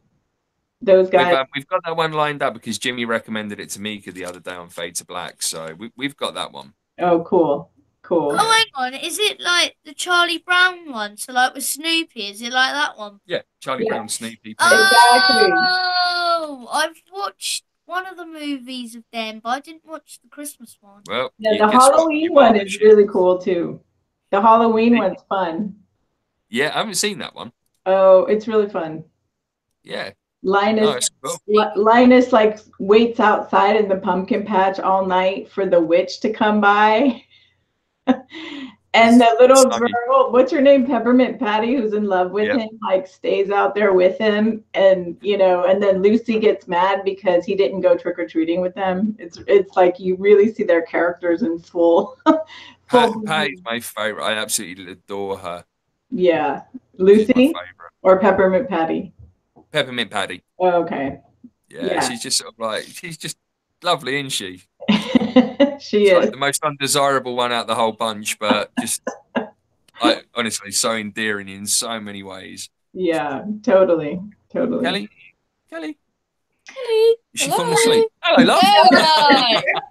Those guys. We've got that one lined up because Jimmy recommended it to Mika the other day on Fade to Black. So we've got that one. Oh, cool. Cool. Oh, hang on. Is it like the Charlie Brown one? So like with Snoopy, is it like that one? Yeah, Charlie Brown, Snoopy. Exactly. Oh, I've watched one of the movies of them, but I didn't watch the Christmas one. Well, yeah, the Halloween one is really cool too. The Halloween one's fun. Yeah, I haven't seen that one. Oh, it's really fun. Yeah. Linus like waits outside in the pumpkin patch all night for the witch to come by. And the little girl, what's her name? Peppermint Patty, who's in love with him, like stays out there with him. And, and then Lucy gets mad because he didn't go trick-or-treating with them. It's like you really see their characters in full. Patty's my favorite. I absolutely adore her. Yeah. Lucy or Peppermint Patty? Peppermint Patty. Oh, okay. Yeah, she's just sort of like, she's just lovely, isn't she? She is like the most undesirable one out of the whole bunch, but just honestly so endearing in so many ways. Yeah, totally. Kelly. Hey. Is she falling asleep? Hello, love.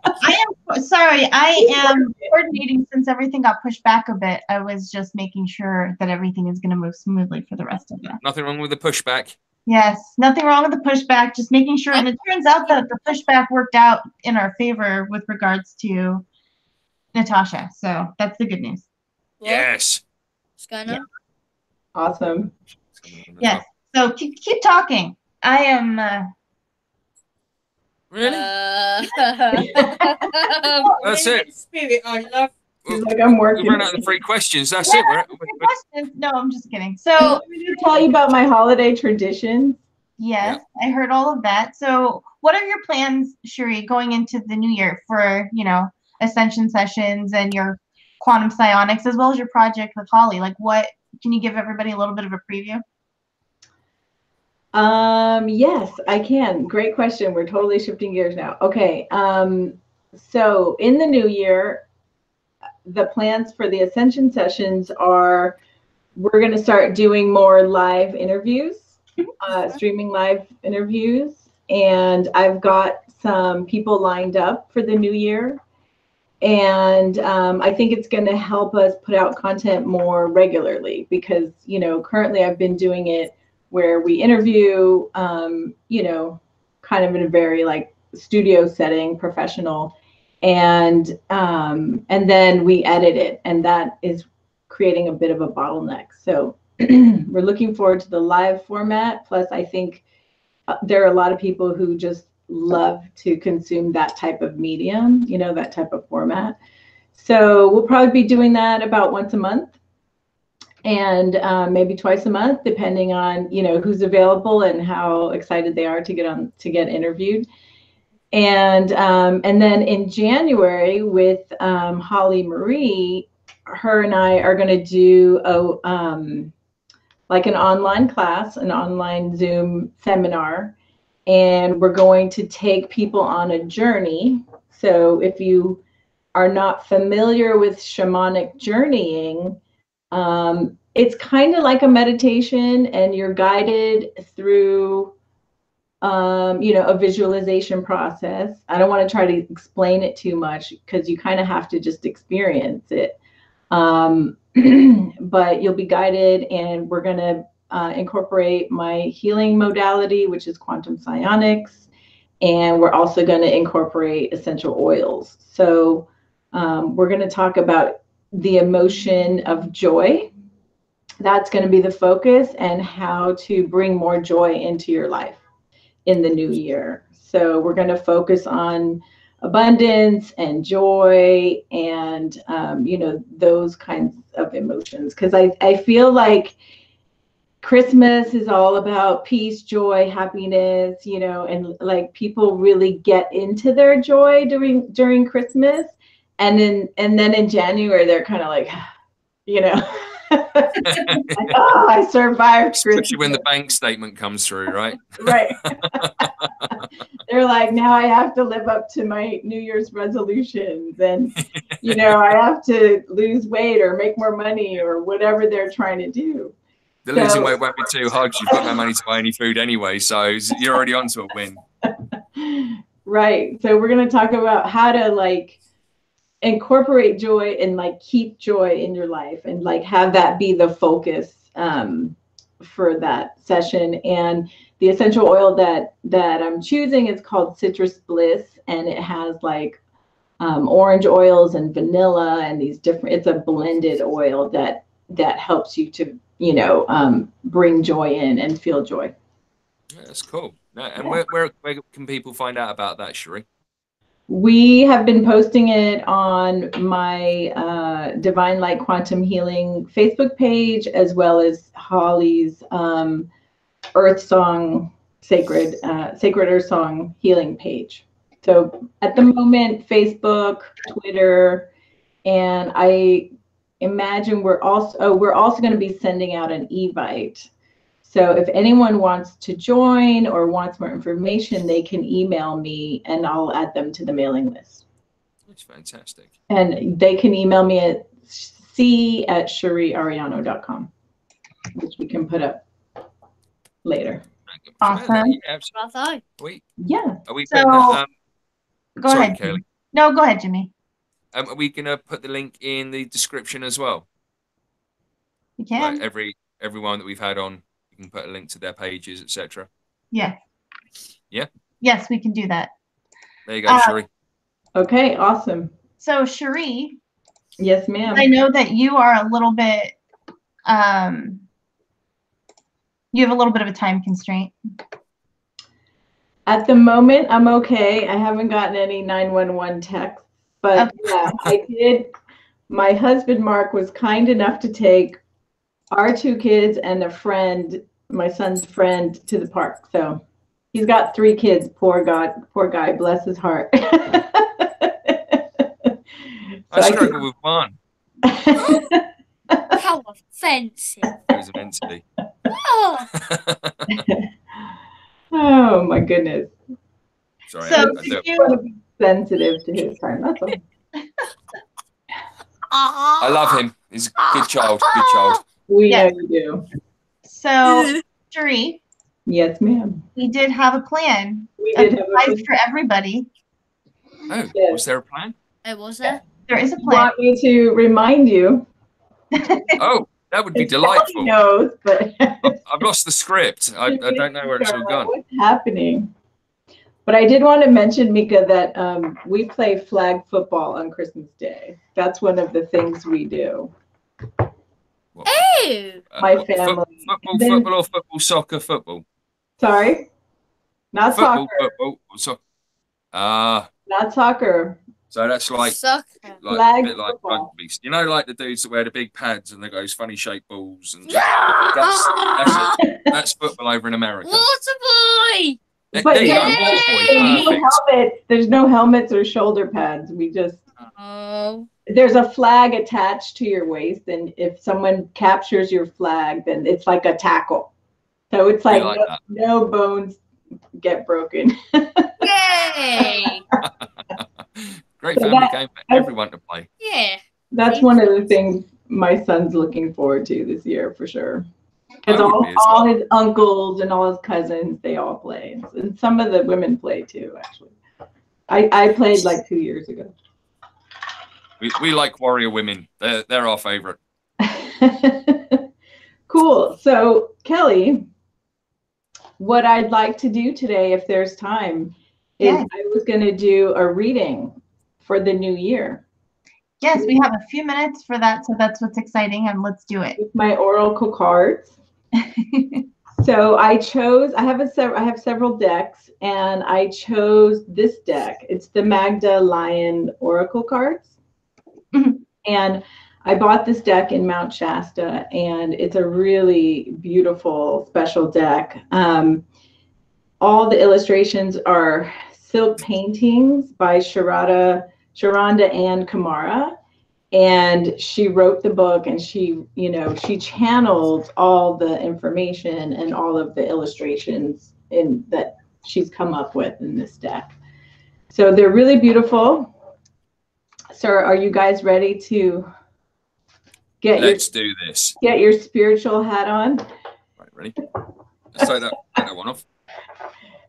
I am sorry. I am coordinating since everything got pushed back a bit. I was just making sure that everything is going to move smoothly for the rest of it. Nothing wrong with the pushback. Yes, nothing wrong with the pushback. Just making sure. And it turns out that the pushback worked out in our favor with regards to Natasha. So that's the good news. Yes. What's going on? Yeah. Awesome. Yes. So keep talking. I am. Really? That's it. Spirit, I love. She's like, I'm working. We ran out of the 3 questions. That's Yeah, it. Questions. No, I'm just kidding. So I'm going to tell you about my holiday traditions. Yes, I heard all of that. So what are your plans, Shuri, going into the new year for, ascension sessions and your quantum psionics, as well as your project with Holly? Like, what can you give everybody a little bit of a preview? Yes, I can. Great question. We're totally shifting gears now. Okay. So in the new year, the plans for the ascension sessions are, we're going to start doing more live interviews, streaming live interviews. And I've got some people lined up for the new year. And I think it's going to help us put out content more regularly because, currently I've been doing it where we interview, kind of in a very like studio setting, professional, and then we edit it, and that is creating a bit of a bottleneck. So we're looking forward to the live format. Plus, I think there are a lot of people who just love to consume that type of medium, that type of format. So we'll probably be doing that about once a month. And maybe twice a month, depending on who's available and how excited they are to get interviewed. And then in January with Holly Marie, her and I are going to do like an online class, an online Zoom seminar, and we're going to take people on a journey. So if you are not familiar with shamanic journeying, it's kind of like a meditation, and you're guided through, a visualization process. I don't want to try to explain it too much because you kind of have to just experience it. But you'll be guided, and we're going to incorporate my healing modality, which is quantum psionics, and we're also going to incorporate essential oils. So we're going to talk about the emotion of joy. That's going to be the focus, and how to bring more joy into your life in the new year. So we're going to focus on abundance and joy and, those kinds of emotions. Because I feel like Christmas is all about peace, joy, happiness, and like people really get into their joy during Christmas. And then in January, they're kind of like, oh, I survived Especially Christmas. when the bank statement comes through, right? Right. They're like, now I have to live up to my New Year's resolutions, and I have to lose weight or make more money or whatever they're trying to do. The losing weight won't be too hard because you've got no money to buy any food anyway, so you're already onto a win. Right. So we're going to talk about how to like incorporate joy and like keep joy in your life, and like have that be the focus for that session. And the essential oil that I'm choosing is called Citrus Bliss, and it has like orange oils and vanilla and these different, it's a blended oil that helps you to bring joy in and feel joy. Yeah, that's cool. And where can people find out about that, Shuri? We have been posting it on my Divine Light Quantum Healing Facebook page, as well as Holly's Earth Song Sacred Earth Song Healing page. So at the moment, Facebook, Twitter, and I imagine we're also going to be sending out an Evite. So if anyone wants to join or wants more information, they can email me and I'll add them to the mailing list. That's fantastic. And they can email me at c@cherieariano.com, which we can put up later. Awesome. Are we Yeah. putting So, that, go sorry, ahead. Kelly. No, go ahead, Jimmy. Are we going to put the link in the description as well? You can. Like everyone that we've had on, you can put a link to their pages, etc. Yeah. Yeah? Yes, we can do that. There you go, Cherie. Okay, awesome. So, Cherie. Yes, ma'am. I know that you are a little bit, you have a little bit of a time constraint. At the moment, I'm okay. I haven't gotten any 911 texts, but yeah, I did. My husband, Mark, was kind enough to take our 2 kids and a friend, my son's friend, to the park. So he's got 3 kids. Poor guy, bless his heart. I struggle with one. How offensive. It was immensely. Oh. Oh my goodness. Sorry, So I do. want to be sensitive to his time. That's all. I love him. He's a good child. Good child. We Yes. know you do. So, Cherie, Yes, ma'am. we did have a plan. We A did have a prize for everybody. Oh, Yes. was there a plan? It was there. There is a You plan. want me to remind you? Oh, that would be Kelly delightful. knows, but I've lost the script. I don't know where it's all gone. What's happening? But I did want to mention, Mika, that we play flag football on Christmas Day. That's one of the things we do. Ew. My What, family. Football, Then- football, or football, soccer, football. Sorry? Not Football, soccer. football, soccer. Ah, Not soccer. so that's like Soccer. a Flag bit like football. rugby. You know, like the dudes that wear the big pads and they got those funny shaped balls, and that's football over in America. Water boy. There But you go, yeah, Water Boy, there's no perfect. helmets or shoulder pads. We just Oh. there's a flag attached to your waist, and if someone captures your flag, then it's like a tackle. So it's like, like no bones get broken. Yay. Great So family that- game for everyone to play. Yeah. That's one of the things my son's looking forward to this year for sure. Because I would be as all well. his uncles and all his cousins, they all play. And some of the women play too, actually. I played like 2 years ago. We like warrior women. They're our favorite. Cool. So, Kelly, what I'd like to do today, if there's time, is Yes. I was going to do a reading for the new year Yes, we have a few minutes for that, so that's what's exciting, and let's do it. with my oracle cards. So I have several decks, and I chose this deck. It's the Magda Lion Oracle cards. Mhm. And I bought this deck in Mount Shasta, and it's a really beautiful, special deck. All the illustrations are silk paintings by Sharonda Ann Kamara. And she wrote the book, and she channeled all the information and all of the illustrations that she's come up with in this deck. So they're really beautiful. So are you guys ready to Let's do this. get your spiritual hat on? Right, ready? Let's take that one off.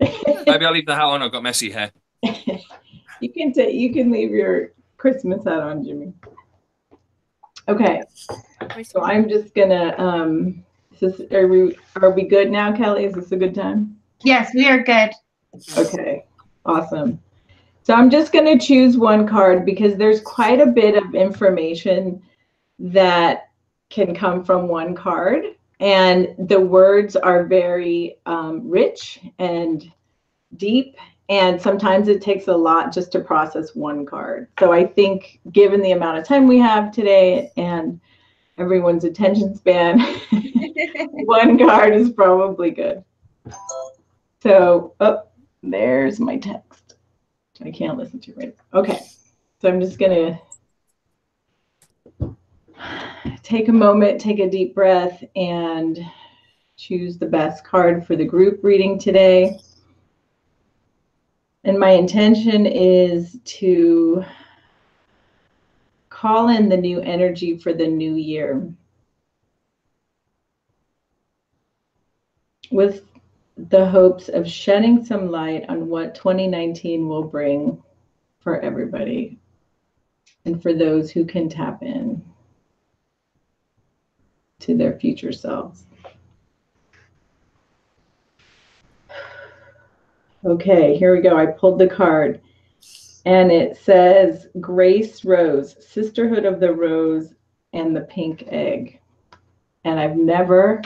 Maybe I'll leave the hat on. I've got messy hair. You can leave your Christmas hat on, Jimmy. Okay, so I'm just gonna are we good now, Kelly? Is this a good time? Yes, we are good. Okay, awesome. So I'm just gonna choose one card because there's quite a bit of information that can come from one card, and the words are very rich and deep. And sometimes it takes a lot just to process one card. So I think given the amount of time we have today and everyone's attention span, one card is probably good. So, there's my text. I can't listen to it right now. Okay, so I'm just gonna take a moment, take a deep breath, and choose the best card for the group reading today. And my intention is to call in the new energy for the new year, with the hopes of shedding some light on what 2019 will bring for everybody and for those who can tap in to their future selves. Okay, here we go. I pulled the card and it says Grace Rose, Sisterhood of the Rose and the Pink Egg. And I've never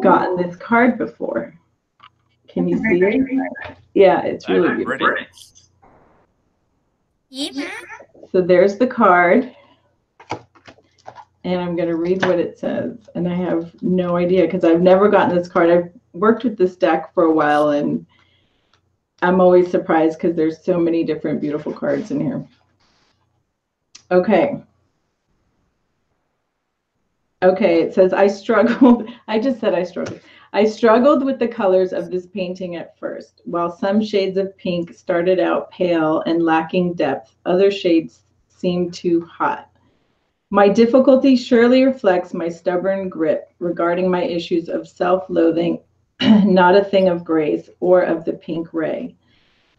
gotten this card before. Can you see it? Yeah, it's really beautiful. Yeah. So there's the card. And I'm going to read what it says. And I have no idea because I've never gotten this card. I've worked with this deck for a while and I'm always surprised because there's so many different beautiful cards in here. Okay. Okay, it says, I struggled. I just said I struggled. I struggled with the colors of this painting at first. While some shades of pink started out pale and lacking depth, other shades seemed too hot. My difficulty surely reflects my stubborn grip regarding my issues of self-loathing, not a thing of grace or of the pink ray.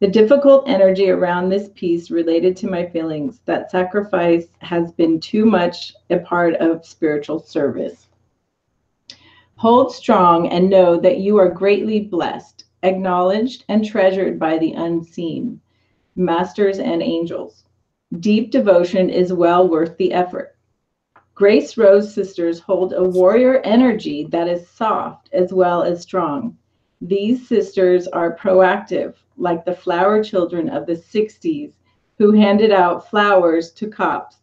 The difficult energy around this piece related to my feelings that sacrifice has been too much a part of spiritual service. Hold strong and know that you are greatly blessed, acknowledged and treasured by the unseen, masters and angels. Deep devotion is well worth the effort. Grace Rose sisters hold a warrior energy that is soft as well as strong. These sisters are proactive, like the flower children of the 60s who handed out flowers to cops.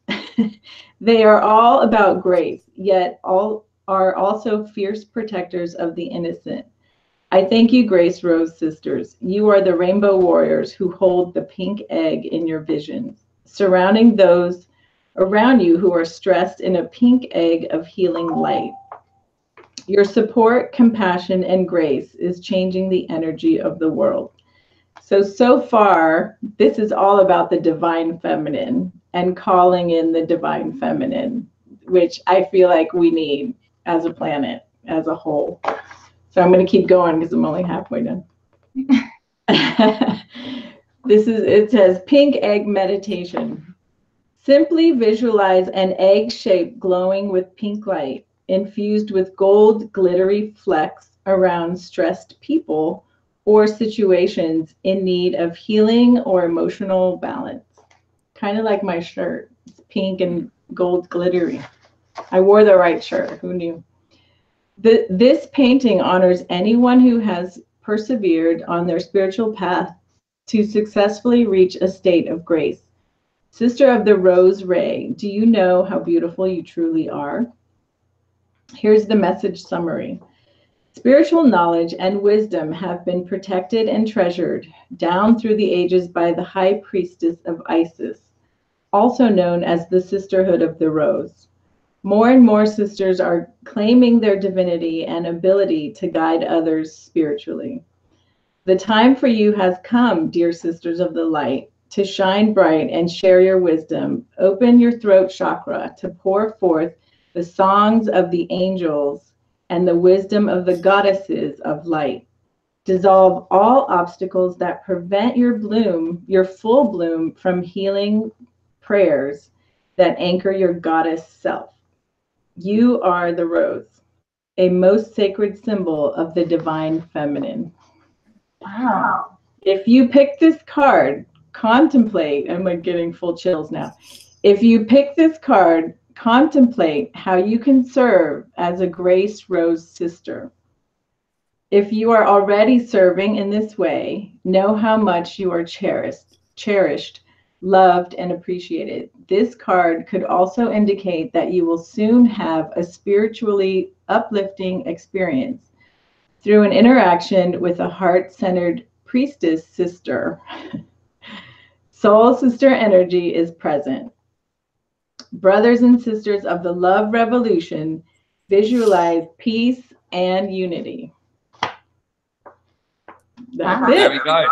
They are all about grace, yet all are also fierce protectors of the innocent. I thank you, Grace Rose sisters. You are the rainbow warriors who hold the pink egg in your visions, surrounding those around you who are stressed in a pink egg of healing light. Your support, compassion, and grace is changing the energy of the world. So far, this is all about the divine feminine and calling in the divine feminine, which I feel like we need as a planet, as a whole. So I'm going to keep going because I'm only halfway done. It says pink egg meditation. Simply visualize an egg shape glowing with pink light, infused with gold glittery flecks around stressed people or situations in need of healing or emotional balance. Kind of like my shirt. It's pink and gold glittery. I wore the right shirt. Who knew? This painting honors anyone who has persevered on their spiritual path to successfully reach a state of grace. Sister of the Rose Ray, do you know how beautiful you truly are? Here's the message summary. Spiritual knowledge and wisdom have been protected and treasured down through the ages by the High Priestess of Isis, also known as the Sisterhood of the Rose. More and more sisters are claiming their divinity and ability to guide others spiritually. The time for you has come, dear sisters of the light, to shine bright and share your wisdom. Open your throat chakra to pour forth the songs of the angels and the wisdom of the goddesses of light. Dissolve all obstacles that prevent your bloom, your full bloom, from healing prayers that anchor your goddess self. You are the rose, a most sacred symbol of the divine feminine. Wow. If you pick this card, contemplate, I'm like getting full chills now. If you pick this card, contemplate how you can serve as a Grace Rose sister. If you are already serving in this way, know how much you are cherished, loved, and appreciated. This card could also indicate that you will soon have a spiritually uplifting experience through an interaction with a heart-centered priestess sister. Soul sister energy is present. Brothers and sisters of the love revolution, visualize peace and unity. That's There it. we go.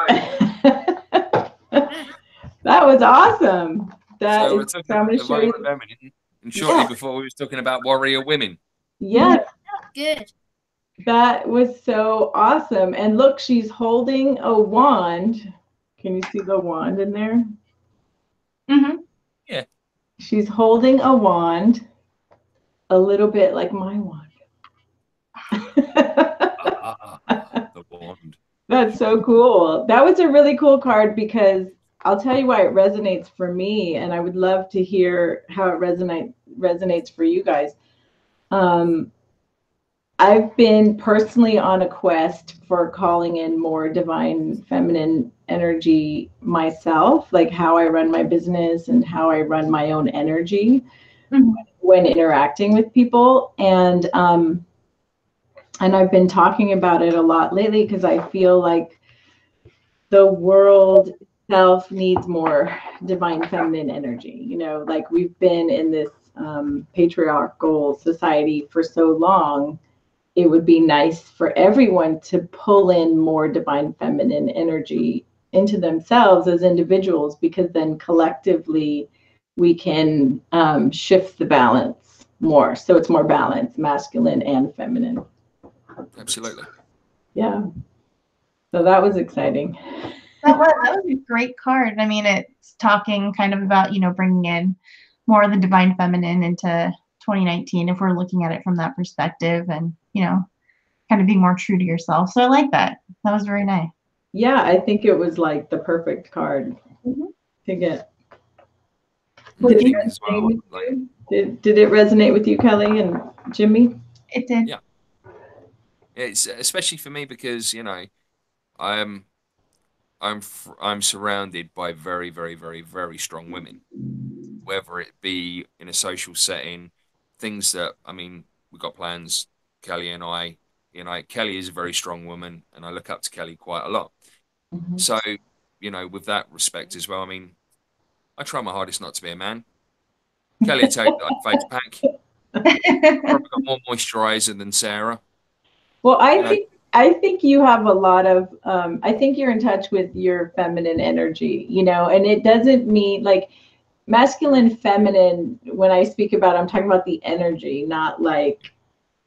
That was awesome. So we're So talking I'm going to about show you. divine feminine, and shortly before we was talking about warrior women. Yes, Good. that was so awesome. And look, she's holding a wand. Can you see the wand in there? Mm-hmm. Yeah. She's holding a wand, a little bit like my wand. The wand. That's so cool. That was a really cool card because I'll tell you why it resonates for me, and I would love to hear how it resonates for you guys. I've been personally on a quest for calling in more divine feminine energy myself, like how I run my business and how I run my own energy when interacting with people. And I've been talking about it a lot lately because I feel like the world itself needs more divine feminine energy. You know, like we've been in this patriarchal society for so long. It would be nice for everyone to pull in more divine feminine energy into themselves as individuals, because then collectively we can shift the balance more. So it's more balanced, masculine and feminine. Absolutely. Yeah. So that was exciting. That was a great card. I mean, it's talking kind of about, bringing in more of the divine feminine into 2019, if we're looking at it from that perspective, and, kind of being more true to yourself. So I like that. That was very nice. Yeah, I think it was like the perfect card to get. Did it resonate with you, Kelly and Jimmy? It did. Yeah. It's especially for me because I'm surrounded by very, very, very, very strong women, whether it be in a social setting, things that we've got plans. Kelly and I, Kelly is a very strong woman, and I look up to Kelly quite a lot. So, with that respect as well, I try my hardest not to be a man. Kelly will tell you that I face pack. Probably got more moisturizer than Sarah. Well, I think you have a lot of, I think you're in touch with your feminine energy, and it doesn't mean like masculine, feminine. When I speak about, I'm talking about the energy, not like,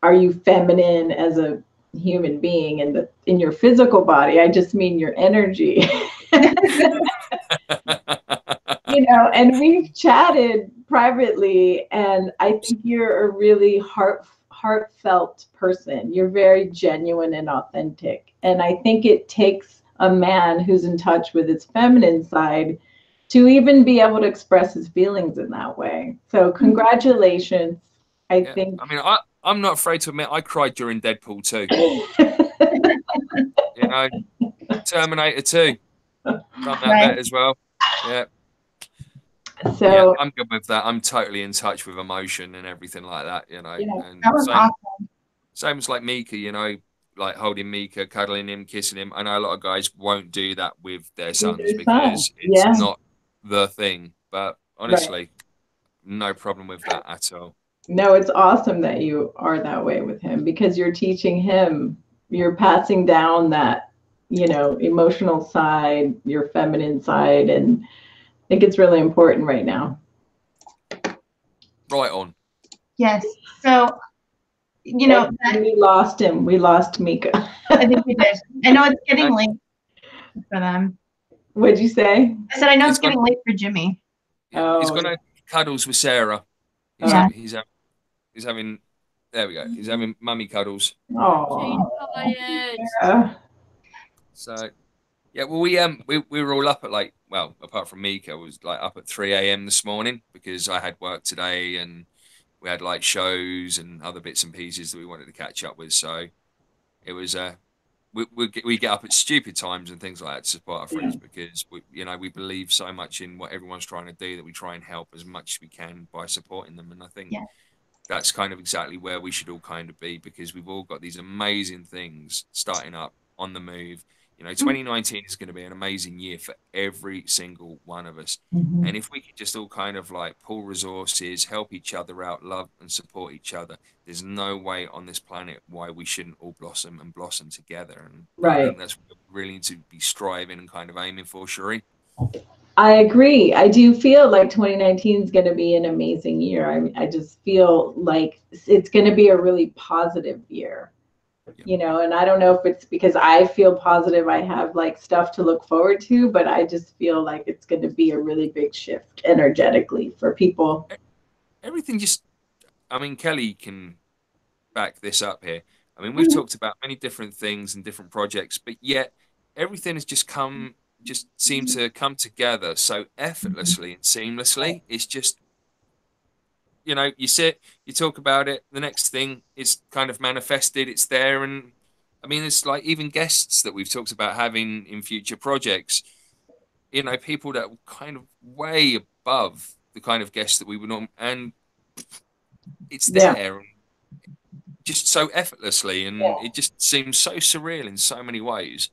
are you feminine as a human being in your physical body? I just mean your energy. And we've chatted privately, and I think you're a really heartfelt person. You're very genuine and authentic. And I think it takes a man who's in touch with his feminine side to even be able to express his feelings in that way. So congratulations. I think. I'm not afraid to admit I cried during Deadpool 2. Terminator 2. Done that bit as well. Yeah. So yeah, I'm good with that. I'm totally in touch with emotion and everything like that, Yeah, And that was awesome. same as like Mika, like holding Mika, cuddling him, kissing him. I know a lot of guys won't do that with their sons because it's not the thing. But honestly, no problem with that at all. No, it's awesome that you are that way with him, because you're teaching him, you're passing down that, emotional side, your feminine side, and I think it's really important right now. Right on. Yes. So, we lost him. We lost Mika. I think we did. I know it's getting late for them. What'd you say? I said I know it's getting late for Jimmy. He's gonna cuddles with Sarah. He's having. There we go. He's having mummy cuddles. Oh. So, yeah. Well, we were all up at apart from Mika, was up at 3 a.m. this morning because I had work today and we had shows and other bits and pieces that we wanted to catch up with. So it was we get up at stupid times and things like that to support our friends because we believe so much in what everyone's trying to do that we try and help as much as we can by supporting them. And I think that's kind of exactly where we should all kind of be, because we've all got these amazing things starting up on the move. You know, 2019 is going to be an amazing year for every single one of us. Mm-hmm. And if we could just all kind of like pool resources, help each other out, love and support each other, there's no way on this planet why we shouldn't all blossom and blossom together. And I think that's what we really need to be striving and kind of aiming for, Cherie. I agree. I do feel like 2019 is going to be an amazing year. I just feel like it's going to be a really positive year. You know, and I don't know if it's because I feel positive, I have like stuff to look forward to, but I just feel like it's going to be a really big shift energetically for people. Everything just, I mean, Kelly can back this up here. I mean, we've talked about many different things and different projects, but yet everything has just seemed to come together so effortlessly and seamlessly. It's just, you know, you sit, you talk about it, the next thing is kind of manifested, it's there. And I mean, it's like even guests that we've talked about having in future projects, you know, people that were kind of way above the kind of guests that we would normally, and it's there and just so effortlessly, and it just seems so surreal in so many ways.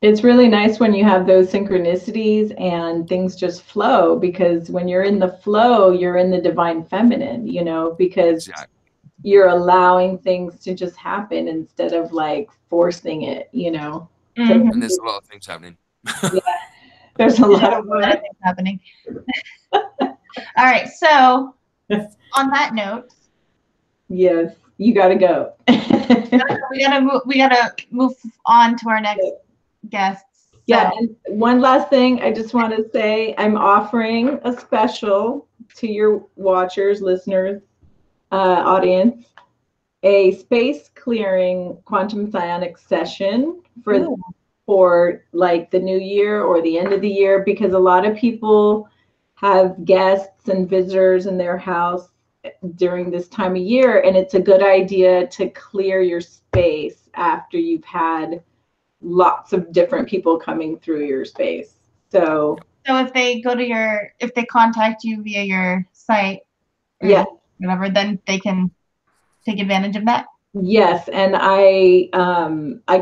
It's really nice when you have those synchronicities and things just flow, because when you're in the flow, you're in the divine feminine, you know, because you're allowing things to just happen instead of like forcing it, you know. And there's a lot of things happening. There's a lot of things happening. All right, so on that note, yes, you got to go. we gotta move on to our next guests. So. Yeah, and one last thing I just want to say, I'm offering a special to your watchers, listeners, audience, a space clearing quantum psionic session for like the new year or the end of the year, because a lot of people have guests and visitors in their house during this time of year, and it's a good idea to clear your space after you've had lots of different people coming through your space. So if they go to if they contact you via your site, whatever, then they can take advantage of that. Yes, and I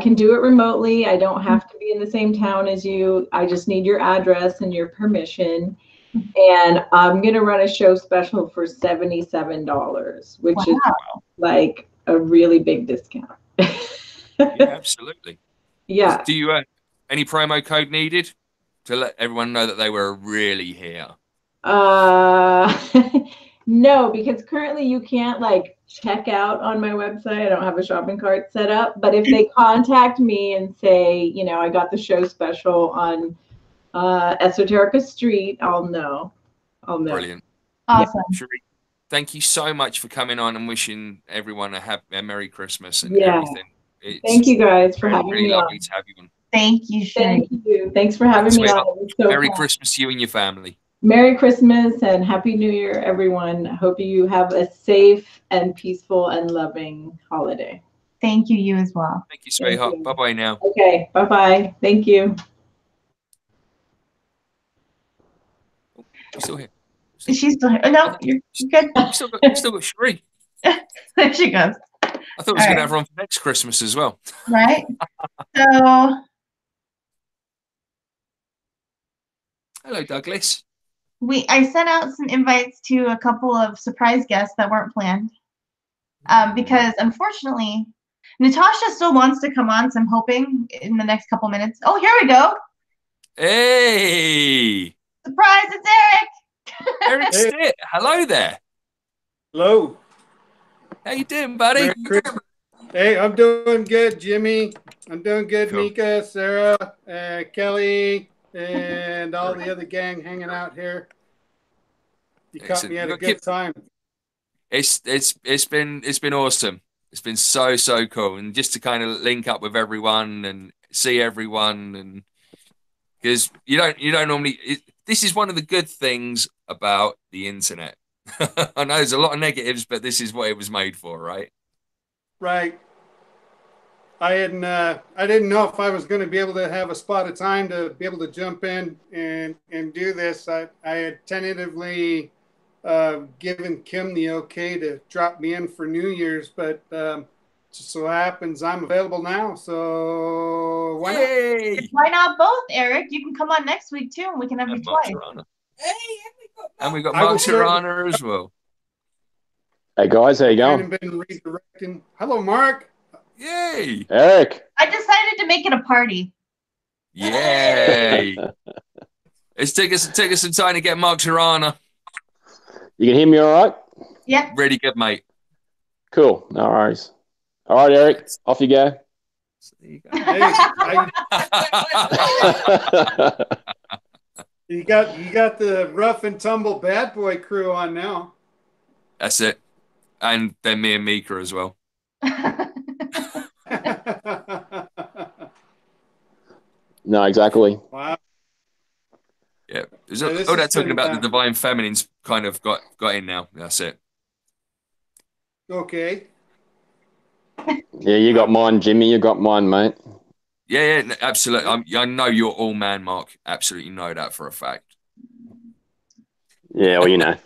can do it remotely. I don't have to be in the same town as you. I just need your address and your permission. And I'm gonna run a show special for $77, which is like a really big discount. Absolutely. Yeah. Do you any promo code needed to let everyone know that they were really here? No, because currently you can't like check out on my website. I don't have a shopping cart set up. But if they contact me and say, you know, I got the show special on Esoterica Street, I'll know. Brilliant. Awesome. Cherie, thank you so much for coming on and wishing everyone a Merry Christmas and everything. Thank you guys for having me on. Lovely to have you on. Thank you, Cherie. Thank you. Thanks for having me on. It was so Merry fun. Christmas to you and your family. Merry Christmas and Happy New Year, everyone. I hope you have a safe and peaceful and loving holiday. Thank you, you as well. Thank you, sweetheart. Bye-bye now. Okay, bye-bye. Thank you. She's still here. She's still here. No, you're good. Still got Cherie. There she goes. I thought we was going to have her on for next Christmas as well. Right. So. Hello, Douglas. I sent out some invites to a couple of surprise guests that weren't planned. Because unfortunately, Natasha still wants to come on, so I'm hoping in the next couple minutes. Oh, here we go. Hey. Surprise, it's Eric. Eric Stitt. Hello there. Hello. How you doing, buddy? Hey, I'm doing good, Jimmy. I'm doing good, Cool. Mika, Sarah, Kelly, and all the other gang hanging out here. You caught me at a good time. It's been awesome. It's been so cool, and just to kind of link up with everyone and see everyone, and because you don't normally. This is one of the good things about the internet. I know there's a lot of negatives, but this is what it was made for, right? Right. I didn't know if I was going to be able to have a spot of time to be able to jump in and do this. I had tentatively given Kim the okay to drop me in for New Year's, but just so happens I'm available now. So why not? Why not both, Eric? You can come on next week too, and we can have you twice. And we got Mark Torana as well. Hey guys, how you Kind going? of been redirecting. Hello, Mark. Yay! Eric. I decided to make it a party. Yay! It's take us some time to get Mark Torana. You can hear me all right? Yeah. Really good, mate. Cool. No worries. All right, Eric, off you go. Hey, you got the rough and tumble bad boy crew on now. That's it. And then me and Mika as well. No, exactly. Wow. Yeah. Yeah, this all that has talking been, about the divine feminines kind of got in now. That's it. Okay. Yeah, you got mine, Jimmy. You got mine, mate. Yeah, absolutely. I know you're all man, Mark. Absolutely know that for a fact. Yeah, well, you know.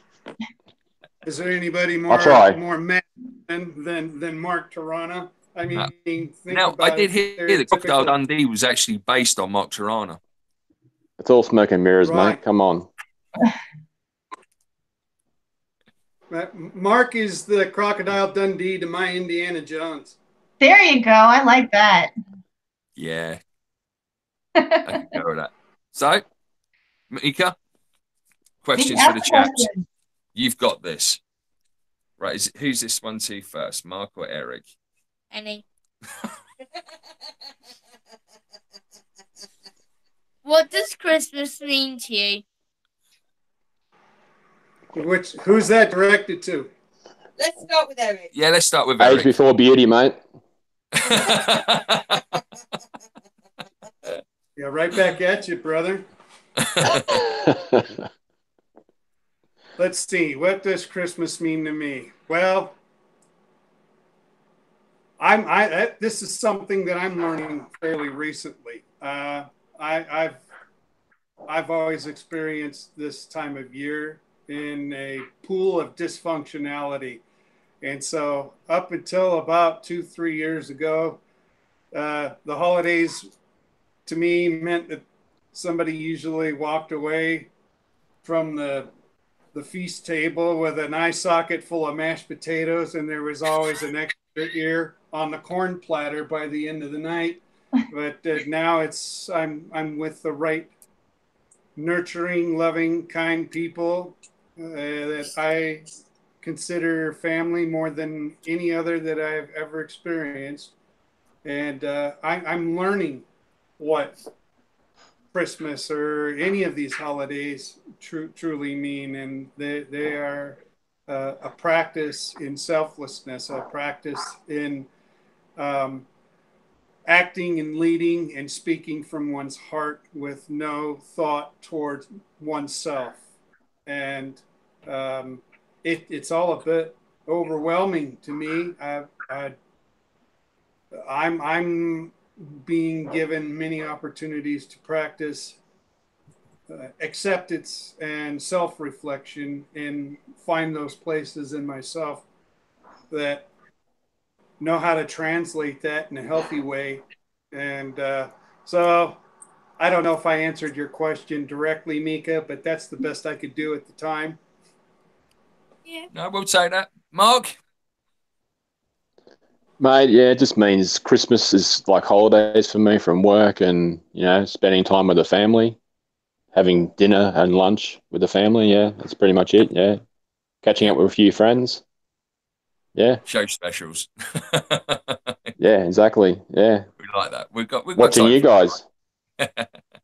Is there anybody I'll try. more man than Mark Torana? I mean, think Now, about I did hear that Crocodile Dundee was actually based on Mark Torana. It's all smoke and mirrors, Right. mate. Come on. Mark is the Crocodile Dundee to my Indiana Jones. There you go. I like that. Yeah. I can go with that. So, Mika, questions for the chaps. You've got this. Right, who's this one to first, Mark or Eric? Any. What does Christmas mean to you? Who's that directed to? Let's start with Eric. Yeah, let's start with Age Eric. before beauty, mate. Yeah, right back at you, brother. Let's see. What does Christmas mean to me? Well, this is something that I'm learning fairly recently. I've always experienced this time of year in a pool of dysfunctionality, and so up until about 2-3 years ago, the holidays to me meant that somebody usually walked away from the feast table with an eye socket full of mashed potatoes, and there was always an extra ear on the corn platter by the end of the night. But now I'm with the right nurturing, loving, kind people that I consider family more than any other that I've ever experienced. And I'm learning what Christmas or any of these holidays truly mean, and they are a practice in selflessness, a practice in acting and leading and speaking from one's heart with no thought towards oneself. And it's all a bit overwhelming to me. I'm being given many opportunities to practice acceptance and self-reflection and find those places in myself that know how to translate that in a healthy way. And so I don't know if I answered your question directly, Mika, but that's the best I could do at the time. Yeah. No, I will say that. Mark? Mate, yeah, it just means Christmas is like holidays for me from work and, you know, spending time with the family, having dinner and lunch with the family. Yeah, that's pretty much it. Yeah. Catching up with a few friends. Yeah. Show specials. Yeah, exactly. Yeah. We like that. We've got watching time you guys.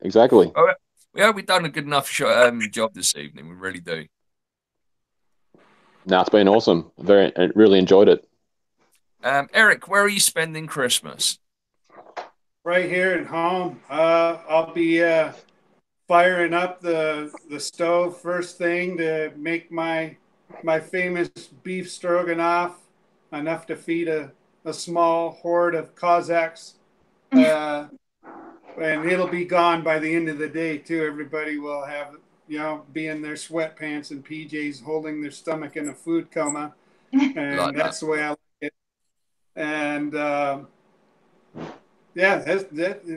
Exactly. All right. We hope we've done a good enough job this evening. We really do. No, it's been awesome. I really enjoyed it. Eric, where are you spending Christmas? Right here at home. I'll be firing up the stove first thing to make my famous beef stroganoff, enough to feed a small horde of Cossacks. And it'll be gone by the end of the day, too. Everybody will have, be in their sweatpants and PJs holding their stomach in a food coma. And that's the way I like it. And yeah,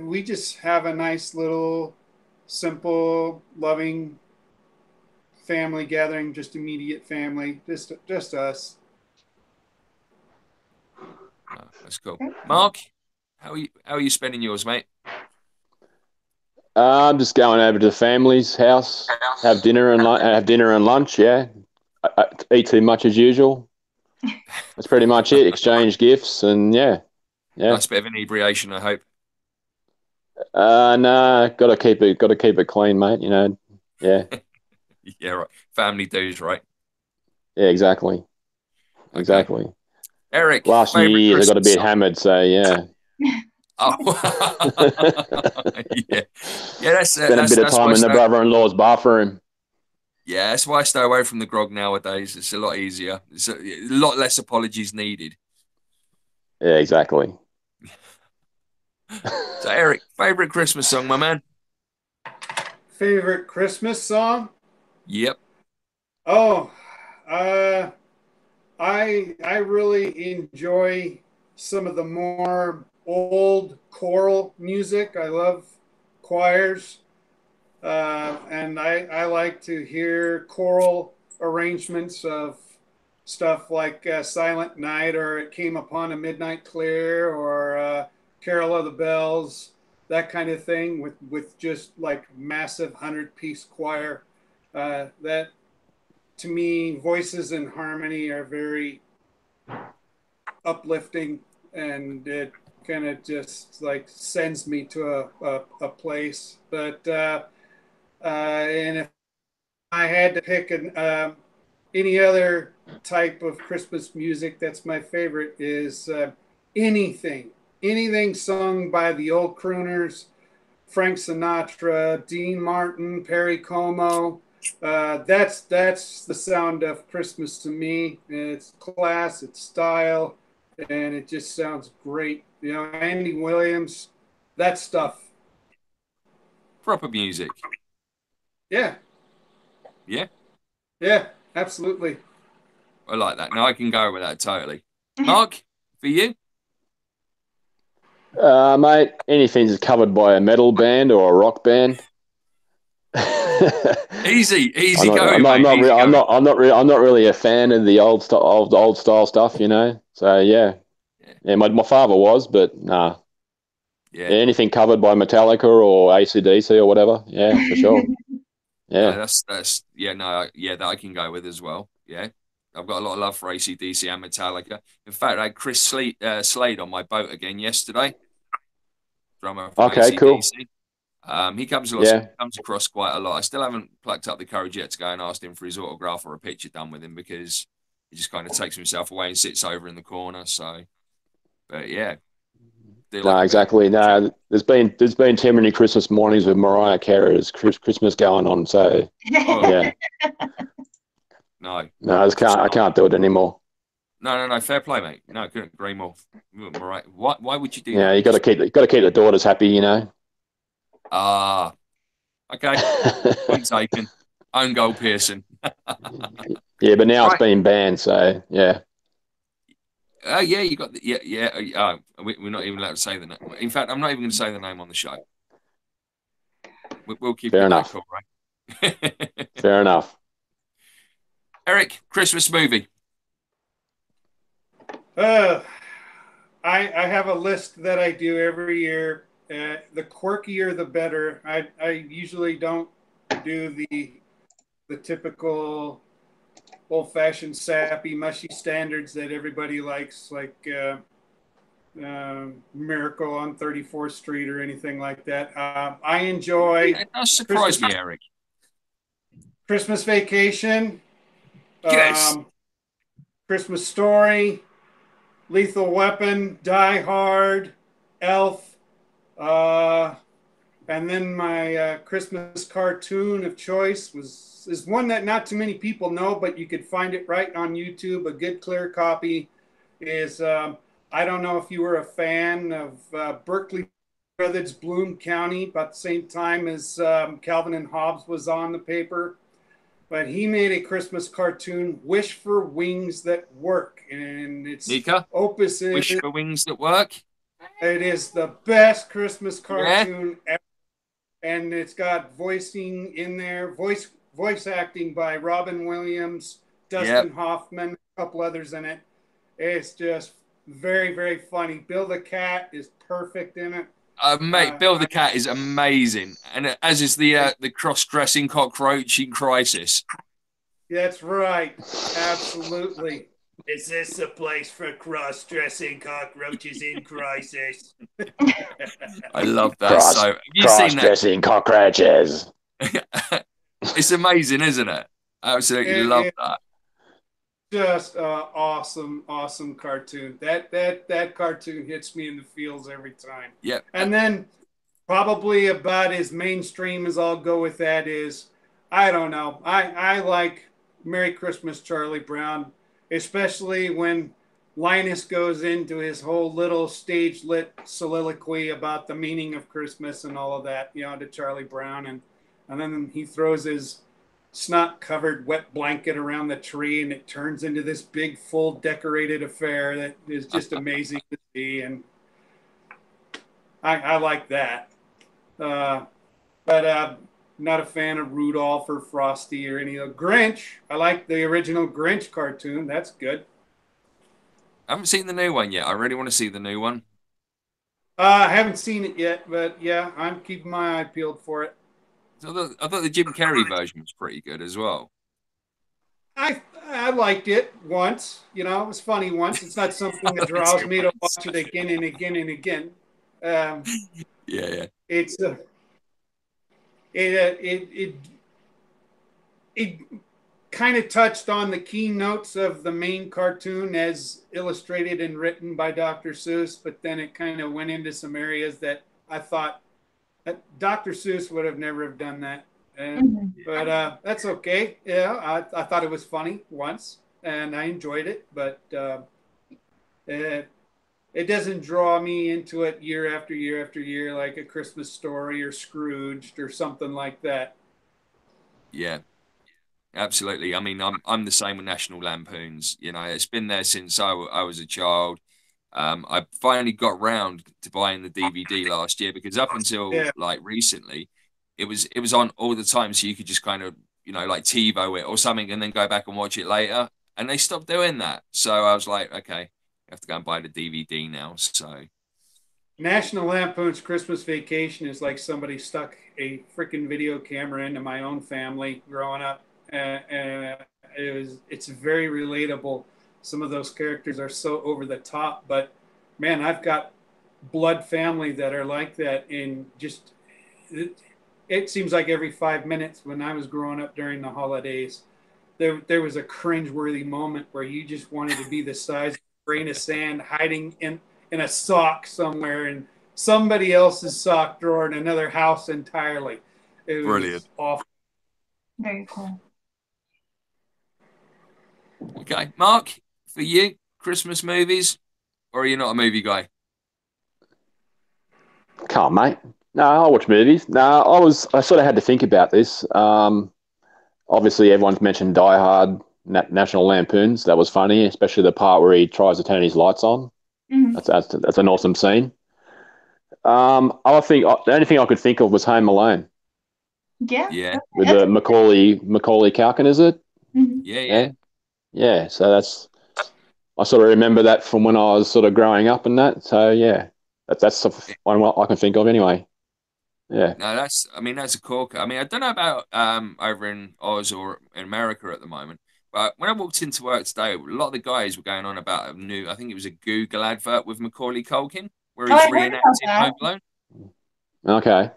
we just have a nice little, simple, loving family gathering, just immediate family, just us. Oh, that's cool. Mark, how are you spending yours, mate? I'm just going over to the family's house, have dinner and lunch. Yeah, I eat too much as usual. That's pretty much it. Exchange gifts and yeah. Nice bit of inebriation, I hope. No, gotta keep it clean, mate. You know, yeah. Yeah, right. Family dues, right? Yeah, exactly. Exactly. Okay. Eric, last New Year's I got a bit song? hammered, so yeah. Oh, yeah. Spent a bit of time in the brother-in-law's bathroom. Yeah, that's why I stay away from the grog nowadays. It's a lot easier. It's a lot less apologies needed. Yeah, exactly. So, Eric, favorite Christmas song, my man? Favorite Christmas song? Yep. Oh, I really enjoy some of the more old choral music. I love choirs, and I like to hear choral arrangements of stuff like Silent Night, or It Came Upon a Midnight Clear, or Carol of the Bells, that kind of thing, with just like massive 100-piece choir. That, to me, voices and harmony are very uplifting, and it kind of just like sends me to a place. But and if I had to pick any other type of Christmas music, that's my favorite, is anything sung by the old crooners, Frank Sinatra, Dean Martin, Perry Como. That's the sound of Christmas to me. It's class, it's style, and it just sounds great. You know, Andy Williams, that stuff. Proper music. Yeah. Yeah? Yeah, absolutely. I like that. Now I can go with that totally. Mark, for you? Mate, anything's covered by a metal band or a rock band. easy I'm not really a fan of the old style stuff, you know. So yeah. My father was, but nah. Yeah, anything covered by Metallica or AC/DC or whatever. Yeah, for sure. Yeah, no, that's that I can go with as well. Yeah, I've got a lot of love for AC/DC and Metallica. In fact, I had Chris Slade on my boat again yesterday. Drummer from AC/DC. Cool. He comes across quite a lot. I still haven't plucked up the courage yet to go and ask him for his autograph or a picture done with him, because he just kind of takes himself away and sits over in the corner. So, but yeah. No, exactly. No, there's been too many Christmas mornings with Mariah Carey's Christmas going on. So yeah. No, I can't do it anymore. No. Fair play, mate. No, I couldn't agree more. Mariah, why would you do that? Yeah, you got to keep the daughters happy, you know. Okay. Point taken. Own goal, Pearson. Yeah, but now it's been banned, so yeah. Yeah, you got we're not even allowed to say the name. In fact, I'm not even going to say the name on the show. We'll keep Fair it enough. cool, right? Fair enough. Eric, Christmas movie. I have a list that I do every year. The quirkier, the better. I usually don't do the typical old-fashioned, sappy, mushy standards that everybody likes, like Miracle on 34th Street or anything like that. I enjoy. It does surprise me, Eric. Christmas Vacation. Yes. Christmas Story. Lethal Weapon. Die Hard. Elf. And then my Christmas cartoon of choice is one that not too many people know, but you could find it right on YouTube. A good clear copy is, I don't know if you were a fan of Berkeley Brothers Bloom County, about the same time as Calvin and Hobbes was on the paper. but he made a Christmas cartoon, Wish for Wings That Work. And it's Mika, Opus. Wish for Wings That Work. It is the best Christmas cartoon ever. And it's got voicing in there, voice acting by Robin Williams, Dustin Hoffman, a couple others in it. It's just very, very funny. Bill the Cat is perfect in it. Mate, Bill the Cat is amazing, and as is the cross-dressing cockroach in Crisis. That's right, absolutely. Is this a place for cross-dressing cockroaches in Crisis? I love that. So, have you seen that? Cross-dressing cockroaches. It's amazing, isn't it? I absolutely love that. Just awesome cartoon. That cartoon hits me in the feels every time. Yeah. And then probably about as mainstream as I'll go with that is, I don't know. I like Merry Christmas, Charlie Brown, especially when Linus goes into his whole little stage lit soliloquy about the meaning of Christmas and all of that, to Charlie Brown, and then he throws his snot-covered wet blanket around the tree, and it turns into this big, full, decorated affair that is just amazing to see, and I like that. But not a fan of Rudolph or Frosty or any of the Grinch. I like the original Grinch cartoon. That's good. I haven't seen the new one yet. I really want to see the new one. I haven't seen it yet, but yeah, I'm keeping my eye peeled for it. I thought the Jim Carrey version was pretty good as well. I liked it once. It was funny once. It's not something that draws me to watch it again and again and again. Yeah. It's it kind of touched on the keynotes of the main cartoon as illustrated and written by Dr. Seuss, but then it kind of went into some areas that I thought that Dr. Seuss would have never have done that. But that's okay. Yeah, I thought it was funny once, and I enjoyed it, but it doesn't draw me into it year after year after year like A Christmas Story or Scrooged or something like that. Yeah, absolutely. I mean, I'm the same with National Lampoons. It's been there since I was a child. I finally got round to buying the DVD last year because up until like recently, it was on all the time, so you could just kind of like TiVo it or something and then go back and watch it later. And they stopped doing that, so I was like, okay, I have to go and buy the DVD now. So National Lampoon's Christmas Vacation is like somebody stuck a freaking video camera into my own family growing up, and it's very relatable. Some of those characters are so over the top, but man, I've got blood family that are like that. And just it seems like every 5 minutes when I was growing up during the holidays, there was a cringeworthy moment where you just wanted to be the size of a grain of sand hiding in a sock somewhere in somebody else's sock drawer in another house entirely. It was brilliant. Awful. Very cool. Okay, Mark, for you, Christmas movies, or are you not a movie guy? Can't, mate. No, I watch movies. No, I sort of had to think about this. Obviously, everyone's mentioned Die Hard, National Lampoons. That was funny, especially the part where he tries to turn his lights on. Mm-hmm. That's an awesome scene. I think the only thing I could think of was Home Alone. Yeah. With the Macaulay Culkin, is it? Mm-hmm. Yeah. So I sort of remember that from when I was sort of growing up and that. So yeah, that's one I can think of anyway. Yeah. No, that's a corker. I mean, I don't know about over in Oz or in America at the moment, but when I walked into work today, a lot of the guys were going on about a new, I think it was a Google advert with Macaulay Culkin, where he's reenacting Home Alone. Okay.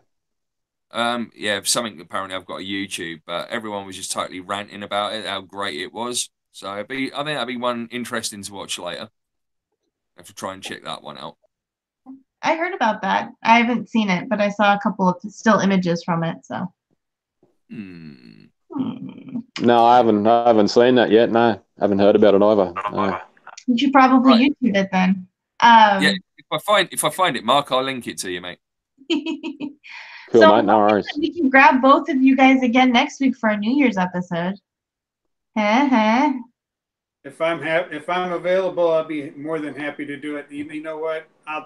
Something apparently I've got a YouTube, but everyone was just totally ranting about it, how great it was. So I think that'd be one interesting to watch later. I have to try and check that one out. I heard about that. I haven't seen it, but I saw a couple of still images from it. So. No, I haven't seen that yet. No, haven't heard about it either. No. You should probably YouTube it then. If I find it, Mark, I'll link it to you, mate. Cool, So mate. No worries. we can grab both of you guys again next week for a New Year's episode. If I'm available, I'll be more than happy to do it. You know what? I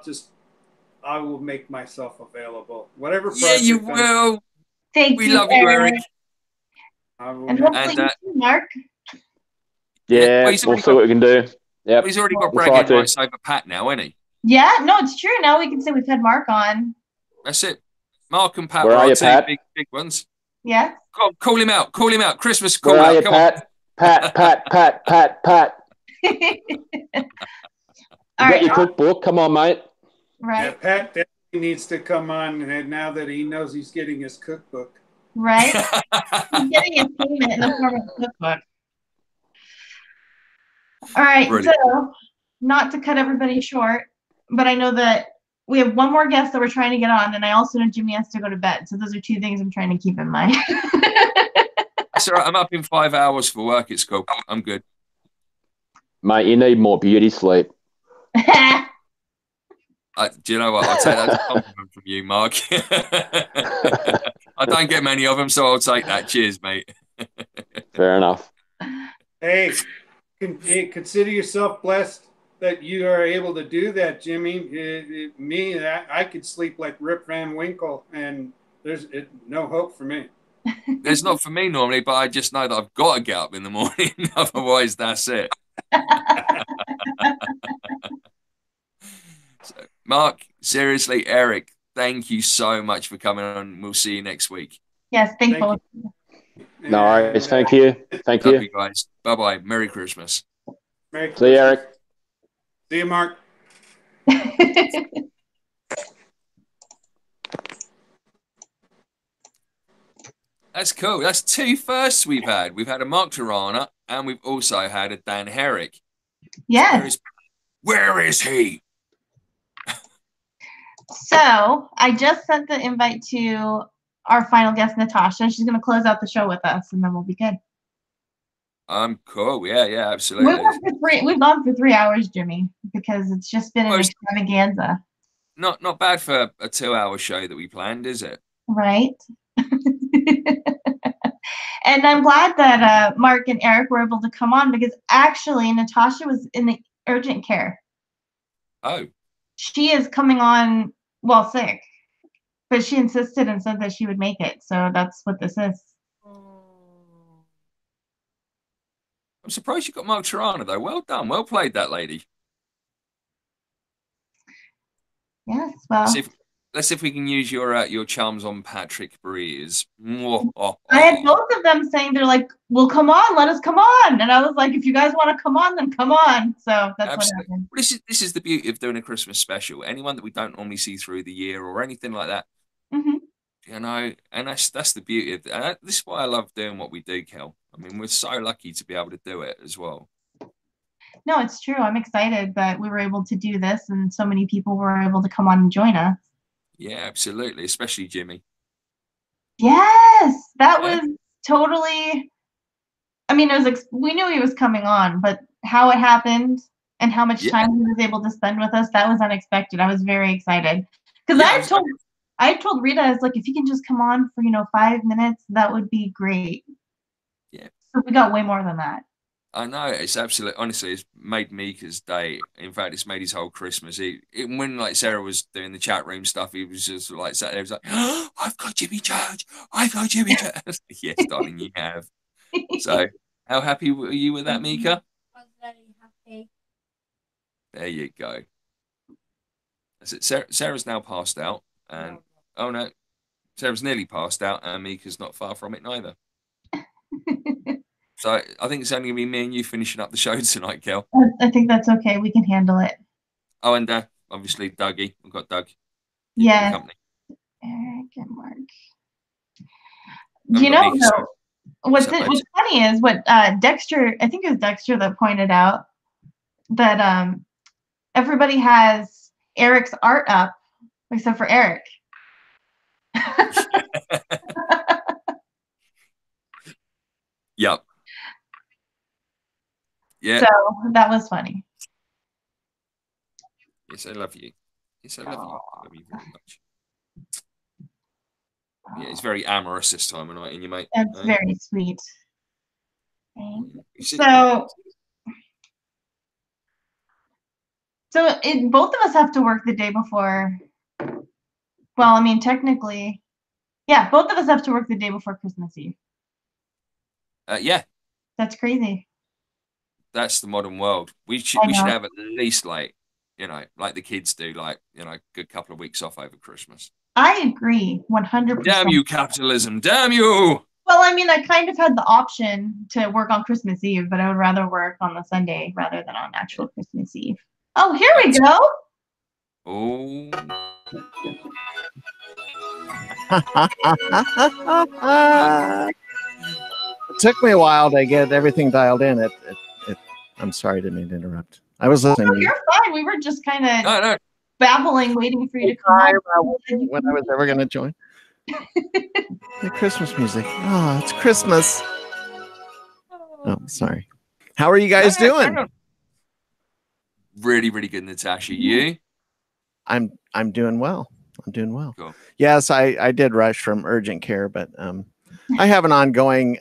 will make myself available. Whatever. Yeah, you will. Thank we you, love you, Eric. And hopefully you too, Mark. Yeah, well, we'll see what we can do. Yep. He's already got We'll try bragging to. rights over Pat now, hasn't he? Yeah, no, it's true. Now we can say we've had Mark on. That's it. Mark and Pat Where are are our you, two Pat? big ones. Yeah. Come on, call him out. Call him out. Christmas call Where are out. you, Come Pat? on. Pat. All right. Your cookbook. Come on, mate. Right. Yeah, Pat definitely needs to come on, and now that he knows he's getting his cookbook. Right. He's getting his payment in the form of a cookbook. All right. Brilliant. So, not to cut everybody short, but I know that we have one more guest that we're trying to get on, and I also know Jimmy has to go to bed. So those are two things I'm trying to keep in mind. That's all right. I'm up in 5 hours for work at school. I'm good. Mate, you need more beauty sleep. Do you know what? I'll take that as a compliment from you, Mark. I don't get many of them, so I'll take that. Cheers, mate. Fair enough. Hey, consider yourself blessed that you are able to do that, Jimmy. I could sleep like Rip Van Winkle, and there's no hope for me. There's not for me normally, but I just know that I've got to get up in the morning. Otherwise, that's it. So, Mark, seriously, Eric, thank you so much for coming on. We'll see you next week. Yes, thank you. No worries. Thank you. Thank Love you. you guys. Bye-bye. Merry Christmas. Merry Christmas. See you, Eric. See you, Mark. That's cool. That's two firsts we've had. We've had a Mark Torana, and we've also had a Dan Herrick. Yes. Where is he? So I just sent the invite to our final guest, Natasha. She's going to close out the show with us, and then we'll be good. Cool. Yeah, absolutely. We've gone for 3 hours, Jimmy, because it's just been an extravaganza. Not bad for a 2-hour show that we planned, is it? Right. And I'm glad that Mark and Eric were able to come on, because actually Natasha was in the urgent care. Oh. She is coming on while sick, but she insisted and said that she would make it. So that's what this is. I'm surprised you got Mark Torana, though. Well done. Well played, that lady. Yes, well. Let's see if we can use your charms on Patrick Breeze. I had both of them saying, they're like, well, come on, let us come on. And I was like, if you guys want to come on, then come on. So that's Absolutely. what happened. This is the beauty of doing a Christmas special. Anyone that we don't normally see through the year or anything like that. Mm-hmm. You know, and that's the beauty of it. This is why I love doing what we do, Kel. I mean, we're so lucky to be able to do it as well. No, it's true. I'm excited that we were able to do this, and so many people were able to come on and join us. Yeah, absolutely. Especially Jimmy. Yes, that was totally. I mean, it was we knew he was coming on, but how it happened and how much time he was able to spend with us, that was unexpected. I was very excited because I told Rita, I was like, if you can just come on for 5 minutes, that would be great. Yeah. So we got way more than that. I know, it's absolutely, honestly, it's made Mika's day. In fact, it's made his whole Christmas. When like Sarah was doing the chat room stuff, he was just like sat there, he was like, oh, I've got Jimmy Church. I've got Jimmy Church. Yes, darling, you have. So, how happy were you with that, Mika? I was very happy. There you go. That's it. Sarah's now passed out, and oh no, Sarah's nearly passed out, and Mika's not far from it neither. So I think it's only going to be me and you finishing up the show tonight, Kel. I think that's okay. We can handle it. Oh, and obviously Dougie. We've got Doug. Yeah. Eric and Mark. What's funny is what Dexter, I think it was Dexter that pointed out that everybody has Eric's art up except for Eric. Yep. Yeah. So that was funny. Yes, I love you. Yes, I love you. I love you very much. Yeah, it's very amorous this time of night, in you, mate. That's very sweet. So both of us have to work the day before. Well, I mean, technically, yeah, both of us have to work the day before Christmas Eve. Yeah. That's crazy. That's the modern world. We should have at least like the kids do, like, a good couple of weeks off over Christmas. I agree, 100%. Damn you, capitalism! Damn you! Well, I mean, I kind of had the option to work on Christmas Eve, but I would rather work on the Sunday rather than on actual Christmas Eve. Oh, here we go. Oh. It took me a while to get everything dialed in. I'm sorry, I didn't mean to interrupt. I was listening. No, you're fine. We were just kind of babbling, waiting for you to come out. When I was ever going to join. The Christmas music. Oh, it's Christmas. Oh, sorry. How are you guys doing? Really, really good, Natasha. You? I'm doing well. I'm doing well. Cool. Yes, I did rush from urgent care, but I have an ongoing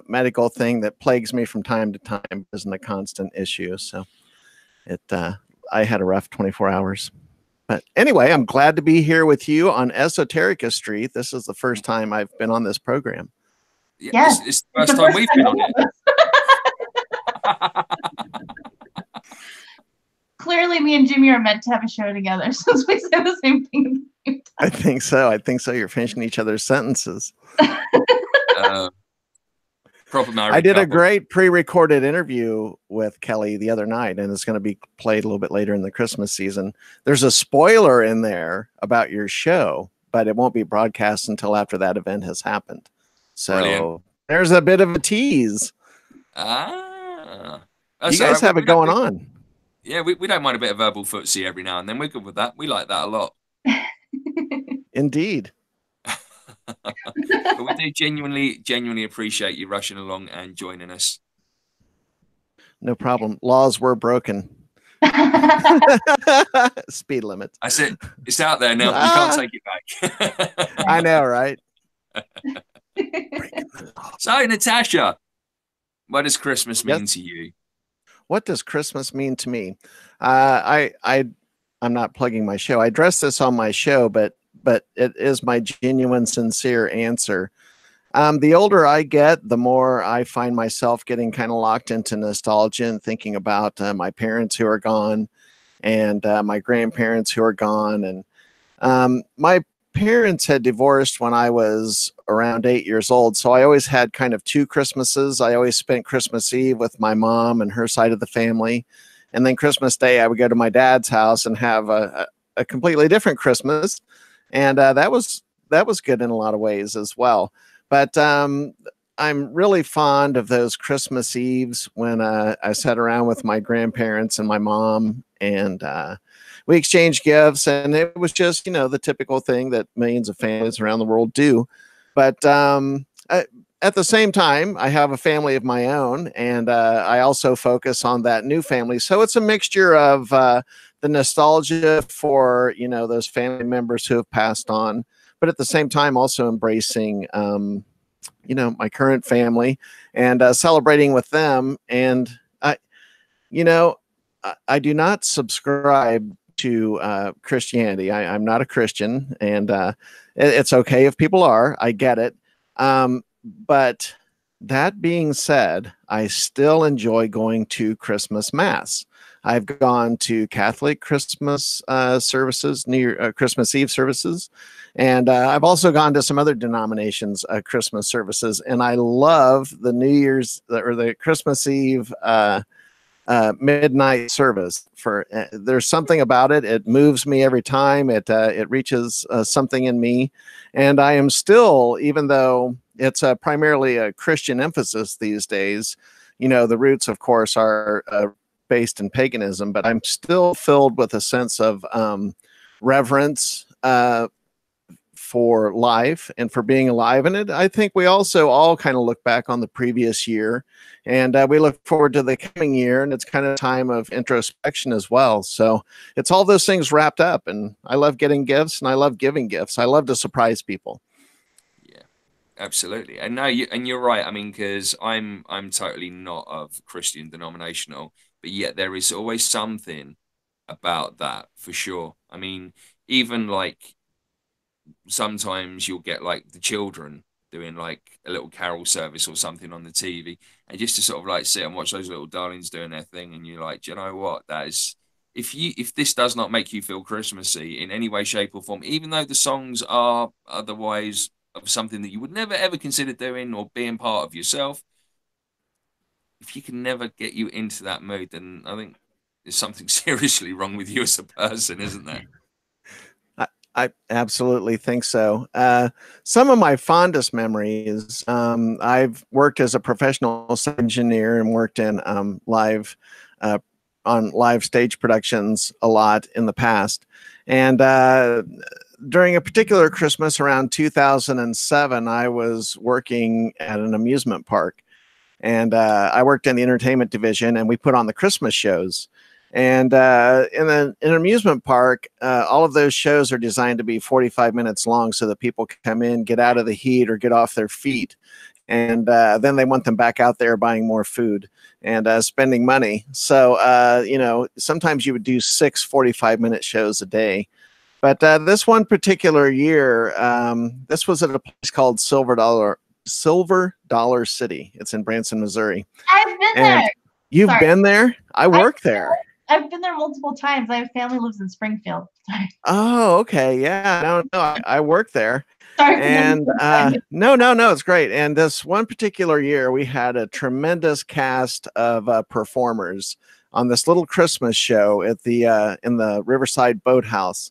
medical thing that plagues me from time to time. Isn't a constant issue, so I had a rough 24 hours. But anyway, I'm glad to be here with you on Esoterica Street. This is the first time I've been on this program. Yes, it's the first time we've been on it. Clearly, me and Jimmy are meant to have a show together since we say the same thing. I think so. You're finishing each other's sentences. I did a great pre-recorded interview with Kelly the other night, and it's going to be played a little bit later in the Christmas season. There's a spoiler in there about your show, but it won't be broadcast until after that event has happened. So Brilliant. There's a bit of a tease. You guys have it going on. Yeah, we don't mind a bit of verbal footsie every now and then. We're good with that. We like that a lot. Indeed. But we do genuinely appreciate you rushing along and joining us. No problem. Laws were broken. Speed limit. I said it's out there now. You can't take it back. I know, right? So, Natasha, what does Christmas mean to you? What does Christmas mean to me? I'm not plugging my show. I address this on my show, but it is my genuine, sincere answer. The older I get, the more I find myself getting kind of locked into nostalgia and thinking about my parents who are gone and my grandparents who are gone. And my parents had divorced when I was around 8 years old. So I always had kind of two Christmases. I always spent Christmas Eve with my mom and her side of the family. And then Christmas Day, I would go to my dad's house and have a completely different Christmas. And that was good in a lot of ways as well. But I'm really fond of those Christmas Eves when I sat around with my grandparents and my mom, and we exchanged gifts. And it was just, the typical thing that millions of families around the world do. But at the same time, I have a family of my own, and I also focus on that new family. So it's a mixture of the nostalgia for, those family members who have passed on, but at the same time also embracing, my current family and celebrating with them. And, I do not subscribe to Christianity. I'm not a Christian, and it's okay if people are. I get it. But that being said, I still enjoy going to Christmas Mass. I've gone to Catholic Christmas services, Christmas Eve services, and I've also gone to some other denominations' Christmas services. And I love the New Year's or the Christmas Eve midnight service. There's something about it. It moves me every time. It reaches something in me, and I am still, even though it's primarily a Christian emphasis these days. The roots, of course, are based in paganism, but I'm still filled with a sense of reverence for life and for being alive in it. I think we also all kind of look back on the previous year, and we look forward to the coming year, and it's kind of a time of introspection as well. So it's all those things wrapped up, and I love getting gifts, and I love giving gifts. I love to surprise people. Absolutely. And no, you're right. I mean, because I'm totally not of Christian denominational, but yet there is always something about that for sure. I mean, even like sometimes you'll get like the children doing like a little carol service or something on the TV, and just to sort of like sit and watch those little darlings doing their thing, and you're like, do you know what? That is, if this does not make you feel Christmassy in any way, shape, or form, even though the songs are otherwise of something that you would never ever consider doing or being part of yourself, if you can never get you into that mood, then I think there's something seriously wrong with you as a person, isn't there? I absolutely think so. Some of my fondest memories, I've worked as a professional sound engineer and worked in on live stage productions a lot in the past. And during a particular Christmas around 2007, I was working at an amusement park. And I worked in the entertainment division, and we put on the Christmas shows. And in an amusement park, all of those shows are designed to be 45 minutes long so that people can come in, get out of the heat or get off their feet. And then they want them back out there buying more food and spending money. So, you know, sometimes you would do 6 45-minute shows a day. But this one particular year, this was at a place called Silver Dollar City. It's in Branson, Missouri. I've been there. You've been there? I work there. I've been there multiple times. My family lives in Springfield. Oh, okay. Yeah. No, I work there. Sorry. And no, it's great. And this one particular year, we had a tremendous cast of performers on this little Christmas show at the in the Riverside Boathouse.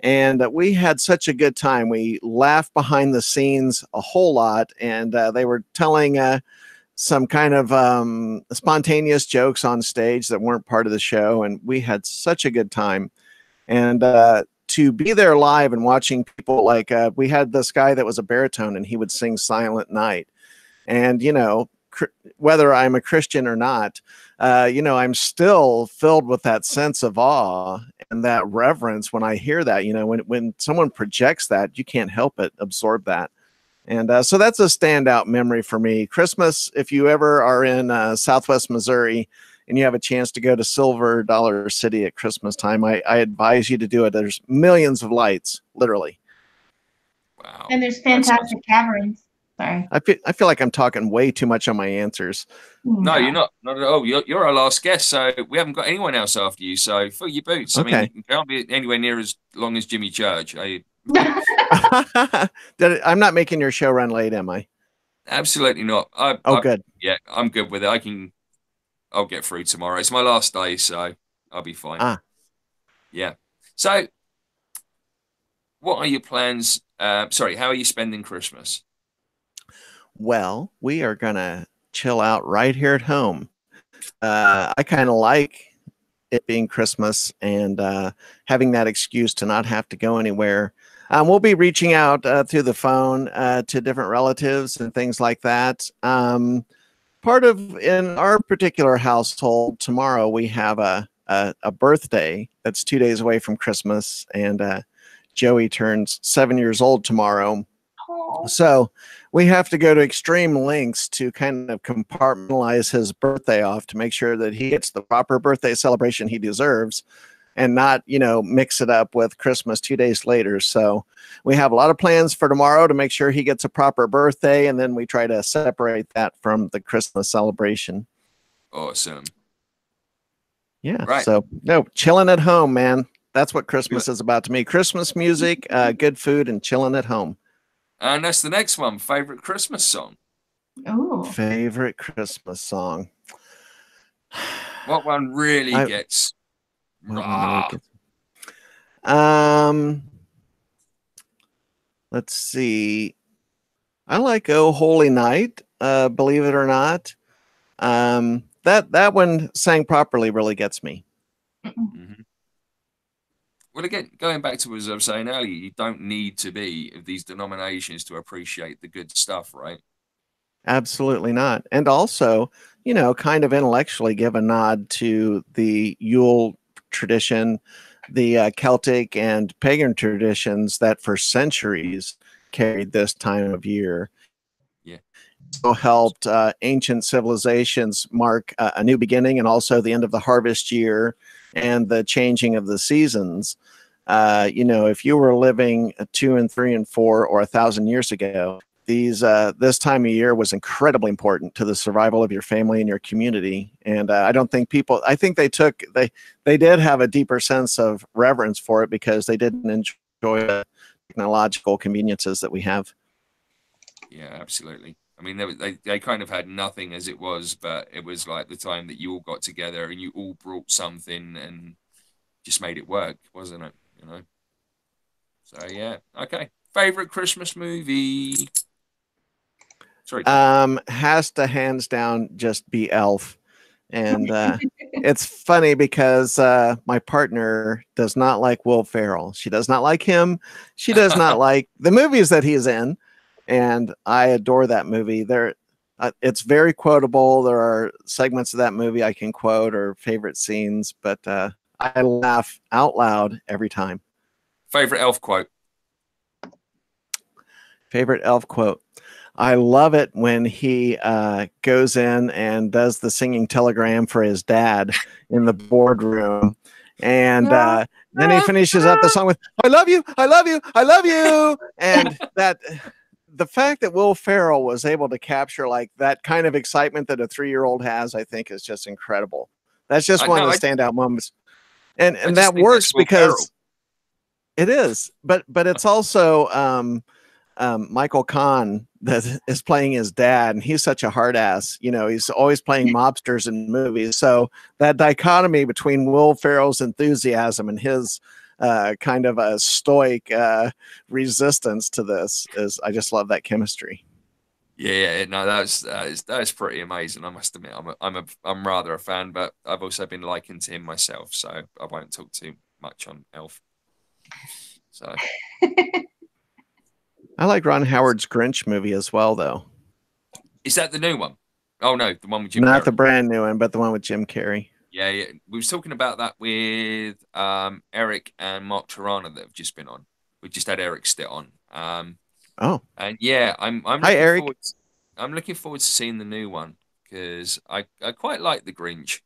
And we had such a good time. We laughed behind the scenes a whole lot, and they were telling some kind of spontaneous jokes on stage that weren't part of the show, and we had such a good time. And to be there live and watching people, like we had this guy that was a baritone, and he would sing Silent Night. And, you know, whether I'm a Christian or not, you know, I'm still filled with that sense of awe and that reverence when I hear that. You know, when someone projects that, you can't help but absorb that. And so that's a standout memory for me. Christmas, if you ever are in Southwest Missouri and you have a chance to go to Silver Dollar City at Christmas time, I advise you to do it. There's millions of lights, literally. Wow. And there's fantastic caverns. Sorry. I feel like I'm talking way too much on my answers. No, you're not at all. You're our last guest, so we haven't got anyone else after you. So fill your boots. Okay. I mean, you can't be anywhere near as long as Jimmy Church. I'm not making your show run late, am I? Absolutely not. Good. Yeah, I'm good with it. I'll get through tomorrow. It's my last day, so I'll be fine. Yeah. So, what are your plans? Sorry, how are you spending Christmas? Well, we are gonna chill out right here at home. I kind of like it being Christmas and having that excuse to not have to go anywhere. We'll be reaching out through the phone to different relatives and things like that. In our particular household, tomorrow we have a birthday that's 2 days away from Christmas, and Joey turns 7 years old tomorrow. So we have to go to extreme lengths to kind of compartmentalize his birthday off to make sure that he gets the proper birthday celebration he deserves and not, you know, mix it up with Christmas 2 days later. So we have a lot of plans for tomorrow to make sure he gets a proper birthday, and then we try to separate that from the Christmas celebration. Awesome. Yeah. Right. So no, chilling at home, man. That's what Christmas is about to me. Christmas music, good food, and chilling at home. And that's the next one. Favorite Christmas song? Oh. Favorite Christmas song. What one really gets? Let's see. I like "Oh Holy Night," believe it or not. That one sang properly really gets me. Mm-hmm. Well, again, going back to what I was saying earlier, you don't need to be of these denominations to appreciate the good stuff, right? Absolutely not. And also, you know, kind of intellectually give a nod to the Yule tradition, the Celtic and pagan traditions that for centuries carried this time of year. Yeah. So helped ancient civilizations mark a new beginning, and also the end of the harvest year and the changing of the seasons. You know, if you were living 2 and 3 and 4 or 1,000 years ago, this time of year was incredibly important to the survival of your family and your community. And I don't think people, I think they did have a deeper sense of reverence for it because they didn't enjoy the technological conveniences that we have. Yeah, absolutely. I mean, they kind of had nothing as it was, but it was like the time that you all got together and you all brought something and just made it work, wasn't it? You know. So yeah, okay. Favorite Christmas movie? Sorry. Has to hands down just be Elf, and it's funny because my partner does not like Will Ferrell. She does not like him. She does not like the movies that he's in. And I adore that movie. It's very quotable. There are segments of that movie I can quote or favorite scenes, but I laugh out loud every time. Favorite Elf quote? Favorite Elf quote. I love it when he goes in and does the singing telegram for his dad in the boardroom. And then he finishes up the song with, I love you, I love you, I love you. And the fact that Will Ferrell was able to capture like that kind of excitement that a 3-year-old has, I think is just incredible. That's just one of the standout moments. And that works because it is, but it's also Michael Kahn that is playing his dad, and he's such a hard ass. You know, he's always playing mobsters in movies. So that dichotomy between Will Ferrell's enthusiasm and his kind of a stoic resistance to this is, I just love that chemistry. Yeah, no, that's pretty amazing. I must admit, I'm rather a fan, but I've also been liking to him myself, so I won't talk too much on Elf. So I like Ron Howard's Grinch movie as well, though. Is that the new one? Oh no, the one with Jim. Not Carrey. the brand new one, but the one with Jim Carrey. Yeah. We were talking about that with Eric and Mark Torana that have just been on. We just had Eric Stitt on. And yeah, I'm Hi, Eric. I'm looking forward to seeing the new one because I quite like the Grinch,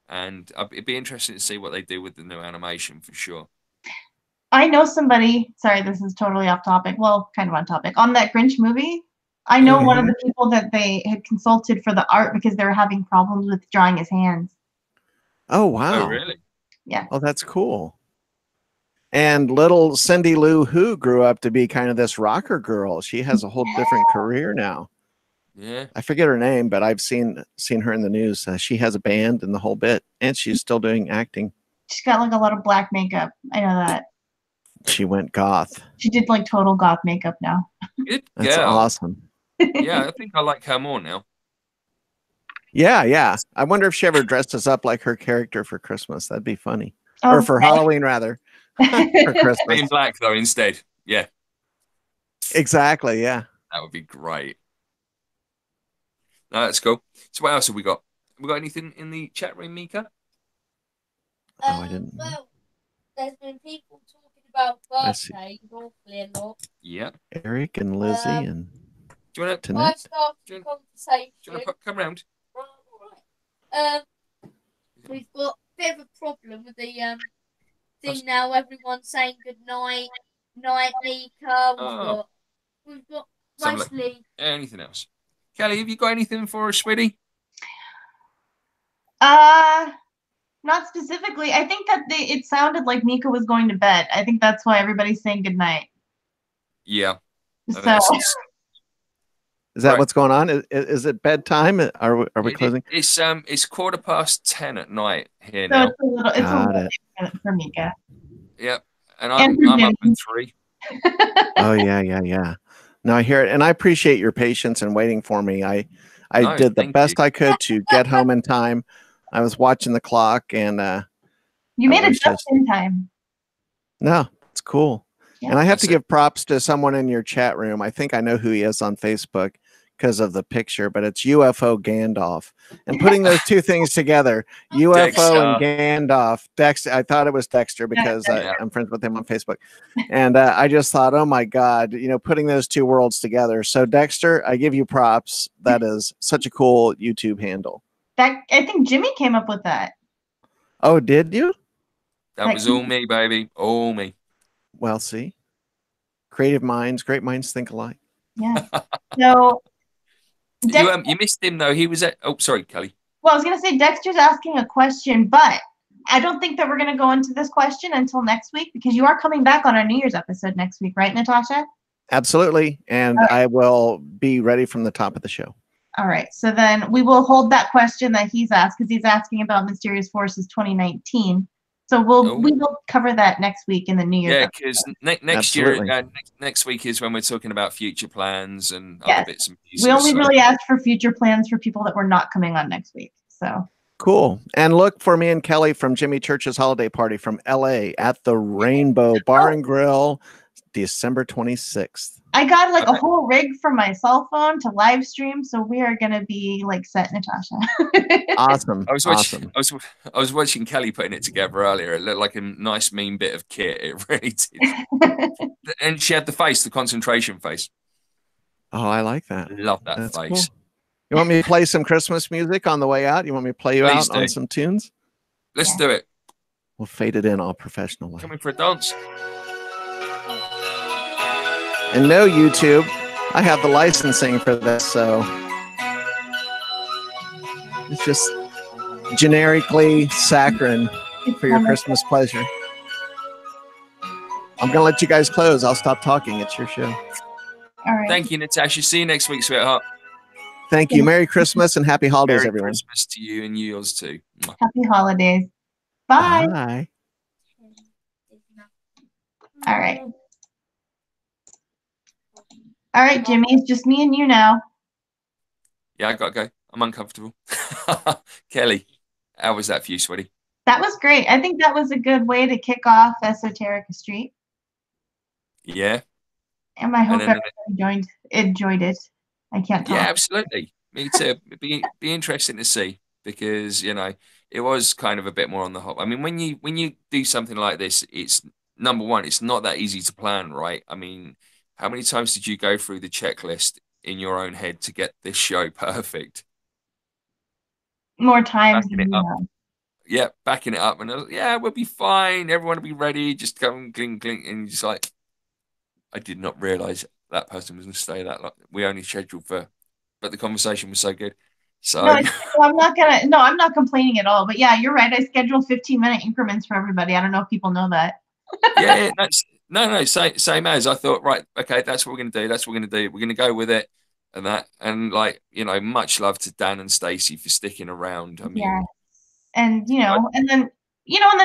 and it'd be interesting to see what they do with the new animation for sure. I know somebody. Sorry, this is totally off topic. Well, kind of on topic. On that Grinch movie, I know one of the people that they had consulted for the art because they were having problems with drawing his hands. Oh, wow. Oh, really? Yeah. Oh, that's cool. And little Cindy Lou Who grew up to be kind of this rocker girl. She has a whole different career now. Yeah. I forget her name, but I've seen her in the news. She has a band and the whole bit, and she's still doing acting. She's got like a lot of black makeup. I know that. She went goth. She did like total goth makeup now. Good That's girl. awesome. Yeah, I think I like her more now. Yeah. I wonder if she ever dressed us up like her character for Christmas. That'd be funny. Oh, or for Halloween, rather. For Christmas. In black, though, instead. Yeah. Exactly, yeah. That would be great. No, that's cool. So what else have we got? Have we got anything in the chat room, Mika? I didn't. Well, there's been people talking about birthdays awfully a lot. Yeah. Eric and Lizzie and do you want to conversation? Do you want to come round? We've got a bit of a problem with the thing now. Everyone's saying good night, Mika. We've got mostly. Anything else? Kelly, have you got anything for us, sweetie? Not specifically. I think that it sounded like Mika was going to bed. I think that's why everybody's saying good night. Yeah. So. Is that what's going on? Is it bedtime? Are we closing? It's 10:15 at night here now. It's a little late for Mika. Yep. And I'm up at 3. Oh yeah. No, I hear it, and I appreciate your patience and waiting for me. I did the best I could to get home in time. I was watching the clock, and you made it just in time. No, it's cool. Yeah. And I have to give props to someone in your chat room. I think I know who he is on Facebook. because of the picture, but it's UFO Gandalf. And putting those two things together, UFO and Gandalf, Dexter, I thought it was Dexter because I'm friends with him on Facebook. And I just thought, oh my God, you know, putting those two worlds together. So Dexter, I give you props. That is such a cool YouTube handle. I think Jimmy came up with that. Oh, did you? That was all me, baby. All me. Well, see, great minds think alike. Yeah. So you missed him though. He was at. Oh, sorry, Kelly. Well, I was going to say Dexter's asking a question, but I don't think that we're going to go into this question until next week because you are coming back on our New Year's episode next week, right, Natasha? Absolutely, and I will be ready from the top of the show. All right. So then we will hold that question that he's asked because he's asking about Mysterious Forces 2019. So we will cover that next week in the New Year's. Yeah, because next year, next week is when we're talking about future plans and other bits and pieces. We only really asked for future plans for people that were not coming on next week. So cool. And look for me and Kelly from Jimmy Church's holiday party from LA at the Rainbow Bar and Grill, December 26th. I got like a whole rig from my cell phone to live stream, so we are gonna be like set, Natasha. Awesome. I was watching Kelly putting it together earlier. It looked like a nice mean bit of kit. It really did. And she had the concentration face. Oh, I like that. Love that face. Cool. You want me to play some Christmas music on the way out? You want me to play you Please out on some tunes? Let's do it. We'll fade it in all professional. Coming for a dance. And no, YouTube, I have the licensing for this, so it's just generically saccharine for your Christmas pleasure. I'm going to let you guys close. I'll stop talking. It's your show. All right. Thank you, Natasha. See you next week, sweetheart. Thank you. Merry Christmas and happy holidays, Merry everyone. Christmas to you and yours too. Happy holidays. Bye. Bye. All right. All right, Jimmy, it's just me and you now. Yeah, I gotta go. I'm uncomfortable. Kelly, how was that for you, sweetie? That was great. I think that was a good way to kick off Esoterica Street. Yeah. And I hope everyone enjoyed it. I can't talk. Yeah, absolutely. Me too. Be interesting to see because you know it was kind of a bit more on the hop. I mean, when you do something like this, it's number one, it's not that easy to plan, right? I mean, how many times did you go through the checklist in your own head to get this show perfect? More times than you know. Yeah, backing it up, and we'll be fine. Everyone will be ready. Just come, clink, clink, and just like, I did not realize that person was going to stay that long. We only scheduled for, but the conversation was so good. So no, I'm not complaining at all. But yeah, you're right. I scheduled 15-minute increments for everybody. I don't know if people know that. Yeah, that's no, same as I thought. Right, okay, that's what we're gonna do. That's what we're gonna do. We're gonna go with it, and that, and like you know, much love to Dan and Stacy for sticking around. I mean, yeah, and and then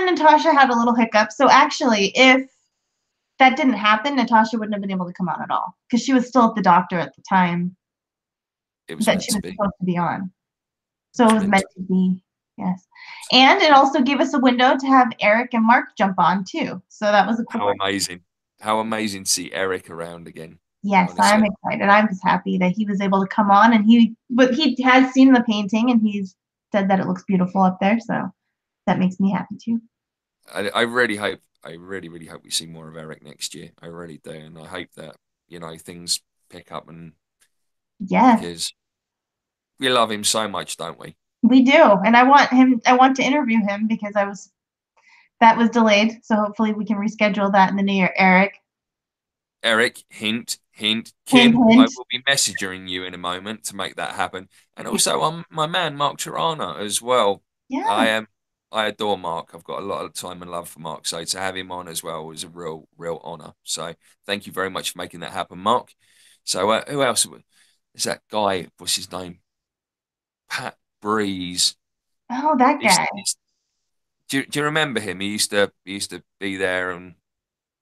Natasha had a little hiccup. So actually, if that didn't happen, Natasha wouldn't have been able to come on at all because she was still at the doctor at the time that she was supposed to be on. So it was meant to be. Yes. And it also gave us a window to have Eric and Mark jump on too. So that was a cool How amazing to see Eric around again. Yes, honestly. I'm excited. I'm just happy that he was able to come on and he has seen the painting and he's said that it looks beautiful up there. So that makes me happy too. I really hope we see more of Eric next year. I really do. And I hope that, things pick up and because we love him so much, don't we? We do, and I want to interview him because that was delayed. So hopefully we can reschedule that in the new year. Eric, hint. Kim, I will be messaging you in a moment to make that happen. And also my man, Mark Torana as well. Yeah. I adore Mark. I've got a lot of time and love for Mark. So to have him on as well was a real honor. So thank you very much for making that happen, Mark. So who else is that guy? What's his name? Pat Breeze. Oh, that guy. Do you remember him? He used to be there, and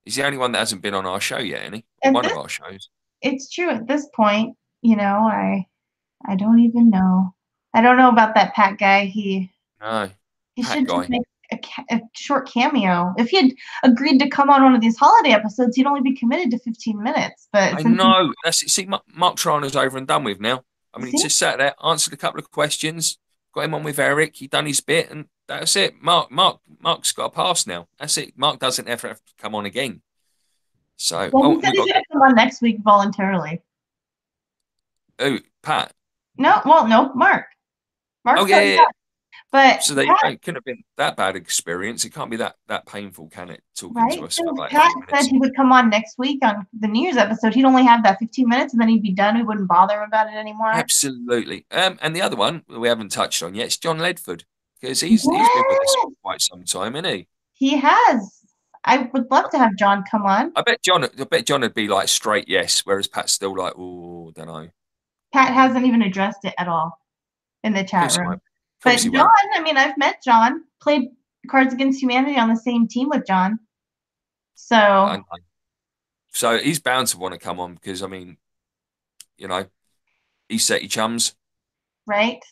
he's the only one that hasn't been on our show yet, isn't he? One of our shows. It's true at this point. I don't even know. I don't know about that Pat guy. He should just make a short cameo. If he had agreed to come on one of these holiday episodes, he'd only be committed to 15 minutes. But I know. That's it. See, Mark Torana's over and done with now. I mean, he just sat there, answered a couple of questions, got him on with Eric. He done his bit, and that's it. Mark's got a pass now. That's it. Mark doesn't ever have to come on again. So, he said he's going to come on next week voluntarily. Oh, Pat. No, Mark. Oh, yeah. But so it couldn't have been that bad experience. It can't be that painful, can it? Talking to us so for like Pat said he would come on next week on the New Year's episode. He'd only have that 15 minutes, and then he'd be done. We wouldn't bother him about it anymore. Absolutely. And the other one we haven't touched on yet is John Ledford, because he's been with us for quite some time, isn't he? He has. I would love to have John come on. I bet John would be like straight yes, whereas Pat's still like, oh, don't know. Pat hasn't even addressed it at all in the chat room. But John, I mean, I've met John, played Cards Against Humanity on the same team with John. So he's bound to want to come on because, I mean, you know, he's set your chums. Right.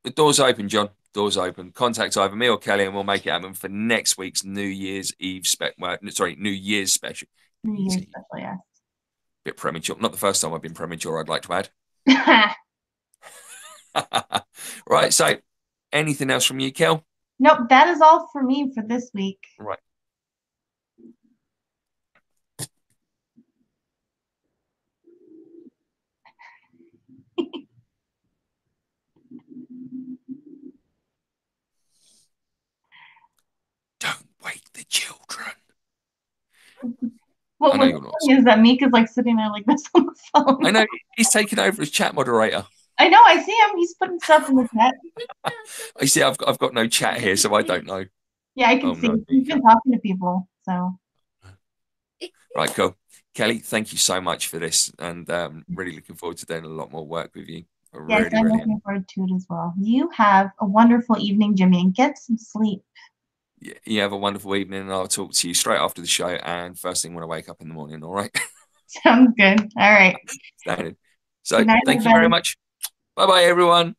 The door's open, John. Door's open. Contact either me or Kelly and we'll make it happen for next week's New Year's Eve New Year's special. New Year's special, yeah. Bit premature. Not the first time I've been premature, I'd like to add. Right, so anything else from you, Kel? Nope, that is all for me for this week. Right. Don't wake the children. What was funny is that Mika's like sitting there like this on the phone. I know, he's taking over as chat moderator. I know, I see him. He's putting stuff in the chat. I see, I've got no chat here, so I don't know. Yeah, I can see. No, he's been talking to people, so. Right, cool. Kelly, thank you so much for this, and really looking forward to doing a lot more work with you. Yes, I'm looking forward to it as well. You have a wonderful evening, Jimmy, and get some sleep. Yeah, you have a wonderful evening, and I'll talk to you straight after the show and first thing when I wake up in the morning, all right? Sounds good. All right. So, thank you very much. Bye-bye, everyone.